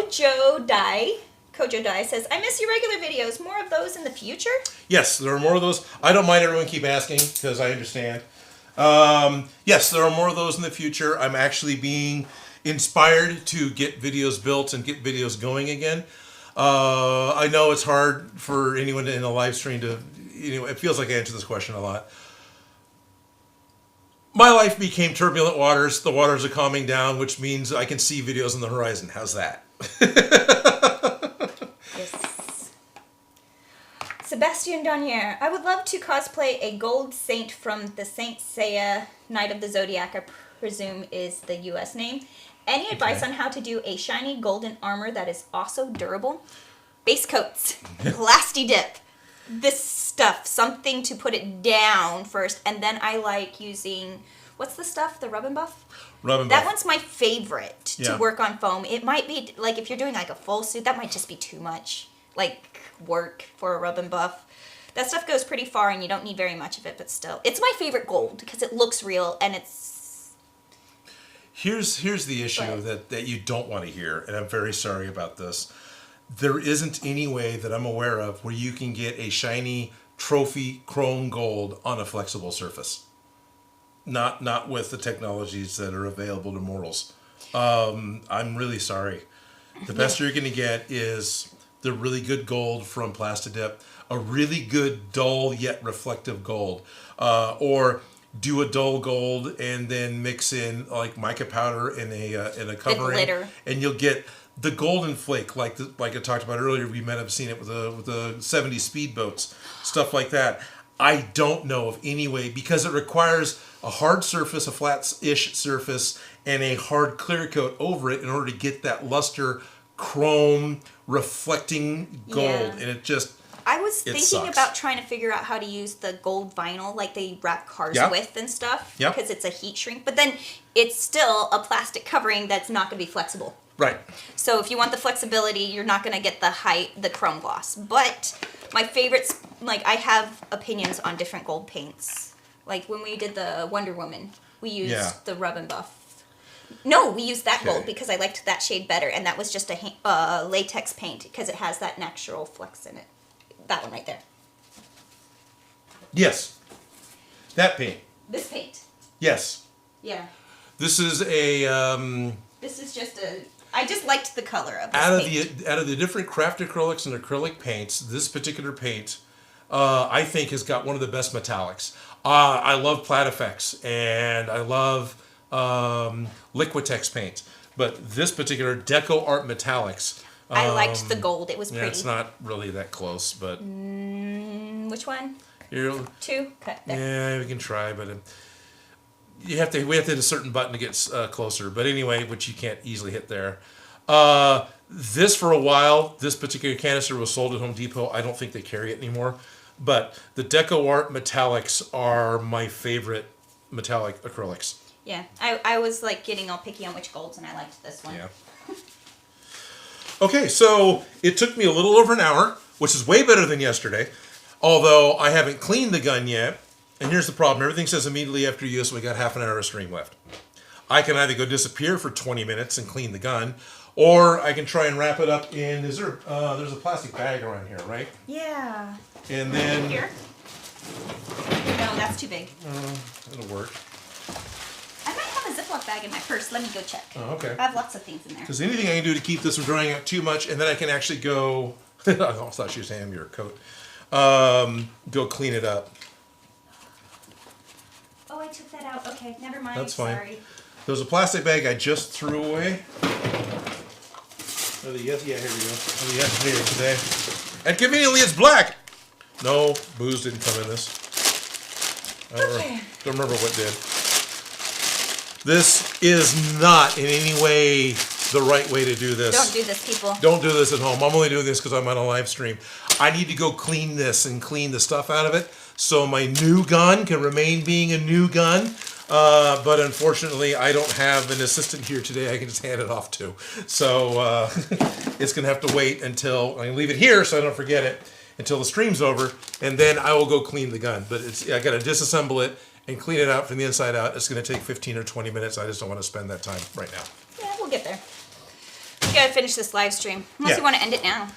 Kojo Dai says, I miss your regular videos. More of those in the future? Yes, there are more of those. I don't mind everyone keep asking, because I understand. Yes, there are more of those in the future. I'm actually being inspired to get videos built and get videos going again. I know it's hard for anyone in a live stream to, it feels like I answer this question a lot. My life became turbulent waters. The waters are calming down, which means I can see videos on the horizon. How's that? Yes. Sebastian Donier, I would love to cosplay a gold saint from the Saint Seiya Knight of the Zodiac, I presume is the US name. Any advice on how to do a shiny golden armor that is also durable? Base coats. Plasti dip. This stuff, something to put it down first, and then I like using, what's the stuff, the Rub and Buff? That one's my favorite to work on foam. It might be, like, if you're doing like a full suit, that might just be too much. Like, work for a rub and buff. That stuff goes pretty far, and you don't need very much of it, but still. It's my favorite gold, because it looks real, and it's... Here's the issue that you don't want to hear, and I'm very sorry about this. There isn't any way that I'm aware of where you can get a shiny trophy chrome gold on a flexible surface. Not with the technologies that are available to mortals. I'm really sorry. The best you're going to get is the really good gold from Plastidip, a really good dull yet reflective gold, or do a dull gold and then mix in like mica powder in a covering, and you'll get the golden flake like I talked about earlier. We might have seen it with the 70 speedboats, stuff like that. I don't know of any way, because it requires a hard surface, a flat-ish surface, and a hard clear coat over it in order to get that luster, chrome, reflecting gold. Yeah. And it just... I was thinking sucks. about trying to figure out how to use the gold vinyl like they wrap cars with and stuff. Yep. Because it's a heat shrink. But then it's still a plastic covering that's not going to be flexible. Right. So if you want the flexibility, you're not going to get the chrome gloss. But my favorites, like I have opinions on different gold paints. Like when we did the Wonder Woman, we used the rub and buff. No, we used that gold because I liked that shade better. And that was just a latex paint because it has that natural flex in it. That one right there. Yes. That paint. This paint. Yes. Yeah. This is a... This is just a... I just liked the color of this paint. Out of the different craft acrylics and acrylic paints, this particular paint, I think, has got one of the best metallics. I love Platifex, and I love Liquitex paint. But this particular Deco Art Metallics... I liked the gold. It was pretty. Yeah, it's not really that close, but... Which one? 2? Cut there. Yeah, we can try, but... we have to hit a certain button to get closer. But anyway, which you can't easily hit there. This, for a while, this particular canister was sold at Home Depot. I don't think they carry it anymore. But the Deco Art Metallics are my favorite metallic acrylics. Yeah, I was like getting all picky on which golds, and I liked this one. Yeah. Okay, so it took me a little over an hour, which is way better than yesterday. Although I haven't cleaned the gun yet. And here's the problem. Everything says immediately after use, we got half an hour of stream left. I can either go disappear for 20 minutes and clean the gun, or I can try and wrap it up in... there's a plastic bag around here, right? Yeah. And then... Here? No, that's too big. It'll work. I might have a Ziploc bag in my purse. Let me go check. Oh, okay. I have lots of things in there. Because anything I can do to keep this from drying out too much, and then I can actually go... I thought she was handing me your coat. Go clean it up. Oh, I took that out. Okay, never mind. That's fine. Sorry. There's a plastic bag I just threw away. Oh, here we go. Oh, yes, here today. And conveniently, it's black. No, booze didn't come in this. Don't remember what did. This is not in any way the right way to do this. Don't do this, people. Don't do this at home. I'm only doing this because I'm on a live stream. I need to go clean this and clean the stuff out of it so my new gun can remain being a new gun. But unfortunately, I don't have an assistant here today I can just hand it off to. So it's going to have to wait until I can leave it here so I don't forget it until the stream's over. And then I will go clean the gun. But I got to disassemble it and clean it out from the inside out. It's going to take 15 or 20 minutes. I just don't want to spend that time right now. Yeah, we'll get there. We got to finish this live stream. Unless you want to end it now.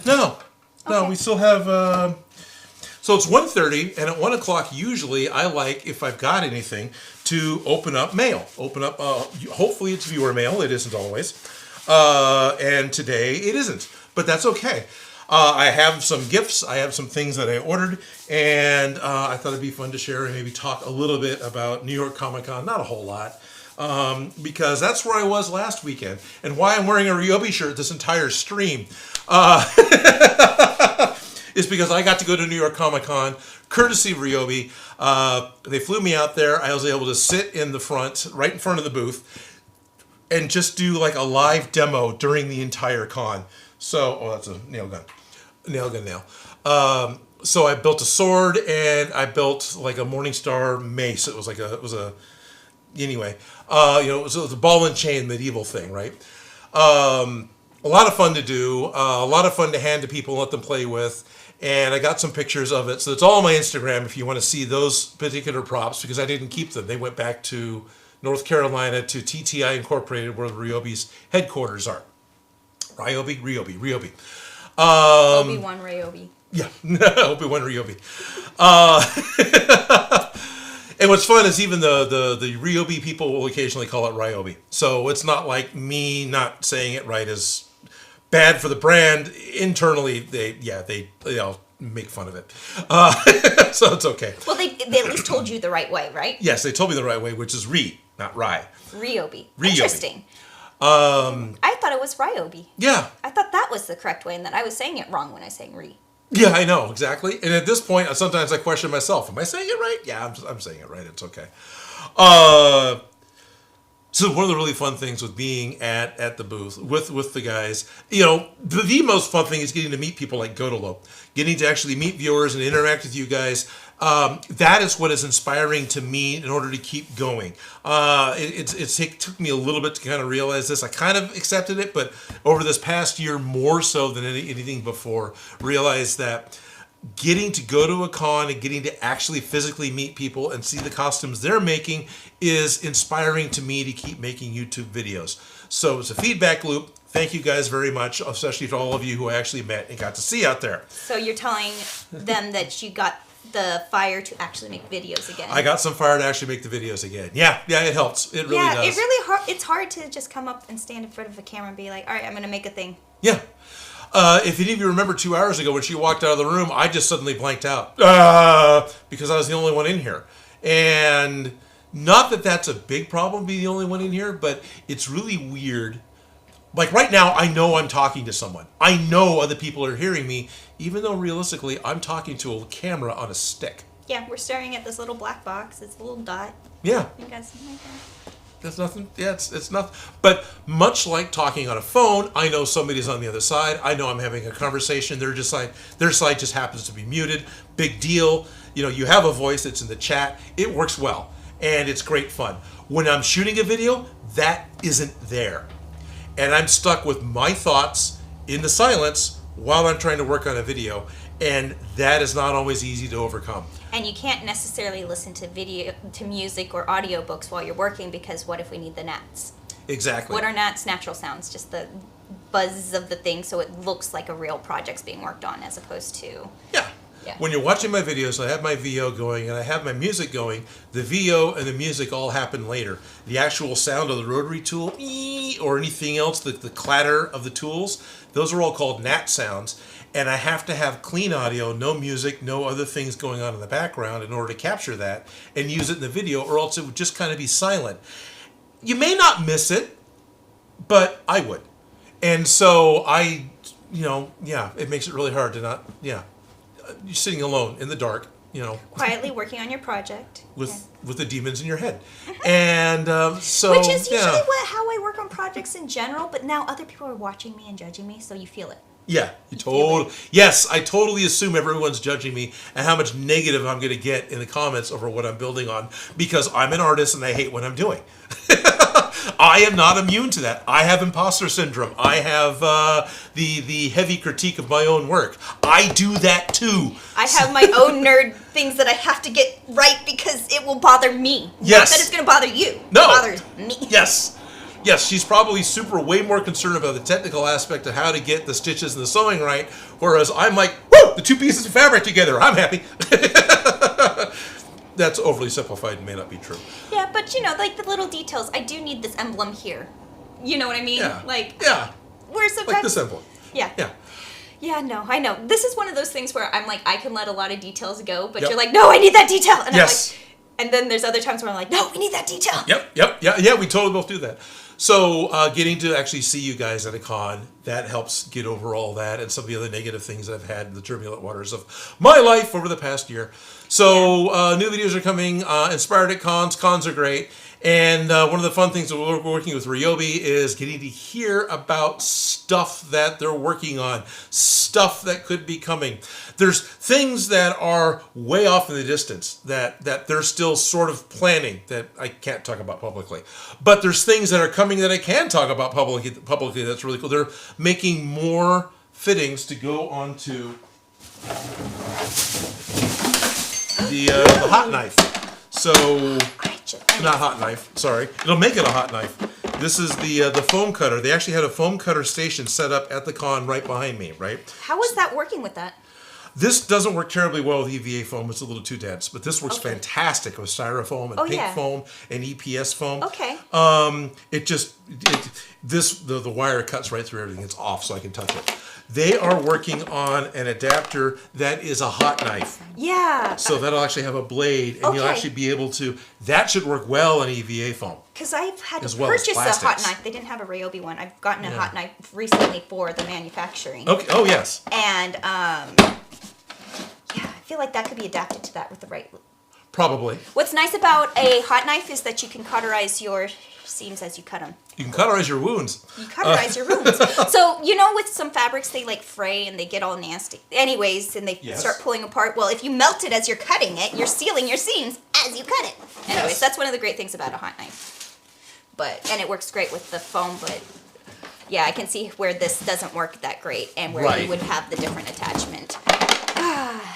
No, Okay. we still have, so it's 1:30, and at 1 o'clock, usually, I like, if I've got anything, to open up mail. Hopefully it's viewer mail. It isn't always. And today, it isn't. But that's okay. I have some gifts. I have some things that I ordered, and I thought it'd be fun to share and maybe talk a little bit about New York Comic Con. Not a whole lot. Because that's where I was last weekend, and why I'm wearing a Ryobi shirt this entire stream is because I got to go to New York Comic Con courtesy of Ryobi. They flew me out there. I was able to sit in the front, right in front of the booth, and just do like a live demo during the entire con. So, that's a nail gun. So I built a sword, and I built like a Morningstar mace. It was anyway, it was a ball and chain medieval thing, right? A lot of fun to do, a lot of fun to hand to people and let them play with. And I got some pictures of it. So it's all on my Instagram if you want to see those particular props, because I didn't keep them. They went back to North Carolina to TTI Incorporated, where the Ryobi's headquarters are. Ryobi. Obi-Wan Ryobi. Yeah, Obi-Wan Ryobi. And what's fun is even the Ryobi people will occasionally call it Ryobi. So it's not like me not saying it right is bad for the brand. Internally, they make fun of it. So it's okay. Well, they at least told you the right way, right? Yes, they told me the right way, which is not Rai. Ryobi. Interesting. I thought it was Ryobi. Yeah. I thought that was the correct way, and that I was saying it wrong when I was saying Ri. Yeah, I know, exactly. And at this point, sometimes I question myself. Am I saying it right? Yeah, I'm saying it right. It's okay. So one of the really fun things with being at the booth with the guys, the most fun thing is getting to meet people like Godolo, getting to actually meet viewers and interact with you guys. That is what is inspiring to me in order to keep going. It took me a little bit to kind of realize this. I kind of accepted it, but over this past year, more so than anything before, realized that getting to go to a con and getting to actually physically meet people and see the costumes they're making is inspiring to me to keep making YouTube videos. So it's a feedback loop. Thank you guys very much, especially to all of you who I actually met and got to see out there. So you're telling them that you got the fire to actually make videos again. I got some fire to actually make the videos again. Yeah, it helps. It really does. It really it's hard to just come up and stand in front of a camera and be like, all right, I'm going to make a thing. Yeah. If any of you remember 2 hours ago when she walked out of the room, I just suddenly blanked out because I was the only one in here. And not that that's a big problem, being the only one in here, but it's really weird. Like right now, I know I'm talking to someone. I know other people are hearing me, even though realistically, I'm talking to a camera on a stick. Yeah, we're staring at this little black box. It's a little dot. Yeah. You guys see my dot? There's nothing. Yeah, it's nothing. But much like talking on a phone, I know somebody's on the other side. I know I'm having a conversation. Their side just happens to be muted. Big deal. You have a voice that's in the chat. It works well, and it's great fun. When I'm shooting a video, that isn't there, and I'm stuck with my thoughts in the silence while I'm trying to work on a video, and that is not always easy to overcome. And you can't necessarily listen to music or audiobooks while you're working, because what if we need the gnats? Exactly. What are gnats? Natural sounds, just the buzz of the thing, so it looks like a real project's being worked on as opposed to... Yeah. When you're watching my videos, I have my VO going and I have my music going. The VO and the music all happen later. The actual sound of the rotary tool or anything else, the clatter of the tools, those are all called gnat sounds. And I have to have clean audio, no music, no other things going on in the background in order to capture that and use it in the video, or else it would just kind of be silent. You may not miss it, but I would. And so it makes it really hard to not, you're sitting alone in the dark, quietly working on your project with the demons in your head, and so which is usually how I work on projects in general. But now other people are watching me and judging me, so you feel it. Yeah, yes, I totally assume everyone's judging me and how much negative I'm going to get in the comments over what I'm building on, because I'm an artist and I hate what I'm doing. I am not immune to that. I have imposter syndrome. I have the heavy critique of my own work. I do that too. I have my own nerd things that I have to get right because it will bother me. Yes. Not that it's going to bother you. No. It bothers me. Yes, she's probably way more concerned about the technical aspect of how to get the stitches and the sewing right, whereas I'm like, woo, the two pieces of fabric together. I'm happy. That's overly simplified and may not be true. Yeah, but like the little details. I do need this emblem here. You know what I mean? Yeah. Where's the like this emblem? Yeah. Yeah, no, I know. This is one of those things where I'm like, I can let a lot of details go, but you're like, no, I need that detail. And yes. I'm like, and then there's other times where I'm like, no, we need that detail. Yep. We totally both do that. So getting to actually see you guys at a con, that helps get over all that and some of the other negative things I've had in the turbulent waters of my life over the past year. So new videos are coming, inspired at cons. Cons are great. And one of the fun things that we're working with Ryobi is getting to hear about stuff that they're working on, stuff that could be coming. There's things that are way off in the distance that they're still sort of planning that I can't talk about publicly. But there's things that are coming that I can talk about publicly that's really cool. They're making more fittings to go onto the hot knife. So, not hot knife, sorry. It'll make it a hot knife. This is the foam cutter. They actually had a foam cutter station set up at the con right behind me, right? How was that working with that? This doesn't work terribly well with EVA foam. It's a little too dense. But this works fantastic with styrofoam and pink foam and EPS foam. Okay. The wire cuts right through everything. It's off so I can touch it. They are working on an adapter that is a hot knife. Yeah. So that'll actually have a blade, and you'll actually be able to. That should work well in EVA foam. Because I've had to well purchase a hot knife. They didn't have a Ryobi one. I've gotten a hot knife recently for the manufacturing. Okay. Oh yes. And I feel like that could be adapted to that with the right. Probably. What's nice about a hot knife is that you can cauterize your seams as you cut them. You can cauterize your wounds. You cauterize your wounds. So, with some fabrics, they like fray and they get all nasty. Anyways, and they start pulling apart. Well, if you melt it as you're cutting it, you're sealing your seams as you cut it. Anyways, that's one of the great things about a hot knife. And it works great with the foam, but yeah, I can see where this doesn't work that great and where you would have the different attachment.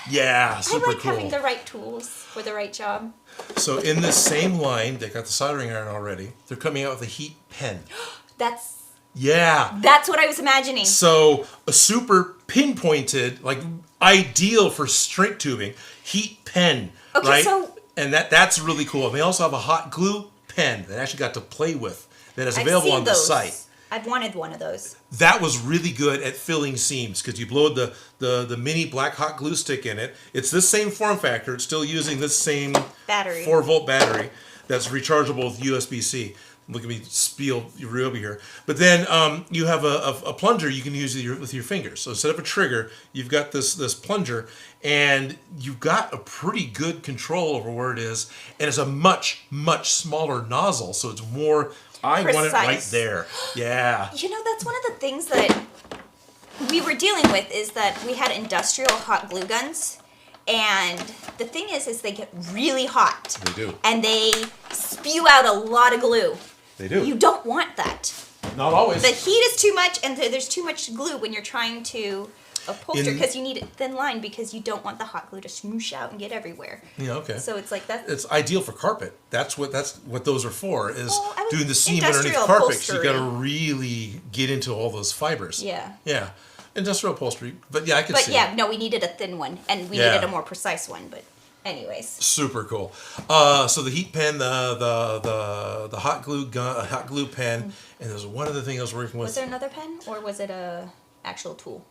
Yeah, super cool. I like having the right tools for the right job. So in this same line, they got the soldering iron already. They're coming out with a heat pen. That's what I was imagining. So a super pinpointed, like ideal for shrink tubing, heat pen, right? And that's really cool. And they also have a hot glue pen that I actually got to play with that is available on the site. I've wanted one of those. That was really good at filling seams because you blow the mini black hot glue stick in it. It's this same form factor. It's still using this same battery, 4-volt battery that's rechargeable with USB-C. Look at me spiel Ryobi here. But then you have a plunger you can use with your fingers. So instead of a trigger, you've got this plunger, and you've got a pretty good control over where it is. And it's a much, much smaller nozzle, so it's more... I want it right there. Yeah. That's one of the things that we were dealing with is that we had industrial hot glue guns. And the thing is they get really hot. They do. And they spew out a lot of glue. They do. You don't want that. Not always. The heat is too much, and there's too much glue when you're trying to upholster because you need a thin line because you don't want the hot glue to smoosh out and get everywhere. Yeah, okay. So it's like that. It's ideal for carpet. That's what those are for. Is doing the seam underneath carpet. You got to really get into all those fibers. Yeah. Yeah. Industrial upholstery, but yeah, I could see. But yeah, no, we needed a thin one, and we needed a more precise one. But anyways, super cool. So the heat pen, the hot glue gun, hot glue pen, and there's one other thing I was working with. Was there another pen, or was it a actual tool?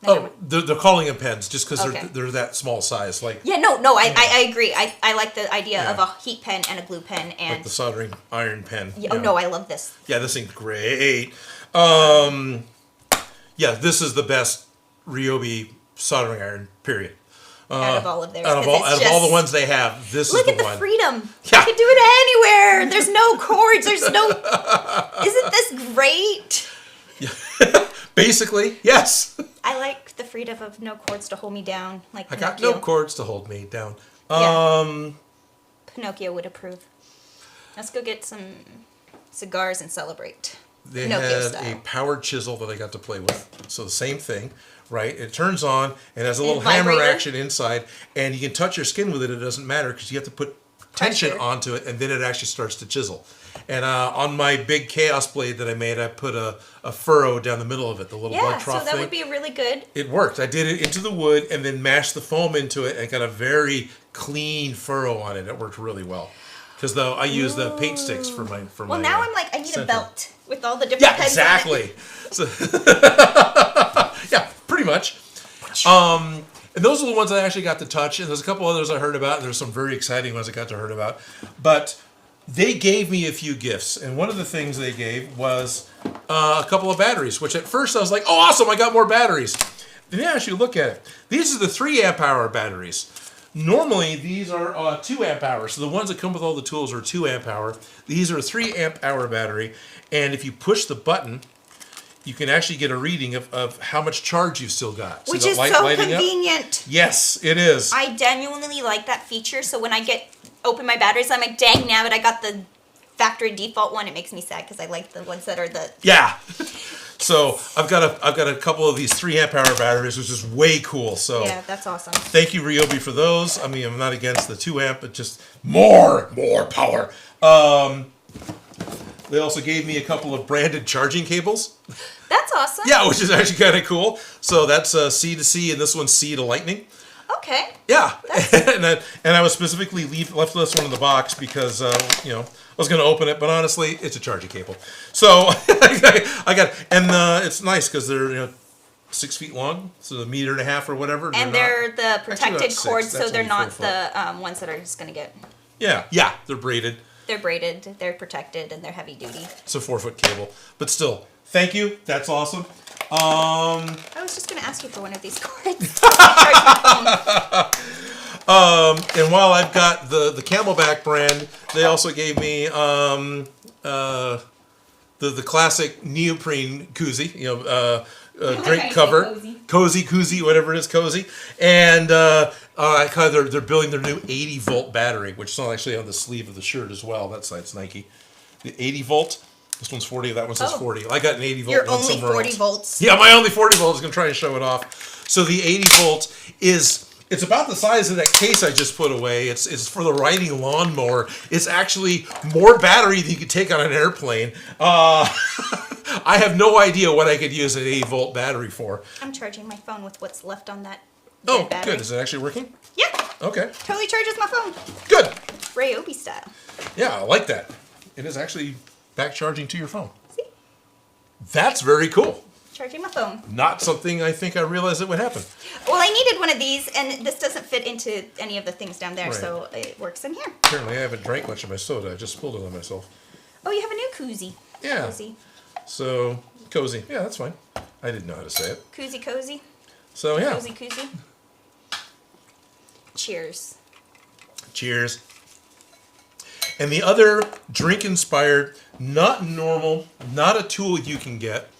Oh, they're calling them pens just because they're that small size. Like I agree. I like the idea of a heat pen and a glue pen and like the soldering iron pen. Yeah, oh no, I love this. Yeah, this thing's great. Yeah, this is the best Ryobi soldering iron. Period. Out of all of theirs. Out of all the ones they have, this is the one. Look at the freedom. Yeah. You can do it anywhere. There's no cords. There's no. Isn't this great? Yeah. Basically, yes. I like the freedom of no cords to hold me down. Like I got no cords to hold me down. Pinocchio would approve. Let's go get some cigars and celebrate. They had a powered chisel that I got to play with. So the same thing, right? It turns on and has a little hammer action inside, and you can touch your skin with it. It doesn't matter because you have to put tension onto it, and then it actually starts to chisel. And on my big chaos blade that I made, I put a furrow down the middle of it, the little blood trough so that would be really good. It worked. I did it into the wood and then mashed the foam into it and got a very clean furrow on it. It worked really well. Because I use the paint sticks for my Well, now I'm like, I need a belt with all the different pens exactly. on it. So, yeah, pretty much. And those are the ones I actually got to touch. And there's a couple others I heard about. And there's some very exciting ones I got to hear about. But they gave me a few gifts. And one of the things they gave was a couple of batteries, which at first I was like, oh, awesome, I got more batteries. Then you actually look at it. These are the 3 amp hour batteries. Normally, these are 2 amp hours. So the ones that come with all the tools are 2 amp hour. These are a 3 amp hour battery. And if you push the button, you can actually get a reading of how much charge you've still got. Which is so convenient. Up? Yes, it is. I genuinely like that feature. So when I open my batteries, I'm like, dang, now that I got the factory default one, it makes me sad because I like the ones that are the... Yeah. So I've got a couple of these 3 amp hour batteries, which is way cool. So yeah, that's awesome. Thank you, Ryobi, for those. I mean, I'm not against the 2 amp, but just more power. They also gave me a couple of branded charging cables. That's awesome. Yeah, which is actually kind of cool. So that's C to C, and this one's C to Lightning. Okay. Yeah, and I was specifically left this one in the box because I was going to open it, but honestly, it's a charging cable. So I got, and it's nice because they're 6 feet long, so a meter and a half or whatever. And they're the protected cords, so they're not the ones that are just going to get. Yeah, they're braided. They're braided, they're protected, and they're heavy duty. It's a 4-foot cable, but still, thank you. That's awesome. I was just going to ask you for one of these cords. And while I've got the Camelback brand, they also gave me the classic neoprene koozie, drink cover, cozy koozie, whatever it is, cozy, and they're building their new 80-volt battery, which is actually on the sleeve of the shirt as well. That's Nike. The 80-volt. This one's 40. That one says 40. I got an 80-volt. You're only 40 volts. Yeah, my only 40 volt is going to try and show it off. So the 80-volt it's about the size of that case I just put away. It's for the riding lawnmower. It's actually more battery than you could take on an airplane. I have no idea what I could use an 80-volt battery for. I'm charging my phone with what's left on that battery. Good. Is it actually working? Yeah. Okay. Totally charges my phone. Good. Ryobi style. Yeah, I like that. It is actually back charging to your phone. See? That's very cool. Charging my phone. Not something I think I realized it would happen. Well, I needed one of these, and this doesn't fit into any of the things down there, so it works in here. Apparently, I haven't drank much of my soda. I just spilled it on myself. Oh, you have a new koozie. Yeah. Cozy. So, cozy. Yeah, that's fine. I didn't know how to say it. Koozie cozy. So, yeah. Cozy koozie. Cheers. Cheers. And the other drink-inspired, not normal, not a tool you can get,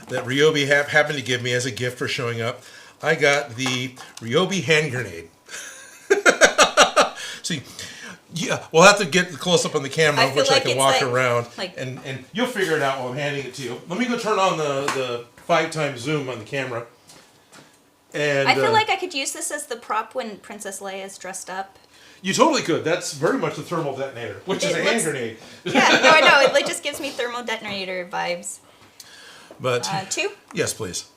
that Ryobi happened to give me as a gift for showing up, I got the Ryobi hand grenade. See, yeah, we'll have to get the close-up on the camera, which I can walk around, and you'll figure it out while I'm handing it to you. Let me go turn on the 5x zoom on the camera. And I feel like I could use this as the prop when Princess Leia is dressed up. You totally could. That's very much the thermal detonator, which is a hand grenade. Yeah, no, I know. It just gives me thermal detonator vibes. But 2? Yes, please.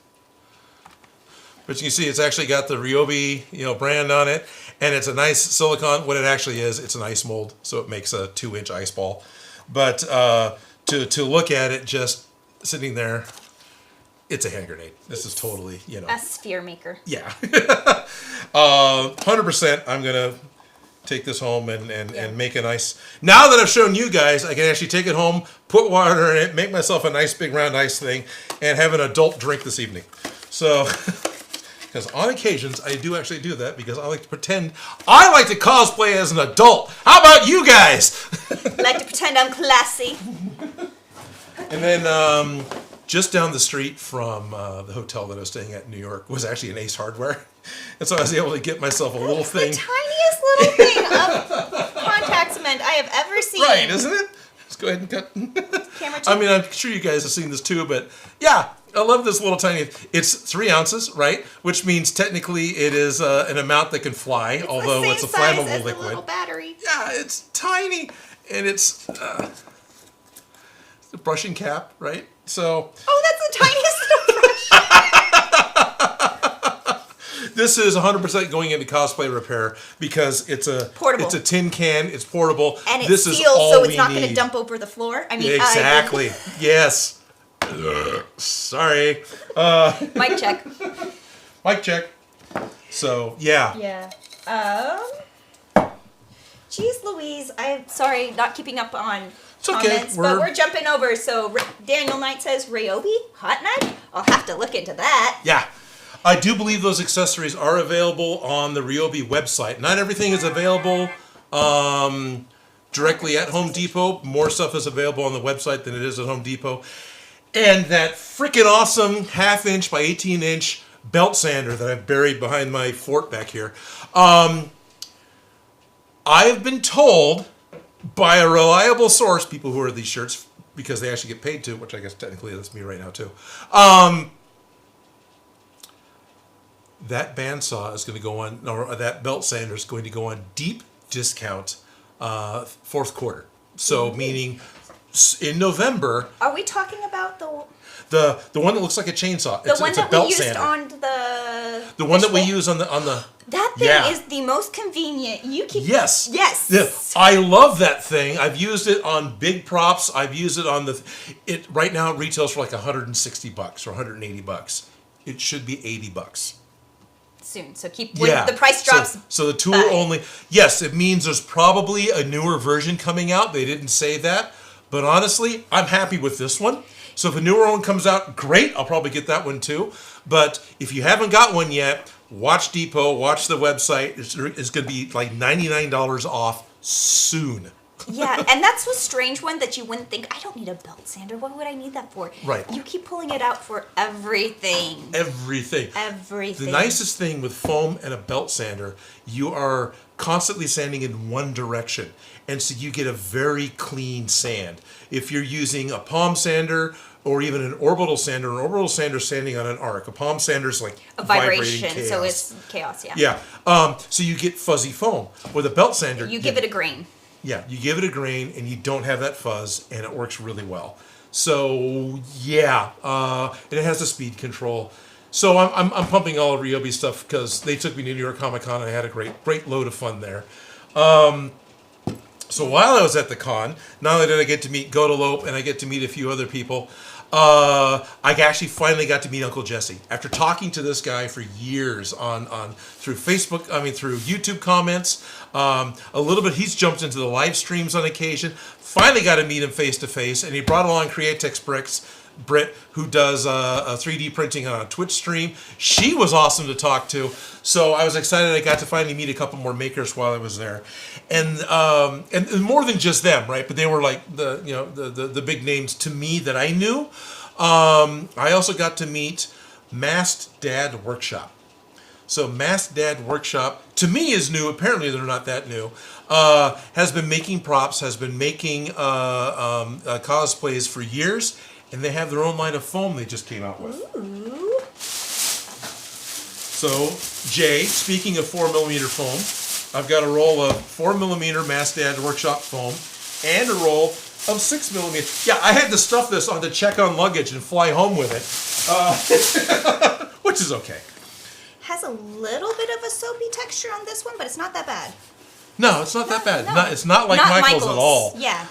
But you can see it's actually got the Ryobi, brand on it, and it's a nice silicone. What it actually is, it's an ice mold, so it makes a 2-inch ice ball. But to look at it just sitting there, it's a hand grenade. This is totally, a sphere maker. Yeah. 100%. I'm gonna take this home and make a nice... Now that I've shown you guys, I can actually take it home, put water in it, make myself a nice big round ice thing, and have an adult drink this evening. So, because on occasions, I do actually do that because I like to pretend I like to cosplay as an adult. How about you guys? I like to pretend I'm classy. And then just down the street from the hotel that I was staying at in New York was actually an Ace Hardware. And so I was able to get myself a little thing. The tiniest little thing of contact cement I have ever seen. Right, isn't it? Let's go ahead and cut. Camera 2. I mean, I'm sure you guys have seen this too, but yeah, I love this little tiny. It's 3 ounces, right? Which means technically it is an amount that can fly, although it's a flammable as liquid. The little battery. Yeah, it's tiny, and it's the brushing cap, right? So. Oh, that's the tiniest little brush. This is 100% going into cosplay repair because it's portable. It's a tin can. It's portable. And this sealed, is all so it's not going to dump over the floor. I mean, exactly. Yes. Sorry. Mic check. Mic check. So yeah. Yeah. Geez, Louise. I'm sorry, not keeping up on comments, but we're jumping over. So Daniel Knight says Ryobi hot knife. I'll have to look into that. Yeah. I do believe those accessories are available on the Ryobi website. Not everything is available directly at Home Depot. More stuff is available on the website than it is at Home Depot. And that freaking awesome 1/2 inch by 18 inch belt sander that I've buried behind my fort back here. I've been told by a reliable source, people who wear these shirts, because they actually get paid to, which I guess technically that's me right now too. That bandsaw is going to go on, or that belt sander is going to go on deep discount fourth quarter. So meaning in November. Are we talking about the one that looks like a chainsaw? The one it's a that belt we used sander. on the one that we use on the That thing is the most convenient. You can Yes. Yes. I love that thing. I've used it on big props. I've used it on it right now it retails for like $160 or $180. It should be $80. Soon. So when the price drops. So the tool only. Yes, it means there's probably a newer version coming out. They didn't say that, but honestly, I'm happy with this one. So if a newer one comes out, great. I'll probably get that one too. But if you haven't got one yet, watch Depot, watch the website. It's going to be like $99 off soon. Yeah, and that's a strange one that you wouldn't think, I don't need a belt sander. What would I need that for? Right. You keep pulling it out for everything. Everything. Everything. The nicest thing with foam and a belt sander, you are constantly sanding in one direction. And so you get a very clean sand. If you're using a palm sander or even an orbital sander is sanding on an arc. A palm sander is like a vibration, vibration, so it's chaos, yeah. Yeah. So you get fuzzy foam. With a belt sander, you give it a grain. Yeah, you give it a grain and you don't have that fuzz, and it works really well. So yeah, and it has the speed control. So I'm pumping all of Ryobi stuff because they took me to New York Comic Con and I had a great load of fun there. So while I was at the con, not only did I get to meet Godolope and I get to meet a few other people, I actually finally got to meet Uncle Jesse. After talking to this guy for years through Facebook, through YouTube comments, a little bit, he's jumped into the live streams on occasion. Finally got to meet him face to face, and he brought along Createx Britt, who does 3D printing on a Twitch stream. She was awesome to talk to, so I was excited I got to finally meet a couple more makers while I was there, and more than just them, right? But they were like the big names to me that I knew. I also got to meet Masked Dad Workshop. So Masked Dad Workshop, to me, is new. Apparently, they're not that new. Has been making props, has been making cosplays for years, and they have their own line of foam they just came out with. Ooh. So, Jay, speaking of 4mm foam, I've got a roll of 4mm Masked Dad Workshop foam and a roll of 6mm. Yeah, I had to stuff this onto check-on luggage and fly home with it, which is okay. Has a little bit of a soapy texture on this one, but it's not that bad. No, it's not that bad. No. It's not like Michael's at all. Yeah.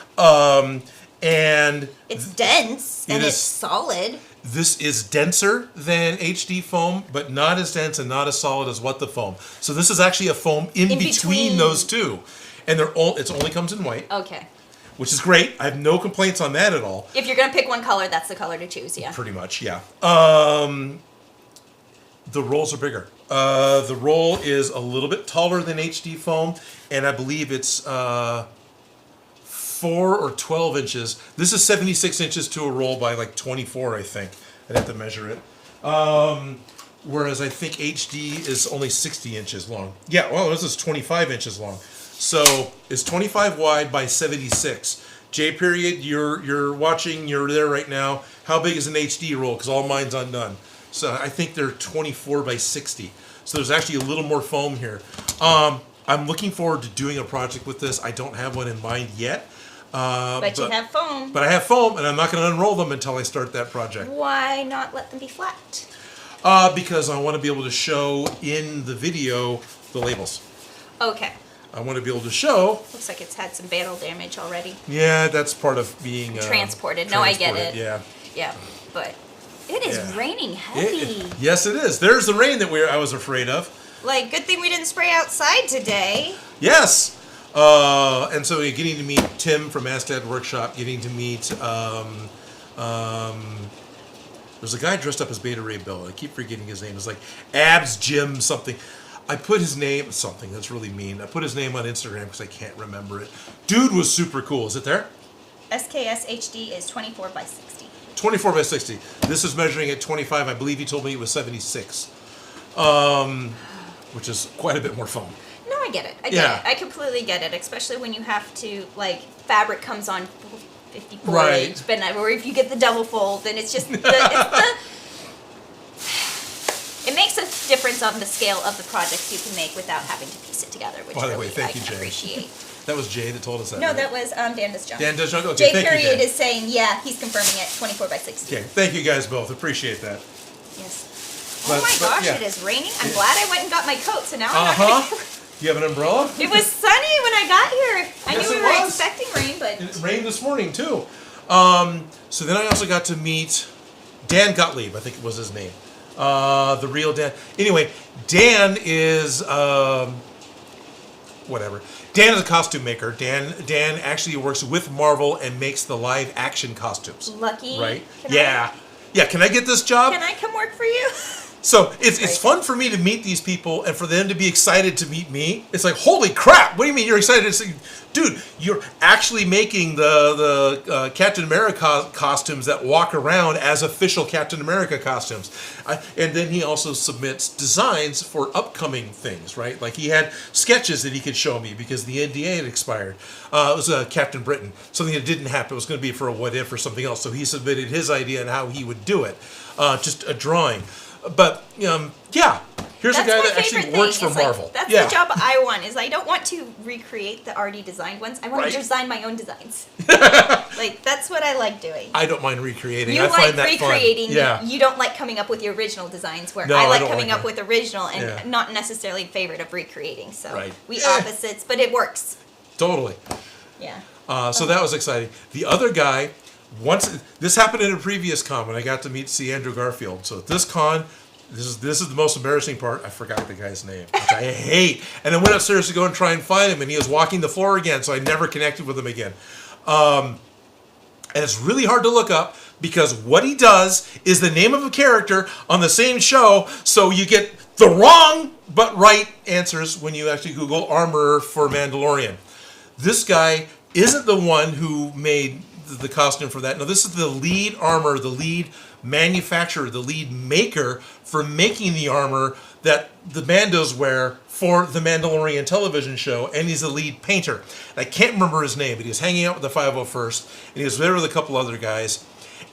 And it's dense and it's solid. This is denser than HD foam, but not as dense and not as solid as What the Foam. So this is actually a foam in between those two, and it only comes in white. Okay. Which is great. I have no complaints on that at all. If you're gonna pick one color, that's the color to choose. Yeah. Pretty much, yeah. The rolls are bigger. The roll is a little bit taller than HD foam, and I believe it's 4 or 12 inches. This is 76 inches to a roll by like 24, I think. I'd have to measure it. Whereas I think HD is only 60 inches long. Yeah, well, this is 25 inches long. So it's 25 wide by 76. J period, you're watching, you're there right now. How big is an HD roll? Because all mine's undone. So I think they're 24 by 60. So there's actually a little more foam here. I'm looking forward to doing a project with this. I don't have one in mind yet. But you have foam. But I have foam, and I'm not going to unroll them until I start that project. Why not let them be flat? Because I want to be able to show in the video the labels. Okay. I want to be able to show. Looks like it's had some battle damage already. Yeah, that's part of being transported. No, I get it. Yeah. Yeah, but it is raining heavy. Yes, it is. There's the rain that I was afraid of. Like, good thing we didn't spray outside today. Yes. And so you're getting to meet Tim from Masked Dad Workshop, getting to meet There's a guy dressed up as Beta Ray Bill. I keep forgetting his name. It's like Abs Jim something. I put his name, something that's really mean. I put his name on Instagram because I can't remember it. Dude was super cool. Is it there? SKS HD is 24 by 60. 24 by 60. This is measuring at 25. I believe he told me it was 76. Which is quite a bit more foam. No, I get it. I get it. I completely get it, especially when you have to, like, fabric comes on 54 right. inch, but or if you get the double fold, then it's just it makes a difference on the scale of the projects you can make without having to piece it together, which By the really way, thank I you, can Jay. appreciate. That was Jay that told us that. No, right? that was Dan Desjong. Dan Desjong? Okay, Jay thank you, Dan. is saying, yeah, he's confirming it, 24 by 60. Okay, thank you guys both. Appreciate that. Yes. But, oh my gosh, yeah. it is raining. I'm glad I went and got my coat, so now I'm not gonna... You have an umbrella? It was sunny when I got here. I Yes, knew we it were was. expecting rain, but... It rained this morning, too. So then I also got to meet Dan Gottlieb, I think it was his name. The real Dan. Anyway, Dan is... whatever. Dan is a costume maker. Dan actually works with Marvel and makes the live action costumes. Lucky. Right? Can Yeah. Yeah, can I get this job? Can I come work for you? So it's fun for me to meet these people and for them to be excited to meet me. It's like, holy crap! What do you mean you're excited to see? Dude, you're actually making the Captain America costumes that walk around as official Captain America costumes. And then he also submits designs for upcoming things, right? Like he had sketches that he could show me because the NDA had expired. It was Captain Britain, something that didn't happen. It was going to be for a what if or something else. So he submitted his idea and how he would do it, just a drawing. But yeah, here's a guy that actually works for Marvel. Like, that's the job I want. Is I don't want to recreate the already designed ones. I want to design my own designs. Like that's what I like doing. I don't mind recreating. You I like find that recreating. fun. Yeah. You don't like coming up with the original designs. Where No, I like don't coming like up with original and not necessarily in favor of recreating. So we opposites, but it works. Totally. Yeah. So that was exciting. The other guy. Once this happened in a previous con when I got to see Andrew Garfield. So at this con, this is the most embarrassing part. I forgot the guy's name, which I hate. And I went upstairs to go and try and find him, and he was walking the floor again, so I never connected with him again. And it's really hard to look up because what he does is the name of a character on the same show, so you get the wrong but right answers when you actually Google armor for Mandalorian. This guy isn't the one who made the costume for that. No, this is the lead armor, the lead manufacturer, the lead maker for making the armor that the Mandos wear for the Mandalorian television show, and he's the lead painter. I can't remember his name, but he was hanging out with the 501st, and he was there with a couple other guys,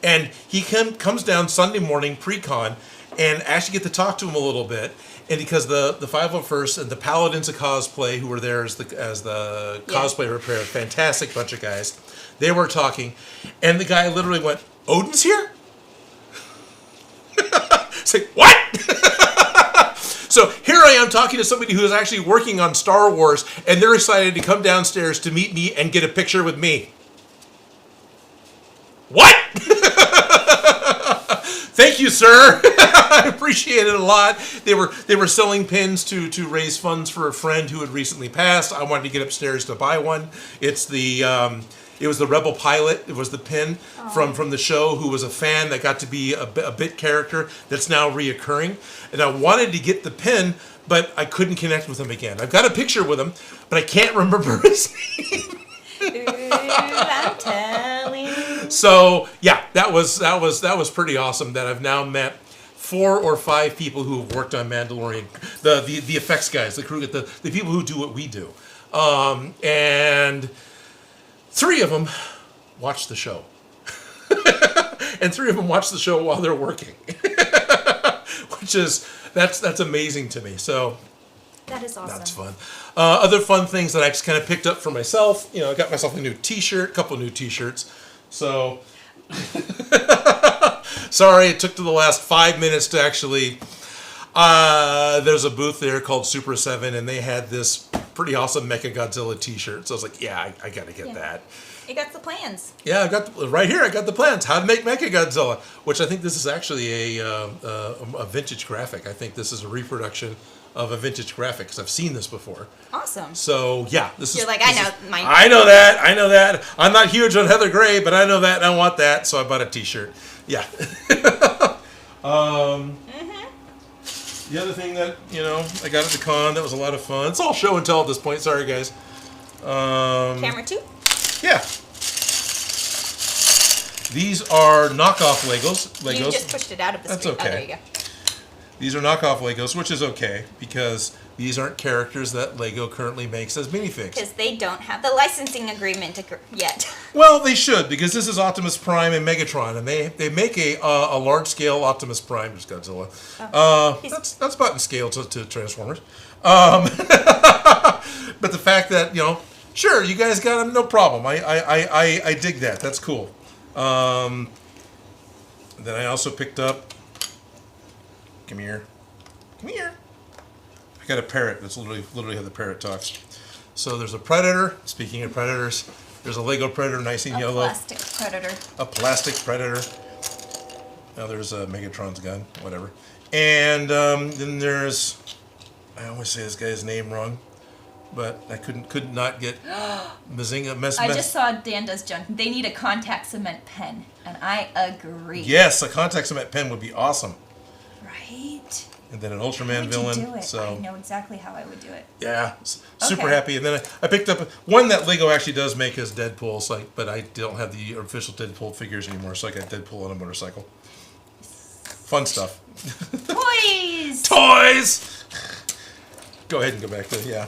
and he comes down Sunday morning, pre-con, and actually get to talk to him a little bit. And because the 501st and the Paladins of Cosplay, who were there as the cosplay repair, fantastic bunch of guys, they were talking, and the guy literally went, "Odin's here?" It's like, what? So here I am talking to somebody who is actually working on Star Wars, and they're excited to come downstairs to meet me and get a picture with me. What? Thank you, sir. I appreciate it a lot. They were selling pins to raise funds for a friend who had recently passed. I wanted to get upstairs to buy one. It was the Rebel pilot. It was the pin from the show who was a fan that got to be a bit character that's now reoccurring. And I wanted to get the pin, but I couldn't connect with him again. I've got a picture with him, but I can't remember his name. Ooh, I'm telling you. So yeah, that was pretty awesome. That I've now met 4 or 5 people who have worked on Mandalorian, the effects guys, the crew, the people who do what we do, and 3 of them watch the show, and 3 of them watch the show while they're working, which is that's amazing to me. So that is awesome. That's fun. Other fun things that I just kind of picked up for myself. I got myself a new T-shirt, a couple new T-shirts. So, sorry, it took to the last 5 minutes to actually. There's a booth there called Super 7, and they had this pretty awesome Mechagodzilla T-shirt. So I was like, yeah, I got to get that. You got the plans. Yeah, I got right here. I got the plans. How to make Mechagodzilla, which I think this is actually a vintage graphic. I think this is a reproduction of a vintage graphic because I've seen this before. Awesome. So yeah, this is. You're like, I know mine. I know that. I'm not huge on Heather Gray, but I know that and I want that, so I bought a T-shirt. Yeah. The other thing that, I got at the con, that was a lot of fun. It's all show and tell at this point. Sorry, guys. Camera 2? Yeah. These are knockoff Legos. You just pushed it out of the screen. That's okay. Oh, there you go. These are knockoff Legos, which is okay, because these aren't characters that Lego currently makes as minifigs. Because they don't have the licensing agreement yet. Well, they should, because this is Optimus Prime and Megatron, and they make a large-scale Optimus Prime, just Godzilla. That's about in scale to Transformers. But the fact that, sure, you guys got them, no problem. I dig that. That's cool. Then I also picked up... Come here. I got a parrot that's literally how the parrot talks. So there's a Predator. Speaking of Predators, there's a Lego Predator, nice and yellow. A plastic Predator. A plastic Predator. Now there's Megatron's gun, whatever. And then there's, I always say this guy's name wrong, but I could not get Mazinga. I just saw Dan does junk. They need a contact cement pen, and I agree. Yes, a contact cement pen would be awesome. Right. And then an Ultraman How villain. would you do it? So I know exactly how I would do it. yeah, super Okay. happy. And then I picked up one that Lego actually does make as Deadpool, but I don't have the official Deadpool figures anymore, so I got Deadpool on a motorcycle. Fun stuff. Toys. Toys. Go ahead and go back to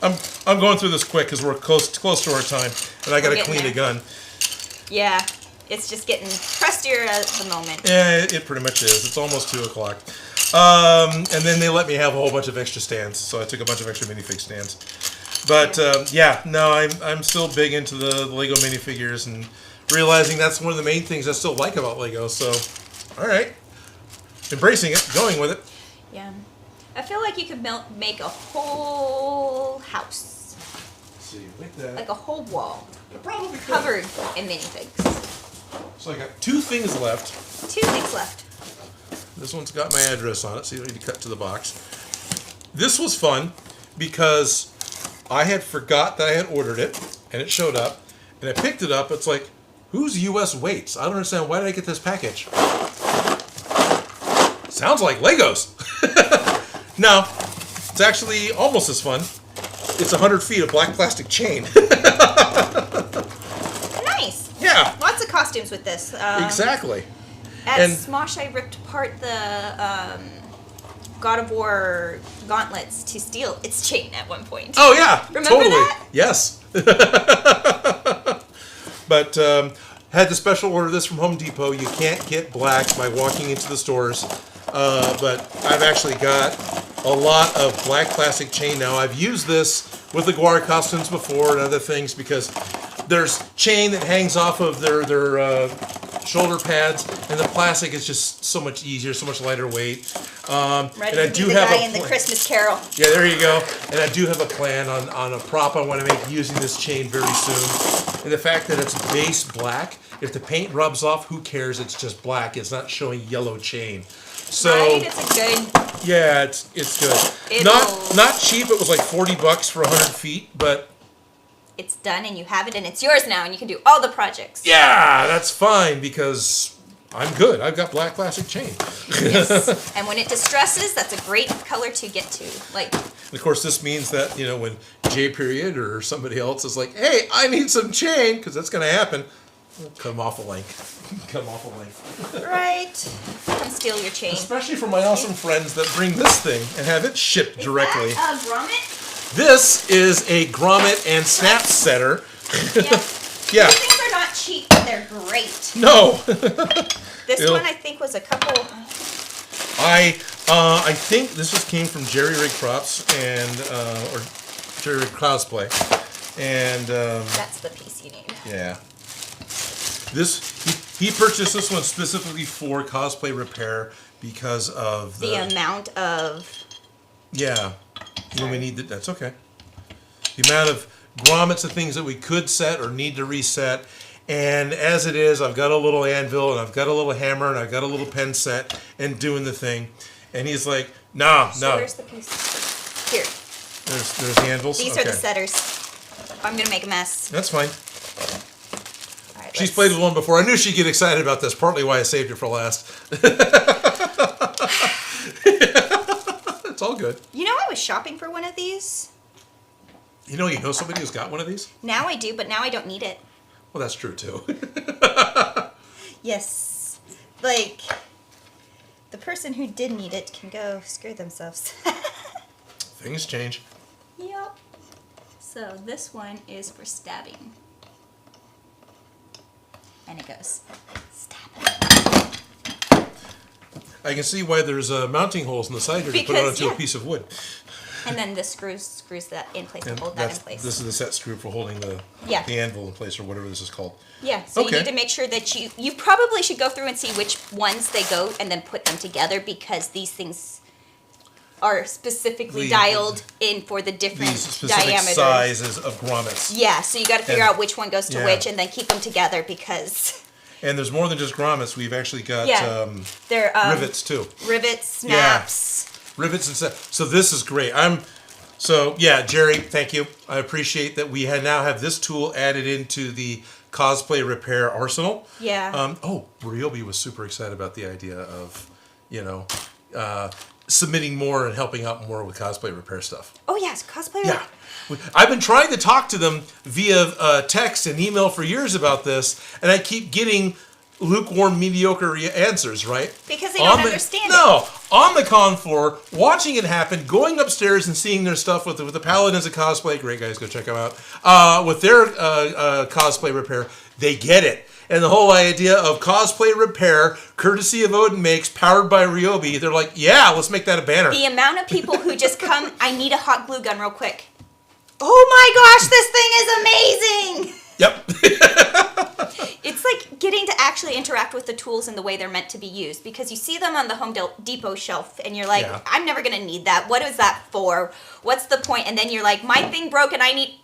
I'm going through this quick because we're close to our time, and I got to clean a gun. Yeah, it's just getting crustier at the moment. Yeah, it pretty much is. It's almost 2:00. And then they let me have a whole bunch of extra stands, so I took a bunch of extra minifig stands. But I'm still big into the Lego minifigures and realizing that's one of the main things I still like about Lego. So, all right, embracing it, going with it. Yeah, I feel like you could make a whole house, Let's see, like that. like a whole wall, Probably covered in minifigs. So I got 2 things left. 2 things left. This one's got my address on it, so you don't need to cut to the box. This was fun because I had forgot that I had ordered it, and it showed up, and I picked it up. It's like, who's U.S. Weights? I don't understand. Why did I get this package? Sounds like Legos. No, it's actually almost as fun. It's 100 feet of black plastic chain. Nice. Yeah. Lots of costumes with this. Exactly. At And- Smosh, I ripped apart the God of War gauntlets to steal its chain at one point. Oh yeah, Remember totally. that? Yes. But had to special order this from Home Depot. You can't get black by walking into the stores. But I've actually got a lot of black plastic chain now. I've used this with the Guar costumes before and other things because there's chain that hangs off of their shoulder pads, and the plastic is just so much easier, so much lighter weight. Ready and I to do be the have guy a in the plan. Christmas Carol. Yeah, there you go. And I do have a plan on a prop I want to make using this chain very soon. And the fact that it's base black, if the paint rubs off, who cares? It's just black. It's not showing yellow chain. So Right? It's a good. yeah, it's good. Not cheap. It was like $40 for 100 feet, but It's done and you have it and it's yours now and you can do all the projects. yeah, that's fine because I'm good. I've got black plastic chain. Yes. And when it distresses, that's a great color to get to. Like, And of course, this means that, when J period or somebody else is like, hey, I need some chain, because that's going to happen, come off a link. Come off a link. right. Come steal your chain. Especially for my awesome friends that bring this thing and have it shipped directly. Is that a grommet? This is a grommet and snap setter. Yeah. Yeah. These things are not cheap, but they're great. No. This Ew. one I think was a couple. I think this just came from Jerry Rig Props and or Jerry Rig Cosplay, and That's the piece you need. yeah, he purchased this one specifically for cosplay repair because of The amount of. yeah. When we need that's okay. The amount of grommets and things that we could set or need to reset. And as it is, I've got a little anvil and I've got a little hammer and I've got a little pen set and doing the thing. And he's like, no. Where's the piece? Here. There's the anvils. These Okay. are the setters. I'm gonna make a mess. That's fine. All right, She's played with one before. I knew she'd get excited about this, partly why I saved it for last. one of these. You know somebody who's got one of these? Now I do, but now I don't need it. Well, that's true, too. Yes. Like, the person who did need it can go screw themselves. Things change. Yep. So this one is for stabbing. And it goes, stab it. I can see why there's mounting holes in the side here to put it onto a piece of wood. And then this screws that in place to hold that in place. This is the set screw for holding the anvil in place, or whatever this is called. Yeah, so you need to make sure that you probably should go through and see which ones they go and then put them together, because these things are specifically dialed in for the different diameters. Sizes of grommets. Yeah, so you got to figure out which one goes to which and then keep them together, because... And there's more than just grommets. We've actually got they're, rivets, too. Rivets, snaps... Rivets and stuff. So this is great. Jerry, thank you. I appreciate that we now have this tool added into the cosplay repair arsenal. Yeah. Ryobi was super excited about the idea of, submitting more and helping out more with cosplay repair stuff. Oh yes, cosplay. Yeah. I've been trying to talk to them via text and email for years about this, and I keep getting lukewarm, mediocre answers, right? Because they don't understand it. No, on the con floor, watching it happen, going upstairs and seeing their stuff with the Paladins of Cosplay. Great guys, go check them out. With their cosplay repair, they get it. And the whole idea of cosplay repair, courtesy of Odin Makes, powered by Ryobi, they're like, yeah, let's make that a banner. The amount of people who just come, I need a hot glue gun real quick. Oh my gosh, this thing is amazing! Yep. It's like getting to actually interact with the tools in the way they're meant to be used, because you see them on the Home Depot shelf and you're like, I'm never going to need that. What is that for? What's the point? And then you're like, my thing broke and I need...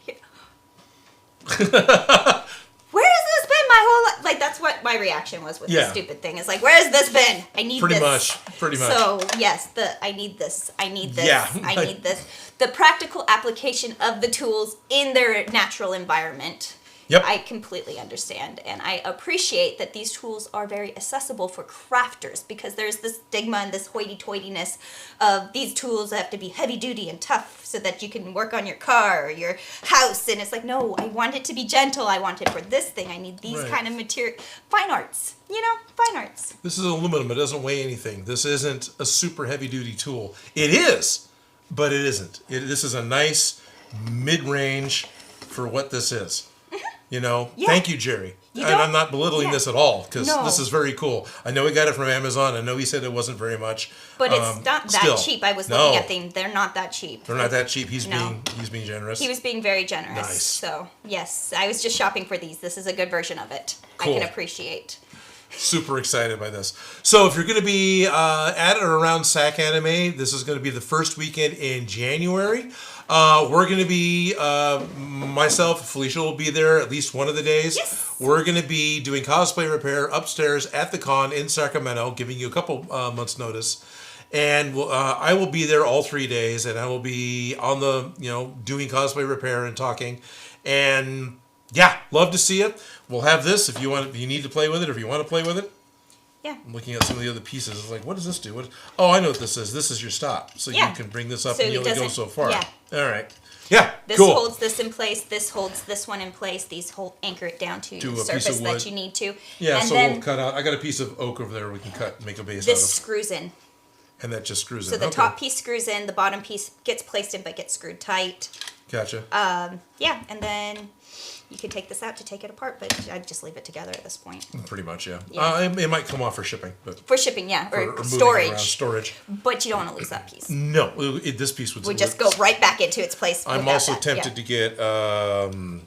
Where has this been my whole life? Like, that's what my reaction was with this stupid thing. It's like, where has this been? I need this. Pretty much. So, yes, I need this. I need this. I need this. The practical application of the tools in their natural environment. Yep. I completely understand, and I appreciate that these tools are very accessible for crafters, because there's this stigma and this hoity-toityness of these tools have to be heavy-duty and tough so that you can work on your car or your house, and it's like, no, I want it to be gentle. I want it for this thing. I need these kind of material. Fine arts, fine arts. This is aluminum. It doesn't weigh anything. This isn't a super heavy-duty tool. It is, but it isn't. This is a nice mid-range for what this is. Thank you, Jerry. And I'm not belittling this at all, because this is very cool. I know we got it from Amazon. I know he said it wasn't very much. But it's not that cheap. I was looking at things. They're not that cheap. They're not that cheap. He's being generous. He was being very generous. Nice. So, yes, I was just shopping for these. This is a good version of it. Cool. I can appreciate. Super excited by this. So if you're going to be at or around SAC Anime, this is going to be the first weekend in January. We're going to be, myself, Felicia will be there at least one of the days. Yes. We're going to be doing cosplay repair upstairs at the con in Sacramento, giving you a couple months notice. And I will be there all 3 days, and I will be on the, doing cosplay repair and talking. And yeah, love to see it. We'll have this if you need to play with it, or if you want to play with it. Yeah. I'm looking at some of the other pieces. It's like, what does this do? I know what this is. This is your stop. So you can bring this up and you only go so far. Yeah. All right. Yeah, this cool. holds this in place. This holds this one in place. These anchor it down to the surface that you need to. Yeah, and so then we'll cut out. I got a piece of oak over there we can cut and make a base out of. This screws in. And that just screws in. So the top piece screws in. The bottom piece gets placed in but gets screwed tight. Gotcha. Yeah, and then you can take this out to take it apart, but I'd just leave it together at this point. Pretty much, yeah. Yeah. It might come off for shipping, but for shipping, yeah, or storage. But you don't want to lose that piece. No, this piece would just go right back into its place. I'm also tempted to get the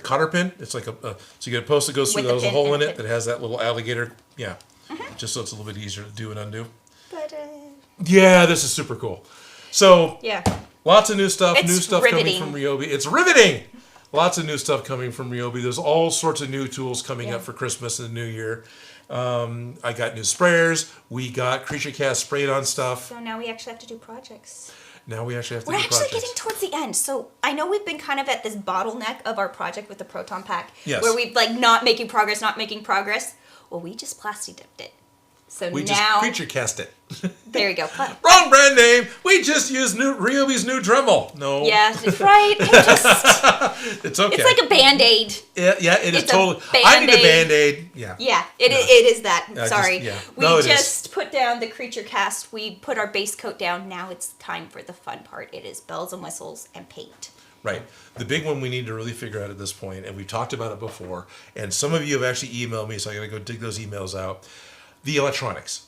cotter pin. It's like so you get a post that goes through. There's a hole in it that has that little alligator. Yeah, just so it's a little bit easier to do and undo. But yeah, this is super cool. So yeah, lots of new stuff. It's new stuff riveting. coming from Ryobi. It's riveting. Lots of new stuff coming from Ryobi. There's all sorts of new tools coming up for Christmas and the New Year. I got new sprayers. We got Creature Cast sprayed on stuff. So now we actually have to do projects. We're actually getting towards the end. So I know we've been kind of at this bottleneck of our project with the Proton Pack. Yes. Where we've not making progress. Well, we just plasti dipped it. So We now, just creature cast it. there you go. Wrong brand name. We just used Ryobi's new Dremel. No. Yeah, right. It's okay. It's like a Band-Aid. Yeah, it is It's a totally. I need a Band-Aid. Yeah. Yeah, it is that. Yeah, Sorry. We No, it just put down the creature cast. We put our base coat down. Now it's time for the fun part. It is bells and whistles and paint. Right. The big one we need to really figure out at this point, and we've talked about it before, and some of you have actually emailed me, so I got to go dig those emails out. The electronics.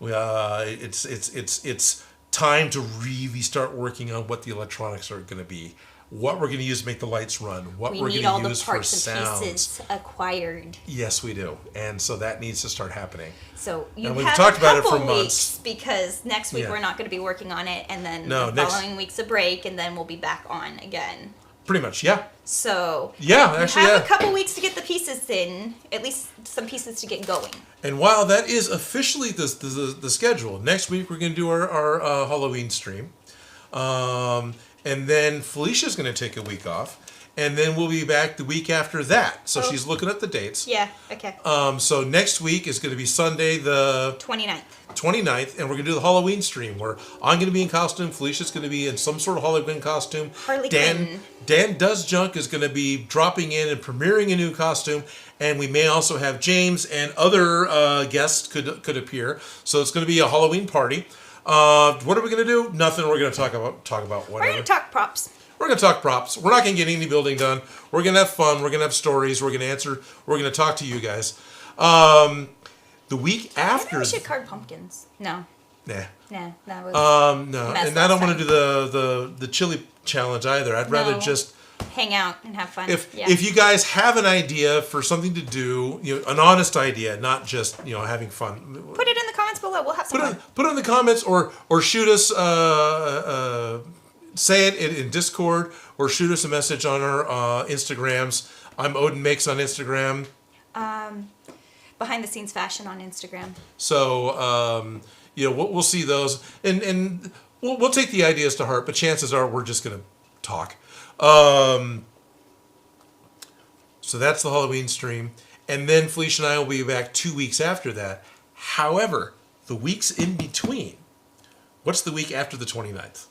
It's time to really start working on what the electronics are going to be, what we're going to use to make the lights run, what We we're need going all to the use for parts and sounds. pieces acquired. Yes, we do, and so that needs to start happening. So you And we've have talked a about it couple for weeks months. because next week Yeah. we're not going to be working on it, and then No, the next- following week's a break, and then we'll be back on again. Pretty much, yeah. So Yeah, actually, you have yeah. a couple weeks to get the pieces in, at least some pieces to get going. And while that is officially the schedule, next week we're going to do our Halloween stream. And then Felicia's going to take a week off. And then we'll be back the week after that. So she's looking at the dates. Yeah, okay. So next week is going to be Sunday the 29th. 29th. And we're going to do the Halloween stream where I'm going to be in costume. Felicia's going to be in some sort of Halloween costume. Harley Quinn. Dan Does Junk is going to be dropping in and premiering a new costume. And we may also have James and other guests could appear. So it's going to be a Halloween party. What are we going to do? Nothing. We're going to talk about whatever. We're going to talk props. We're going to talk props. We're not going to get any building done. We're going to have fun. We're going to have stories. We're going to answer. We're going to talk to you guys. The week I think after. we should card pumpkins. No. Nah. Nah, that was No. mess And I don't last want to do the chili challenge either. I'd rather No. just. hang out and have fun. If yeah. if you guys have an idea for something to do, an honest idea, not just having fun. Put it in the comments below. We'll have some fun. Put it in the comments or shoot us. Say it in Discord or shoot us a message on our Instagrams. I'm Odin Makes on Instagram. Behind the scenes fashion on Instagram. So we'll see those and we'll take the ideas to heart. But chances are we're just gonna talk. So that's the Halloween stream, and then Felicia and I will be back 2 weeks after that. However, the weeks in between. What's the week after the 29th?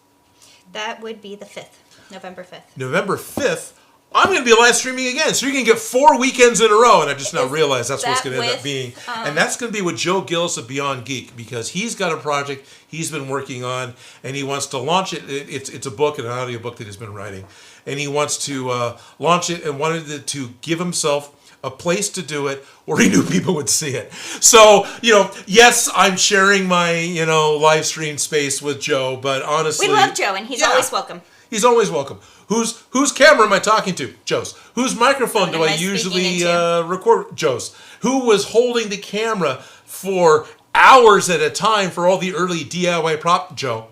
That would be the 5th, November 5th. November 5th, I'm going to be live streaming again. So you're going to get 4 weekends in a row. And I just now realized that's what it's going to end up being. And that's going to be with Joe Gillis of Beyond Geek, because he's got a project he's been working on and he wants to launch it. It's a book, an audio book that he's been writing. And he wants to launch it and wanted to give himself a place to do it where he knew people would see it. So, yes, I'm sharing my, live stream space with Joe, but honestly... We love Joe, and he's always welcome. He's always welcome. Whose camera am I talking to? Joe's. Whose microphone do I usually record? Joe's. Who was holding the camera for hours at a time for all the early DIY prop? Joe.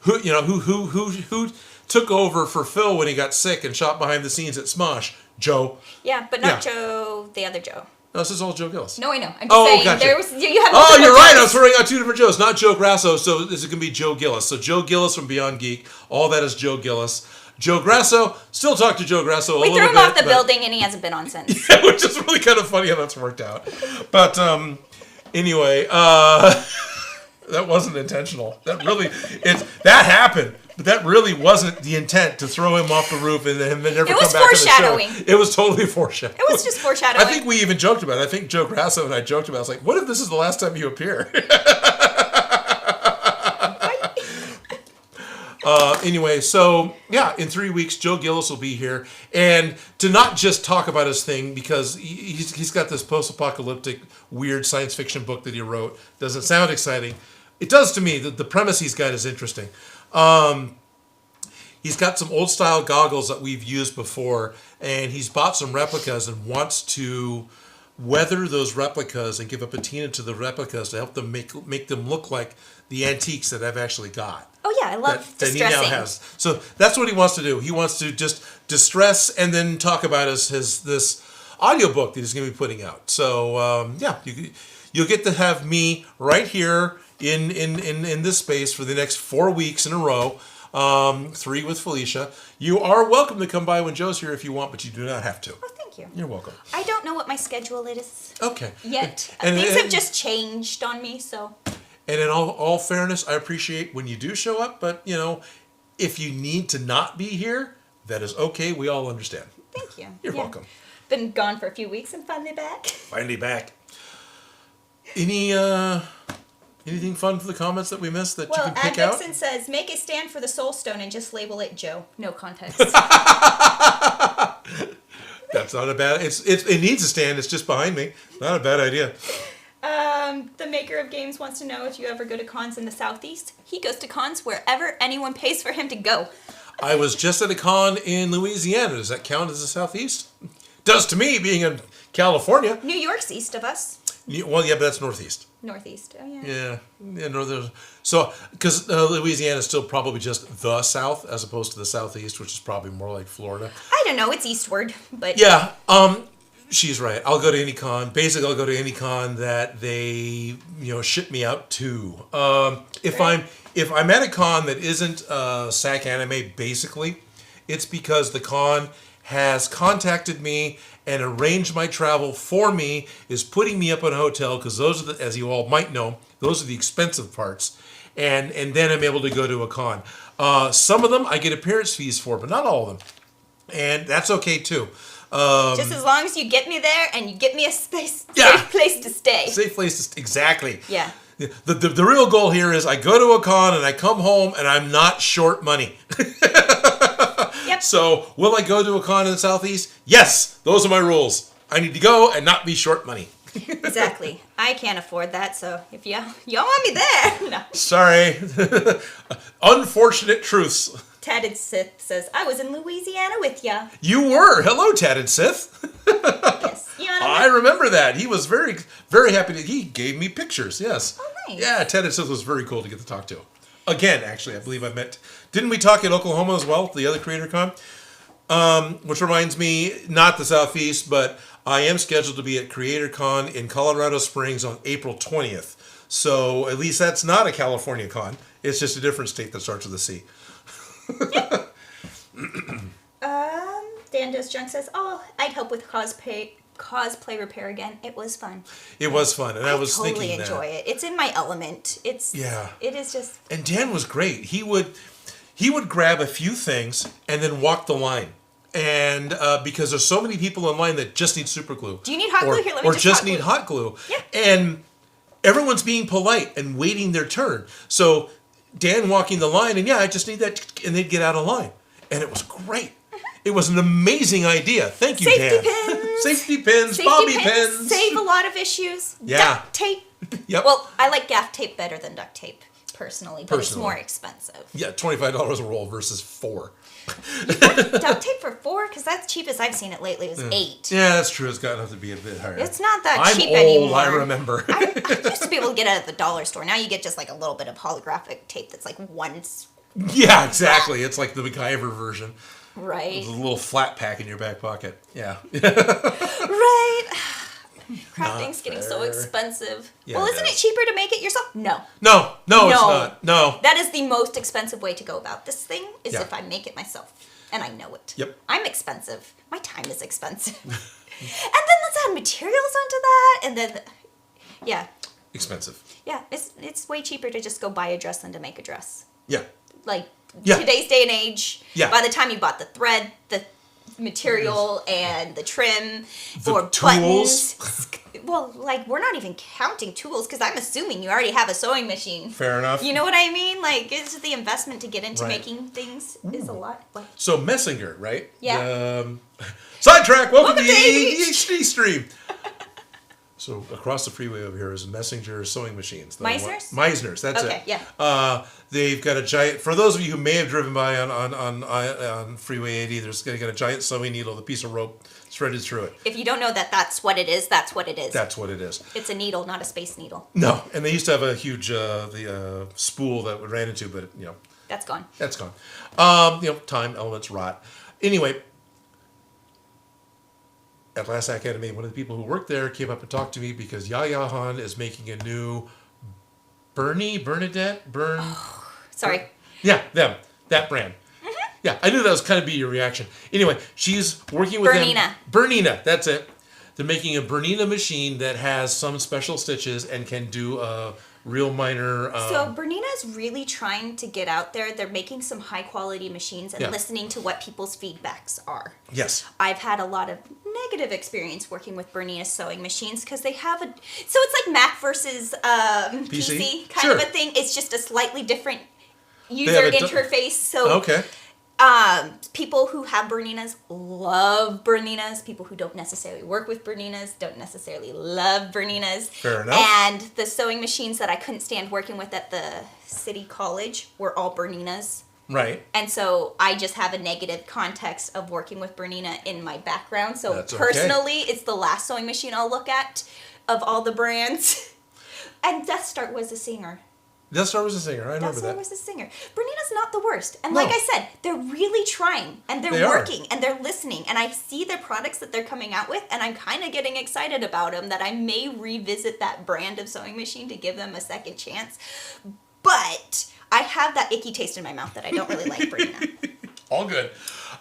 Who took over for Phil when he got sick and shot behind the scenes at Smosh? Joe. Yeah, but not Joe, the other Joe. No, this is all Joe Gillis. No, I know. I'm just saying. Gotcha. You have Oh, you're right. I was throwing out 2 different Joes, not Joe Grasso. So this is going to be Joe Gillis. So Joe Gillis from Beyond Geek. All that is Joe Gillis. Joe Grasso. Still talk to Joe Grasso a little bit. We threw him off the building, and he hasn't been on since. Yeah, which is really kind of funny how that's worked out. But anyway, that wasn't intentional. That happened. But that really wasn't the intent to throw him off the roof and then never come back to the show. It was foreshadowing. It was totally foreshadowing. It was just foreshadowing. I think we even joked about it. I think Joe Grasso and I joked about it. I was like, what if this is the last time you appear? Anyway, so yeah, in 3 weeks, Joe Gillis will be here. And to not just talk about his thing, because he's got this post-apocalyptic, weird science fiction book that he wrote. Doesn't sound exciting. It does to me. The premise he's got is interesting. He's got some old style goggles that we've used before, and he's bought some replicas and wants to weather those replicas and give a patina to the replicas to help them make them look like the antiques that I've actually got. Oh yeah, I love that he distressing. now has. So that's what he wants to do. He wants to just distress and then talk about this audiobook that he's going to be putting out. So you'll get to have me right here in this space for the next 4 weeks in a row. 3 with Felicia. You are welcome to come by when Joe's here if you want, but you do not have to. Oh, thank Thank you. You're welcome. I don't know what my schedule is Okay. yet. And Things have just changed on me, so. And in all fairness, I appreciate when you do show up, but, you know, if you need to not be here, that is okay. We all understand. Thank you. You're welcome. Been gone for a few weeks and finally back. Finally back. Anything fun for the comments that we missed that you can pick out? Dixon says, make a stand for the Soul Stone and just label it Joe. No context. That's not a bad. It needs a stand. It's just behind me. Not a bad idea. The maker of games wants to know if you ever go to cons in the Southeast. He goes to cons wherever anyone pays for him to go. I was just at a con in Louisiana. Does that count as the Southeast? Does to me, being in California. New York's east of us. Well, yeah, but that's Northeast. Northeast. Oh, yeah. Yeah, northern. So, because Louisiana is still probably just the South as opposed to the Southeast, which is probably more like Florida. I don't know. It's eastward, but Yeah. She's right. I'll go to any con. Basically, I'll go to any con that they, ship me out to. If I'm at a con that isn't SAC Anime, basically, it's because the con has contacted me and arranged my travel for me, is putting me up in a hotel, because those are the, as you all might know, those are the expensive parts. And then I'm able to go to a con. Some of them I get appearance fees for, but not all of them. And that's okay too. just as long as you get me there and you get me a safe place to stay. Safe place to exactly. Yeah. The real goal here is I go to a con and I come home and I'm not short money. Yep. So will I go to a con in the Southeast? Yes, those are my rules. I need to go and not be short money. Exactly. I can't afford that, so if y'all want me there. No. Sorry. Unfortunate truths. Tatted Sith says, I was in Louisiana with ya. You were. Hello, Tatted Sith. Yes. You know what I remember that. He was very, very happy. He gave me pictures. Yes. Oh, nice. Yeah, Tatted Sith was very cool to get to talk to. Again, actually, I believe I met. Didn't we talk in Oklahoma as well, the other Creator Con? Which reminds me, not the Southeast, but I am scheduled to be at Creator Con in Colorado Springs on April 20th. So at least that's not a California con. It's just a different state that starts with a C. Dan Does Junk says, oh, I'd help with cosplay repair again. It was fun. It was fun, and I was totally thinking enjoy it. It's in my element. It is just. And Dan was great. He would grab a few things and then walk the line. And because there's so many people in line that just need super glue. Do you need hot glue? Here, let me or just hot need glue. hot glue. Yeah. And everyone's being polite and waiting their turn. So Dan walking the line, and I just need that, and they'd get out of line. And it was great. It was an amazing idea. Thank you, Safety Dan. pins. Safety pins, Safety bobby pins. save a lot of issues. Yeah. Duct tape. Yep. Well, I like gaff tape better than duct tape, personally, but it's more expensive. Yeah, $25 a roll versus $4. Duct tape for $4? Because that's cheap as I've seen it lately. It was $8. Yeah, that's true. It's gotten up to be a bit higher. It's not that I'm cheap old, anymore. I remember. I used to be able to get it at the dollar store. Now you get just like a little bit of holographic tape that's like once. Yeah, exactly. It's like the MacGyver version. Right. With a little flat pack in your back pocket. Yeah. Right. Crafting's getting so fair. expensive. Yeah, well, it isn't it is. cheaper to make it yourself? No. No, it's not. No. That is the most expensive way to go about this thing, is Yeah. if I make it myself. And I know it. Yep. I'm expensive. My time is expensive. And then let's add materials onto that. And then, yeah. Expensive. Yeah, it's way cheaper to just go buy a dress than to make a dress. Yeah. Like, Yeah. today's day and age, Yeah. by the time you bought the thread, the material, and the trim, The or tools. buttons. Well, like, we're not even counting tools, because I'm assuming you already have a sewing machine. Fair enough. You know what I mean? Like, it's the investment to get into Right. making things is a lot. Like, So Messenger, right? Yeah. Sidetrack. Welcome to the ADHD ADHD stream. So across the freeway over here is Messenger sewing machines. Meisner's? Meisner's, that's it. Okay, yeah. They've got a giant. For those of you who may have driven by on Freeway 80, there's got a giant sewing needle, the piece of rope threaded through it. If you don't know that that's what it is, that's what it is. That's what it is. It's a needle, not a space needle. No, and they used to have a huge spool that we ran into, but That's gone. that's gone. Time, elements, rot. Anyway, at Last Academy, one of the people who worked there came up and talked to me because Yaya Han is making a new Bernadette. Sorry. Yeah, them. That brand. Yeah, I knew that was kind of be your reaction. Anyway, she's working with them. Bernina, that's it. They're making a Bernina machine that has some special stitches and can do a real minor... So Bernina's really trying to get out there. They're making some high quality machines and listening to what people's feedbacks are. Yes. I've had a lot of negative experience working with Bernina sewing machines because they have a... So it's like Mac versus PC kind of a thing. It's just a slightly different user interface. So okay. People who have Berninas love Berninas. People who don't necessarily work with Berninas don't necessarily love Berninas. Fair enough. And the sewing machines that I couldn't stand working with at the city college were all Berninas. Right. And so I just have a negative context of working with Bernina in my background. So That's personally, it's the last sewing machine I'll look at of all the brands. And Death Star was a singer. Death Star was a singer. I remember that. Death Star was a singer. Bernina's not the worst. And No. like I said, they're really trying. And They they're are. working. And they're listening. And I see the products that they're coming out with. And I'm kind of getting excited about them. That I may revisit that brand of sewing machine to give them a second chance. But I have that icky taste in my mouth that I don't really like Bernina. All good.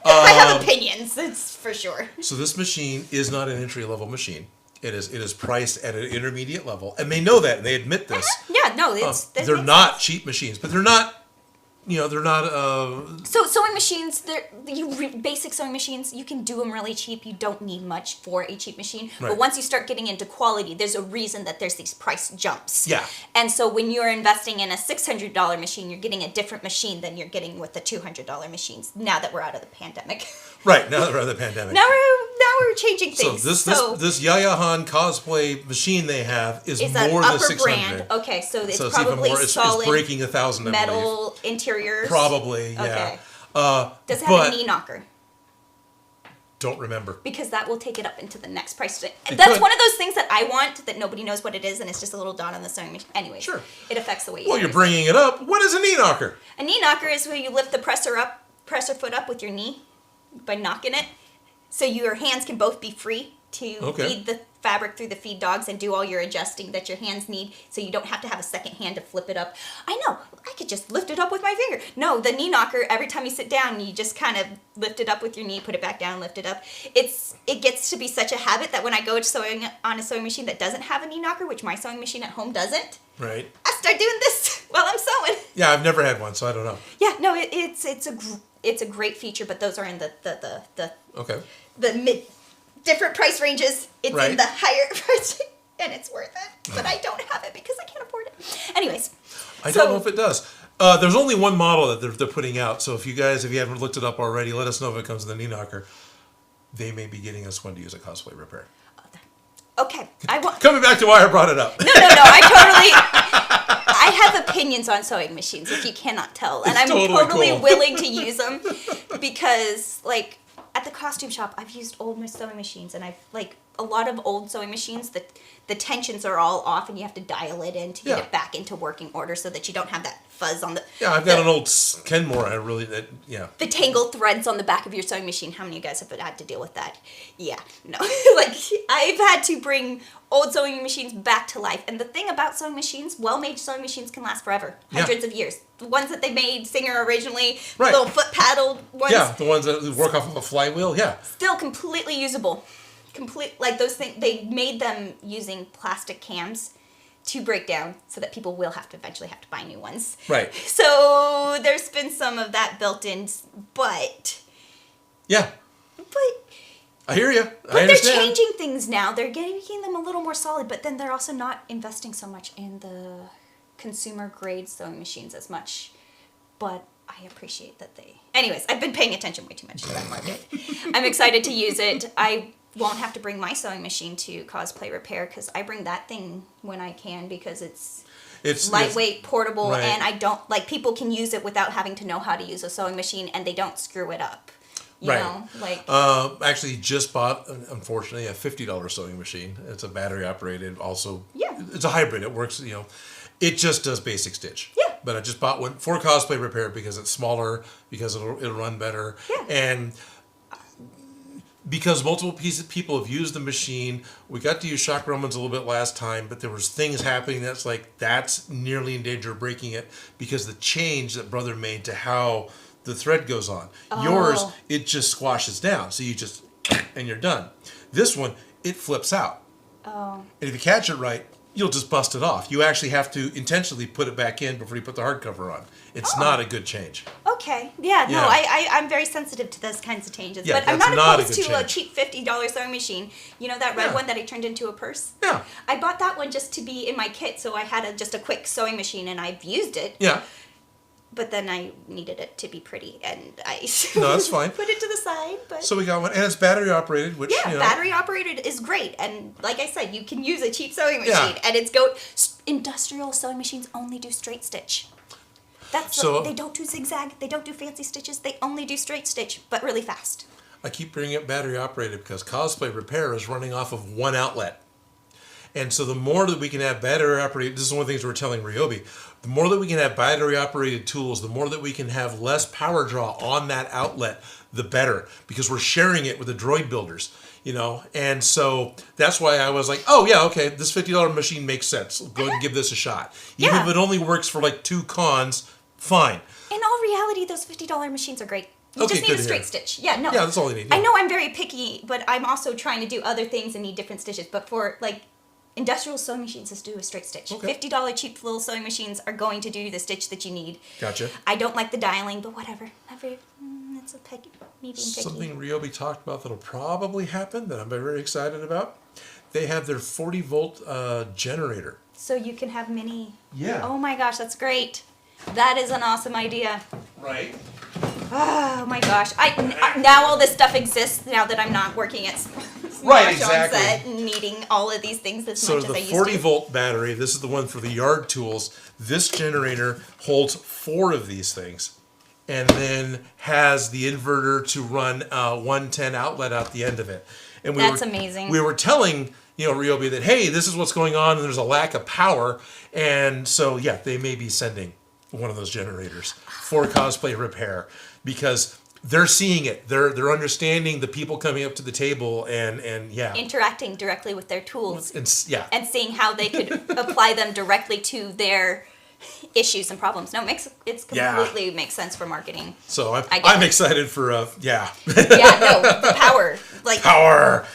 I have opinions. That's for sure. So this machine is not an entry-level machine. It is priced at an intermediate level, and they know that, and they admit this. Yeah, no, it's... They're not cheap machines, but they're not, they're not... So sewing machines, basic sewing machines, you can do them really cheap. You don't need much for a cheap machine. Right. But once you start getting into quality, there's a reason that there's these price jumps. Yeah. And so when you're investing in a $600 machine, you're getting a different machine than you're getting with the $200 machines, now that we're out of the pandemic. Right, now that we're out of the pandemic. Now we're changing things. So this Yaya Han cosplay machine they have is more than $600. Brand. Okay, so it's so it's probably even more. solid it's breaking $1,000. metal interiors. Probably, yeah. Okay. Does it have a knee knocker? Don't remember. Because that will take it up into the next price. It That's could. one of those things that I want that nobody knows what it is, and it's just a little dot on the sewing machine. Anyways, Sure. It affects the way you Well, you're use bringing it up. What is a knee knocker? it. A knee knocker is where you lift the presser foot up with your knee by knocking it, so your hands can both be free to feed the fabric through the feed dogs and do all your adjusting that your hands need, so you don't have to have a second hand to flip it up. I know, I could just lift it up with my finger. No, the knee knocker, every time you sit down, you just kind of lift it up with your knee, put it back down, lift it up. It gets to be such a habit that when I go sewing on a sewing machine that doesn't have a knee knocker, which my sewing machine at home doesn't, Right. I start doing this while I'm sewing. Yeah, I've never had one, so I don't know. Yeah, no, it's a great feature, but those are in the Okay. mid different price ranges. It's in the higher price, and it's worth it. But I don't have it because I can't afford it. Anyways, I don't know if it does. There's only one model that they're putting out, so if you haven't looked it up already, let us know if it comes in the knee knocker. They may be getting us one to use a cosplay repair. Okay, Coming back to why I brought it up. No, I have opinions on sewing machines, if you cannot tell, and I'm totally cool. willing to use them because, like, at the costume shop, I've used old sewing machines, and a lot of old sewing machines, the tensions are all off, and you have to dial it in to get it back into working order so that you don't have that fuzz on the... Yeah, I've got an old Kenmore. The tangled threads on the back of your sewing machine. How many of you guys have had to deal with that? Yeah, no. I've had to bring old sewing machines back to life. And the thing about sewing machines, well-made sewing machines can last forever. Hundreds of years. The ones that they made, Singer originally, little foot-paddled ones. Yeah, the ones that work off of a flywheel, yeah. Still completely usable. Those things, they made them using plastic cams to break down so that people will eventually have to buy new ones. Right. So there's been some of that built in, but... Yeah. But... I hear you. But I understand. they're changing things now. They're making them a little more solid, but then they're also not investing so much in the consumer grade sewing machines as much. But I appreciate that they... Anyways, I've been paying attention way too much to that market. I'm excited to use it. I won't have to bring my sewing machine to Cosplay Repair because I bring that thing when I can because it's lightweight, portable, right. And I don't... people can use it without having to know how to use a sewing machine, and they don't screw it up. You know, actually just bought, unfortunately, a $50 sewing machine. It's a battery operated, also. Yeah. It's a hybrid. It works, it just does basic stitch. Yeah. But I just bought one for Cosplay Repair because it's smaller, because it'll run better. Yeah. And because multiple people have used the machine, we got to use shock Romans a little bit last time, but there was things happening that's nearly in danger of breaking it because the change that Brother made to how the thread goes on. Yours, it just squashes down. So you just, and you're done. This one, it flips out. And if you catch it right, you'll just bust it off. You actually have to intentionally put it back in before you put the hardcover on. It's not a good change. Okay. Yeah, no, I'm very sensitive to those kinds of changes. Yeah, but I'm not opposed to a change. cheap $50 sewing machine. You know that red one that I turned into a purse? Yeah. I bought that one just to be in my kit, so I had just a quick sewing machine, and I've used it. Yeah. But then I needed it to be pretty, and I No, that's fine. put it to the side. But So we got one, and it's battery operated, which, yeah, you know. battery operated is great. And like I said, you can use a cheap sewing machine. Yeah. And industrial sewing machines only do straight stitch. They don't do zigzag. They don't do fancy stitches. They only do straight stitch, but really fast. I keep bringing up battery operated because Cosplay Repair is running off of one outlet. And so the more that we can have battery operated, this is one of the things we're telling Ryobi, the more that we can have battery operated tools, the more that we can have less power draw on that outlet, the better, because we're sharing it with the droid builders, you know. And so that's why I was like, oh yeah, okay, this $50 machine makes sense. Go ahead and give this a shot. Even if it only works for like 2 cons, fine. In all reality, those $50 machines are great. You Okay, just need good a to straight hear. stitch. Yeah, no. Yeah, that's all you need. I know I'm very picky, but I'm also trying to do other things and need different stitches. But for like industrial sewing machines, just do a straight stitch. Okay. $50 cheap little sewing machines are going to do the stitch that you need. Gotcha. I don't like the dialing, but whatever. It's a me being picky. Something Ryobi talked about that'll probably happen that I'm very excited about. They have their 40-volt generator. So you can have mini. Yeah. Oh my gosh, that's great. That is an awesome idea. Right. Oh my gosh. Now all this stuff exists now that I'm not working at Right, Smash exactly. on set and needing all of these things as So much as the I used to. 40-volt battery, this is the one for the yard tools. This generator holds 4 of these things and then has the inverter to run a 110 outlet out the end of it. And That's amazing. We were telling, you know, Ryobi that, hey, this is what's going on and there's a lack of power. And so, yeah, they may be sending one of those generators for Cosplay Repair because they're seeing it. They're understanding the people coming up to the table and yeah. Interacting directly with their tools And and seeing how they could apply them directly to their issues and problems. No, it completely makes sense for marketing. So I get I'm it. excited for Yeah, no, the power. Like power.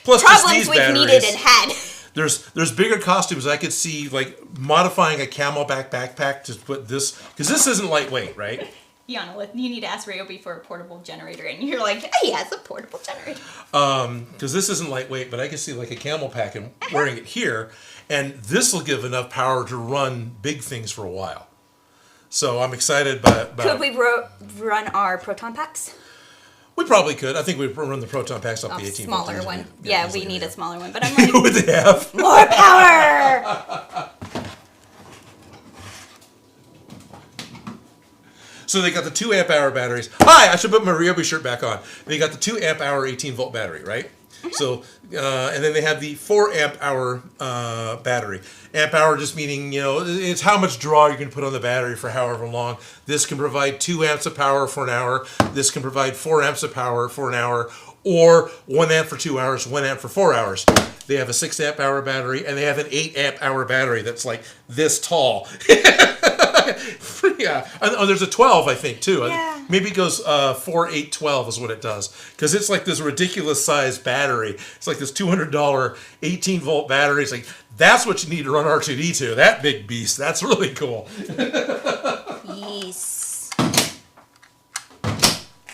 Plus just problems these we've batteries. needed and had. There's bigger costumes I could see like modifying a camelback backpack to put this because this isn't lightweight, right? Yana, you need to ask Ryobi for a portable generator, and you're like, he has a portable generator. Because this isn't lightweight, but I can see like a camel pack and wearing it here, and this will give enough power to run big things for a while. So I'm excited about. Could we run our Proton Packs? We probably could. I think we'd run the Proton Packs off the 18 volt smaller easily. one. Yeah, Yeah, we need a smaller one, but I'm What like, would they have? more power! So they got the 2 amp hour batteries. Hi, I should put my Ryobi shirt back on. They got the 2 amp hour 18 volt battery, right? So, and then they have the 4 amp hour battery. Amp hour just meaning, you know, it's how much draw you can put on the battery for however long. This can provide 2 amps of power for an hour. This can provide 4 amps of power for an hour, or 1 amp for 2 hours, 1 amp for 4 hours. They have a 6 amp hour battery, and they have an 8 amp hour battery that's like this tall. Yeah. Oh, there's a 12, I think, too. Yeah. Maybe it goes 4, 8, 12 is what it does. Because it's like this ridiculous sized battery. It's like this $200 18 volt battery. It's like, that's what you need to run R2D2. That big beast. That's really cool. Yes.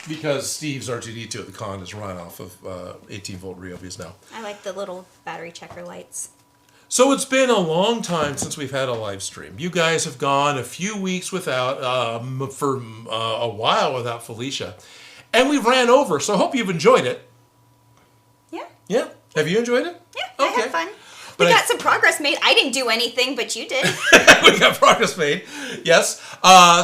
Because Steve's R2D2 at the con is run off of 18 volt Ryobis now. I like the little battery checker lights. So it's been a long time since we've had a live stream. You guys have gone a few weeks without, for a while without Felicia. And we ran over, so I hope you've enjoyed it. Yeah. Yeah? Have you enjoyed it? Yeah, I had fun. But We got some progress made. I didn't do anything, but you did. We got progress made. Yes.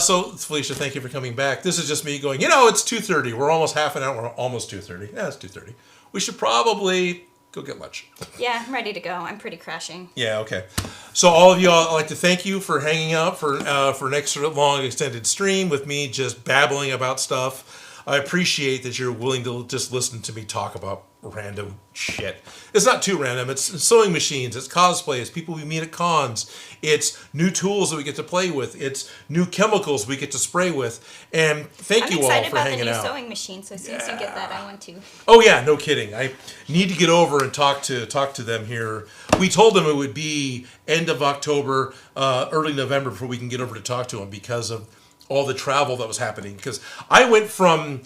So, Felicia, thank you for coming back. This is just me going, you know, it's 2:30. We're almost half an hour. We're almost 2:30. Yeah, it's 2:30. We should probably go get lunch. Yeah, I'm ready to go. I'm pretty crashing. Yeah, okay. So all of you, I'd like to thank you for hanging out for an extra long extended stream with me just babbling about stuff. I appreciate that you're willing to just listen to me talk about random shit. It's not too random. It's sewing machines. It's cosplay. It's people we meet at cons. It's new tools that we get to play with. It's new chemicals we get to spray with. And thank you all I'm excited for about the hanging new out. sewing machine, so as soon as you get that, I want to. Oh yeah, no kidding. I need to get over and talk to them here. We told them it would be end of October, early November before we can get over to talk to them because of all the travel that was happening. Because I went from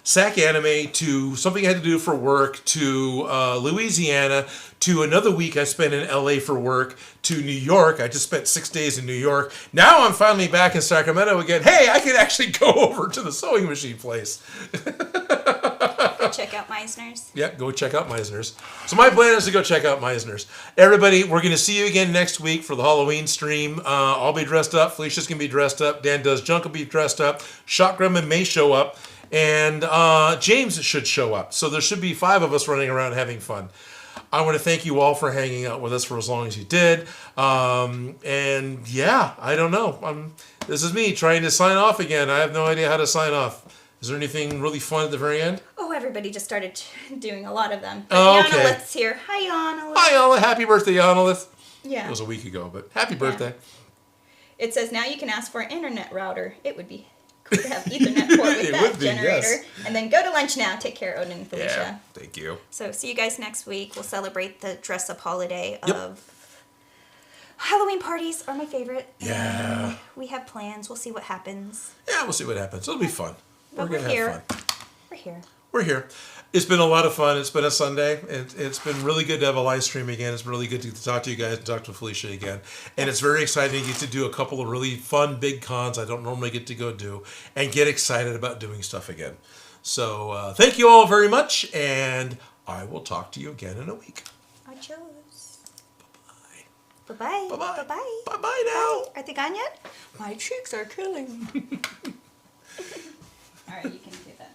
SAC Anime to something I had to do for work to Louisiana to another week I spent in LA for work to New York. I just spent 6 days in New York. Now I'm finally back in Sacramento again. Hey, I can actually go over to the sewing machine place. Check out Meisner's. Yep, go check out Meisner's. So my plan is to go check out Meisner's. Everybody, we're going to see you again next week for the Halloween stream. I'll be dressed up. Felicia's going to be dressed up. Dan Does Junk will be dressed up. Shot Grumman may show up. And James should show up. So there should be 5 of us running around having fun. I want to thank you all for hanging out with us for as long as you did. And yeah, I don't know. This is me trying to sign off again. I have no idea how to sign off. Is there anything really fun at the very end? Oh, everybody just started doing a lot of them. Oh, But okay. Yanalith's here. Hi, Yanalith. Hi, Yanalith. Happy birthday, Yanalith. Yeah. It was a week ago, but happy birthday. It says now you can ask for an internet router. It would be cool to have Ethernet port with It that would be, generator. yes. And then go to lunch now. Take care, Odin and Felicia. Yeah, thank you. So see you guys next week. We'll celebrate the dress up holiday Yep. of Halloween parties are my favorite. Yeah. And we have plans. We'll see what happens. Yeah, we'll see what happens. It'll be fun. But We're we're going to have here. fun. We're here. We're here. It's been a lot of fun. It's been a Sunday. It's been really good to have a live stream again. It's been really good to talk to you guys and talk to Felicia again. And it's very exciting to get to do a couple of really fun big cons I don't normally get to go do and get excited about doing stuff again. So thank you all very much, and I will talk to you again in a week. Adios. Bye. Bye-bye. Bye-bye. Bye-bye. Bye-bye now. Are they gone yet? My cheeks are killing me. All right, you can do that.